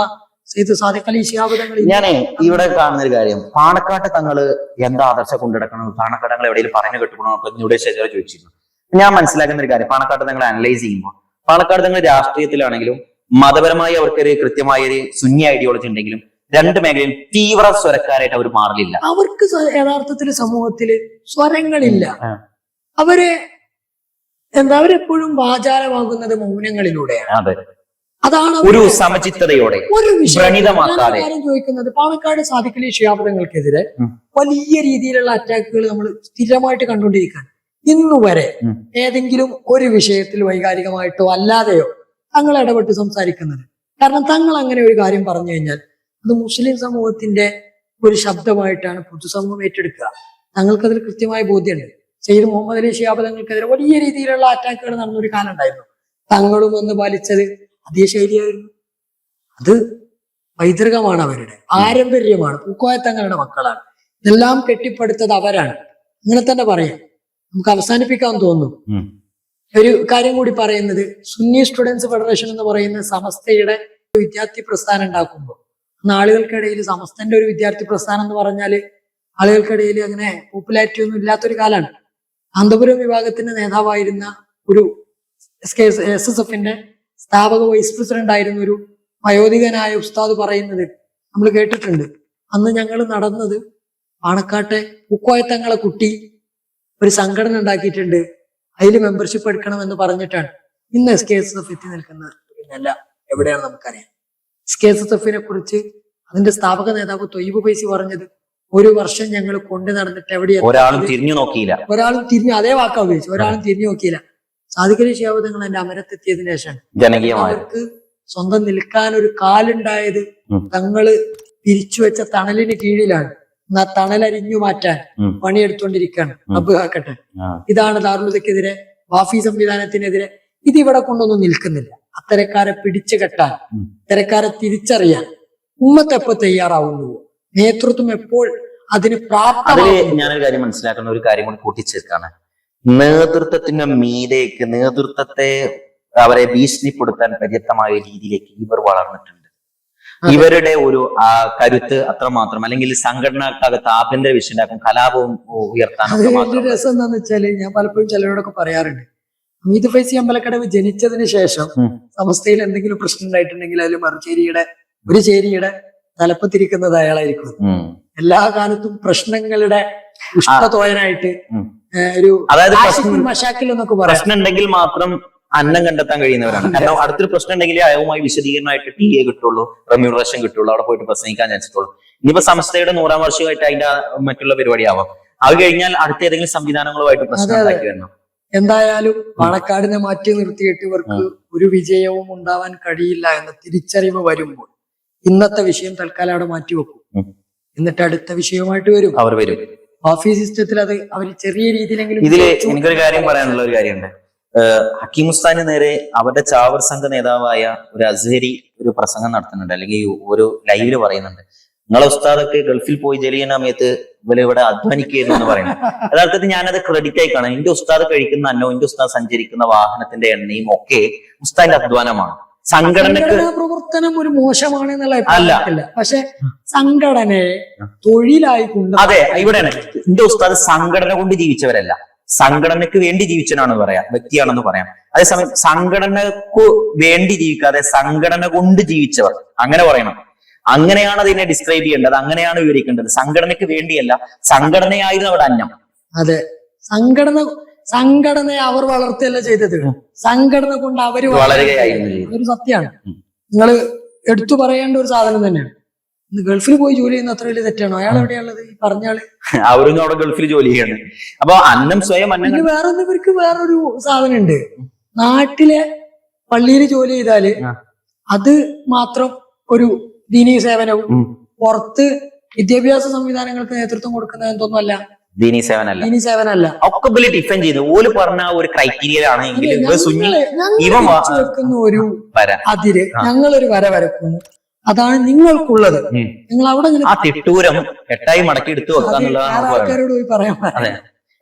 B: സെയ്ദ് സാദിഖ് അലി ശിഹാബ് തങ്ങൾ
A: ഞാനേ ഇവിടെ കാണുന്ന ഒരു കാര്യം, പാണക്കാട്ട് തങ്ങള് എന്താ ആദർശം കൊണ്ടെടുക്കണം, പാണക്കാട്ട് തങ്ങൾ എവിടെയും പറഞ്ഞു കെട്ടുകണോ അപ്പൊ ഇവിടെ ശരിയാ ചോദിച്ചിരുന്നു. ഞാൻ മനസ്സിലാക്കുന്ന ഒരു കാര്യം, പാണക്കാട്ട് തങ്ങൾ അനലൈസ് ചെയ്യുമ്പോൾ പാണക്കാട് തങ്ങൾ രാഷ്ട്രീയത്തിലാണെങ്കിലും മതപരമായി അവർക്കൊരു കൃത്യമായ ഒരു സുന്നി ഐഡിയോളജി ഉണ്ടെങ്കിലും രണ്ട് മേഖലയിൽ തീവ്ര സ്വരക്കാരായിട്ട് അവർ മാറില്ല.
B: അവർക്ക് യഥാർത്ഥത്തിൽ സമൂഹത്തില് സ്വരങ്ങളില്ല. അവര് അവരെപ്പോഴും വാചാലമാകുന്നത് മൗനങ്ങളിലൂടെയാണ്.
A: അതെ,
B: അതാണ്
A: ഒരു സമചിത്തതയോടെ
B: ഒരു വിഷയം ചോദിക്കുന്നത്. പാണക്കാട് സാദിഖ് അലി ശിഹാബ് തങ്ങൾക്കെതിരെ വലിയ രീതിയിലുള്ള അറ്റാക്കുകൾ നമ്മൾ സ്ഥിരമായിട്ട് കണ്ടുകൊണ്ടിരിക്കുകയാണ്. ഇന്നുവരെ ഏതെങ്കിലും ഒരു വിഷയത്തിൽ വൈകാരികമായിട്ടോ അല്ലാതെയോ തങ്ങൾ ഇടപെട്ട് സംസാരിക്കുന്നത്. കാരണം തങ്ങൾ അങ്ങനെ ഒരു കാര്യം പറഞ്ഞു കഴിഞ്ഞാൽ അത് മുസ്ലിം സമൂഹത്തിന്റെ ഒരു ശബ്ദമായിട്ടാണ് പൊതുസമൂഹം ഏറ്റെടുക്കുക. തങ്ങൾക്കതിൽ കൃത്യമായ ബോധ്യമുണ്ട്. സെയ്ദ് മുഹമ്മദ് അലി ശിഹാബ് തങ്ങൾക്കെതിരെ വലിയ രീതിയിലുള്ള അറ്റാക്കുകൾ നടന്നൊരു കാലം ഉണ്ടായിരുന്നു. തങ്ങളും ഒന്ന് പാലിച്ചത് അതേ ശൈലിയായിരുന്നു. അത് പൈതൃകമാണ്, അവരുടെ പാരമ്പര്യമാണ്, പൂക്കോയ തങ്ങളുടെ മക്കളാണ്. ഇതെല്ലാം കെട്ടിപ്പടുത്തത് അവരാണ്. അങ്ങനെ തന്നെ പറയാം. നമുക്ക് അവസാനിപ്പിക്കാൻ തോന്നുന്നു. ഒരു കാര്യം കൂടി പറയുന്നത്, സുന്നി സ്റ്റുഡൻസ് ഫെഡറേഷൻ എന്ന് പറയുന്ന സമസ്തയുടെ വിദ്യാർത്ഥി പ്രസ്ഥാനം ഉണ്ടാക്കുമ്പോൾ ആളുകൾക്കിടയിൽ സമസ്തന്റെ ഒരു വിദ്യാർത്ഥി പ്രസ്ഥാനം എന്ന് പറഞ്ഞാല് ആളുകൾക്കിടയിൽ അങ്ങനെ പോപ്പുലാരിറ്റി ഒന്നും ഇല്ലാത്തൊരു കാലമാണ്. കാന്തപുരം വിഭാഗത്തിന്റെ നേതാവായിരുന്ന ഒരു SSF-ന്റെ സ്ഥാപക വൈസ് പ്രസിഡന്റ് ആയിരുന്ന ഒരു വയോധികനായ ഉസ്താദ് പറയുന്നത് നമ്മൾ കേട്ടിട്ടുണ്ട്. അന്ന് ഞങ്ങൾ നടന്നത് പാണക്കാട്ടെ പൂക്കോയത്തങ്ങളെ കുട്ടി ഒരു സംഘടന ഉണ്ടാക്കിയിട്ടുണ്ട്, അതിൽ മെമ്പർഷിപ്പ് എടുക്കണമെന്ന് പറഞ്ഞിട്ടാണ് ഇന്ന് SKSF എത്തി നിൽക്കുന്നത്. പിന്നല്ല എവിടെയാണ് നമുക്കറിയാം. SKSF-നെ കുറിച്ച് അതിന്റെ സ്ഥാപക നേതാവ് തൊയ്യബ് ഫൈസി പറഞ്ഞത്, ഒരു വർഷം ഞങ്ങൾ കൊണ്ടു നടന്നിട്ട് എവിടെയാണ്
A: ഒരാളും തിരിഞ്ഞു നോക്കിയില്ല.
B: അതേ വാക്കാ ഉപയോഗിച്ചു, ഒരാളും തിരിഞ്ഞു നോക്കിയില്ല. സാദിഖ് അലി ശിഹാബ് തങ്ങൾ എന്റെ അമരത്തെത്തിയതിനു ശേഷം അവർക്ക് സ്വന്തം നിൽക്കാൻ ഒരു കാലുണ്ടായത് തങ്ങള് പിരിച്ചു വെച്ച തണലിന് കീഴിലാണ്. ആ തണലരിഞ്ഞു മാറ്റാൻ പണിയെടുത്തോണ്ടിരിക്കുകയാണ്. റബ്ബ് കാക്കട്ടെ. ഇതാണ് ദാറുൽഹുദക്കെതിരെ, വാഫി സംവിധാനത്തിനെതിരെ ഇതിവിടെ കൊണ്ടൊന്നും നിൽക്കുന്നില്ല. അത്തരക്കാരെ പിടിച്ചു കെട്ടാൻ, അത്തരക്കാരെ തിരിച്ചറിയാൻ ഉമ്മത്ത് എപ്പോ തയ്യാറാവുന്നുവോ, നേതൃത്വം എപ്പോൾ അതിന് പ്രാപ്തമാകും.
A: ഞാനൊരു കാര്യം മനസ്സിലാക്കുന്ന ഒരു കാര്യം കൂടി കൂട്ടിച്ചേർക്കാണ്. നേതൃത്വത്തിന്റെ മീതേക്ക്, നേതൃത്വത്തെ അവരെ ഭീഷണിപ്പെടുത്താൻ പര്യാപ്തമായ രീതിയിലേക്ക് ഇവർ വളർന്നിട്ടുണ്ട്. ഇവരുടെ ഒരു കരുത്ത് അത്രമാത്രം, അല്ലെങ്കിൽ സംഘടനക്കകത്ത് ആഭ്യന്തര വിഷയം ഉണ്ടാക്കും, കലാപവും ഉയർത്താൻ.
B: വലിയ രസം എന്താന്ന് വെച്ചാല്, ഞാൻ പലപ്പോഴും ചിലരോടൊക്കെ പറയാറുണ്ട്, ഹമീദ് ഫൈസി അമ്പലക്കടവ് ജനിച്ചതിന് ശേഷം സമസ്തയിൽ എന്തെങ്കിലും പ്രശ്നം ഉണ്ടായിട്ടുണ്ടെങ്കിൽ അതിൽ ഒരു ചേരിയുടെ തലപ്പത്തിരിക്കുന്നത് അയാളായിരിക്കും. എല്ലാ കാലത്തും പ്രശ്നങ്ങളുടെ ഉഷ്ണതോയനായിട്ട് ഒരു, അതായത് മശാക്കിൽ എന്നൊക്കെ പറയാം,
A: പ്രശ്നം ഉണ്ടെങ്കിൽ മാത്രം അന്നം കണ്ടെത്താൻ കഴിയുന്നവരാണ്. കാരണം അടുത്തൊരു പ്രശ്നം ഉണ്ടെങ്കിൽ അയവുമായി വിശദീകരണമായിട്ട് TA കിട്ടുള്ളൂ, റെമ്യൂണറേഷൻ കിട്ടുള്ളൂ, അവിടെ പോയിട്ട് പ്രസംഗിക്കാൻ ചാൻസിട്ടുള്ളൂ. ഇനിയിപ്പോ സംസ്ഥയുടെ 100ാം വാർഷികമായിട്ട് അതിന്റെ മറ്റുള്ള പരിപാടി ആവാം. അത് കഴിഞ്ഞാൽ അടുത്ത ഏതെങ്കിലും സംവിധാനങ്ങളുമായിട്ട് പ്രശ്നം ഉണ്ടാക്കി വരണം.
B: എന്തായാലും പാണക്കാടിനെ മാറ്റി നിർത്തിയിട്ട് ഇവർക്ക് ഒരു വിജയവും ഉണ്ടാവാൻ കഴിയില്ല എന്ന തിരിച്ചറിവ് വരുമ്പോൾ ഇന്നത്തെ വിഷയം തൽക്കാലം അവിടെ മാറ്റിവെക്കും. എന്നിട്ട് അടുത്ത വിഷയവുമായിട്ട് അവർ വരും. ഓഫീസ് സിസ്റ്റത്തിൽ അത് അവർ ചെറിയ രീതിയിലെങ്കിലും.
A: ഇതില് എനിക്കൊരു കാര്യം പറയാനുള്ള ഒരു കാര്യമുണ്ട്. ഹക്കീം ഉസ്താദിന് നേരെ അവരുടെ ചാവർ സംഘ നേതാവായ ഒരു അസ്ഹരി ഒരു പ്രസംഗം നടത്തുന്നുണ്ട്, അല്ലെങ്കിൽ ഒരു ലൈവില് പറയുന്നുണ്ട്, നിങ്ങളെ ഉസ്താദൊക്കെ ഗൾഫിൽ പോയി ജലീന സമയത്ത് ഇവിടെ അധ്വാനിക്കുന്നു എന്ന് പറയുന്നത്. യഥാർത്ഥത്തിൽ ഞാനത് ക്രെഡിറ്റ് ആയി കാണാം. എന്റെ ഉസ്താദ് കഴിക്കുന്ന അന്നവും എന്റെ ഉസ്താദ് സഞ്ചരിക്കുന്ന വാഹനത്തിന്റെ എണ്ണയും ഒക്കെ ഉസ്താദിന്റെ അധ്വാനമാണ്. സംഘടനാ
B: പ്രവർത്തനം ഒരു മോശമാണ് എന്നുള്ള അല്ല, പക്ഷെ സംഘടനയെ തൊഴിലായി കൊണ്ട്.
A: അതെ, ഇവിടെയാണ് എന്റെ ഉസ്താദ് സംഘടന കൊണ്ട് ജീവിച്ചവരല്ല, സംഘടനക്ക് വേണ്ടി ജീവിച്ചവനാണ് പറയാം, വ്യക്തിയാണെന്ന് പറയാം. അതേസമയം സംഘടനക്ക് വേണ്ടി ജീവിക്കാതെ സംഘടന കൊണ്ട് ജീവിച്ചവർ, അങ്ങനെ പറയണം. അങ്ങനെയാണ് അതിനെ ഡിസ്ക്രൈബ് ചെയ്യേണ്ടത്, അങ്ങനെയാണ് വിവരിക്കേണ്ടത്. സംഘടനയ്ക്ക് വേണ്ടിയല്ല, സംഘടനയായിരുന്നു അവിടെ അന്നം.
B: അതെ, സംഘടനയെ അവർ വളർത്തുകയല്ല ചെയ്തത്, സംഘടന കൊണ്ട് അവര്
A: വളരുകയായിരുന്നു.
B: ഒരു സത്യമാണ്, നിങ്ങൾ എടുത്തു പറയേണ്ട ഒരു സാധനം തന്നെയാണ്. ഗൾഫിൽ പോയി ജോലി ചെയ്യുന്ന അത്ര വലിയ തെറ്റാണോ? അയാൾ എവിടെയാണുള്ളത്? ഈ പറഞ്ഞാള്
A: അവരൊന്നും അവിടെ ഗൾഫിൽ ജോലി ചെയ്യാണ്. അപ്പൊ അന്നം സ്വയം അന്നം.
B: വേറൊന്നും ഇവർക്ക് വേറൊരു സാധനം ഉണ്ട്. നാട്ടിലെ പള്ളിയിൽ ജോലി ചെയ്താല് അത് മാത്രം ഒരു ദീനീ സേവനവും, പുറത്ത് വിദ്യാഭ്യാസ സംവിധാനങ്ങൾക്ക് നേതൃത്വം കൊടുക്കുന്നത് എന്തൊന്നുമല്ല
A: ദീനീ സേവനല്ല. ഒക്കെ ഡിഫൈൻ ചെയ്തു ഓല് പറഞ്ഞ ഒരു ക്രൈറ്റീരിയയിലാണ്.
B: ഒരു അതിര് ഞങ്ങളൊരു വര വരക്കുന്നു, അതാണ് നിങ്ങൾക്കുള്ളത്. നിങ്ങൾ അവിടെ
A: ആ തിട്ടൂരം എട്ടായി മടക്കി എടുത്തു വെക്കാന്നുള്ളതാണ്
B: ആൾക്കാരോട് പോയി പറയാൻ.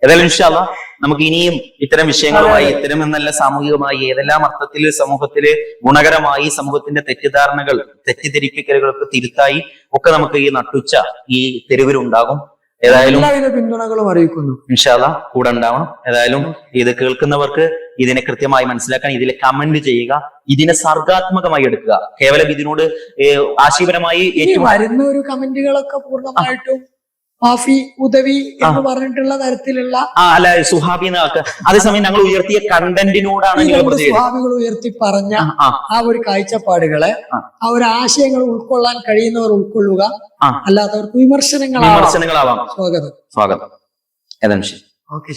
A: ഏതായാലും ഇൻഷാ അല്ലാഹ് നമുക്ക് ഇനിയും ഇത്തരം വിഷയങ്ങളുമായി ഇത്തരം എന്നല്ല സാമൂഹികമായി ഏതെല്ലാം അർത്ഥത്തിൽ സമൂഹത്തില് ഗുണകരമായി സമൂഹത്തിന്റെ തെറ്റിദ്ധാരണകൾ തെറ്റിദ്ധരിപ്പിക്കലുകൾക്ക് തിരുത്തായി ഒക്കെ നമുക്ക് ഈ നട്ടുച്ച ഈ തെരുവിലുണ്ടാകും. ഏതായാലും
B: എല്ലാവിധ പിന്തുണകളും അറിയിക്കുന്നു.
A: ഇൻഷാ അല്ലാഹ് കൂടെ ഉണ്ടാവണം. ഏതായാലും ഇത് കേൾക്കുന്നവർക്ക് ഇതിനെ കൃത്യമായി മനസ്സിലാക്കാൻ ഇതിൽ കമന്റ് ചെയ്യുക, ഇതിനെ സർഗാത്മകമായി എടുക്കുക. കേവലം ഇതിനോട് ആശയപരമായി ഏറ്റവും
B: വരുന്ന ഒരു കമന്റുകളൊക്കെ പൂർണ്ണമായിട്ടും മാഫി ഉദവി എന്ന് പറഞ്ഞിട്ടുള്ള തരത്തിലുള്ള
A: അല്ല സുഹാബി അതേസമയം ഞങ്ങൾ ഉയർത്തിയ കണ്ടന്റിനോടാണ്
B: സുഹാബികൾ ഉയർത്തി പറഞ്ഞ ആ ഒരു കാഴ്ചപ്പാടുകളെ ആ ഒരു ആശയങ്ങൾ ഉൾക്കൊള്ളാൻ കഴിയുന്നവർ ഉൾക്കൊള്ളുക, അല്ലാത്തവർക്ക് വിമർശനങ്ങളാവാം.
A: സ്വാഗതം. ഏതാനും ശരി.
B: ഓക്കെ.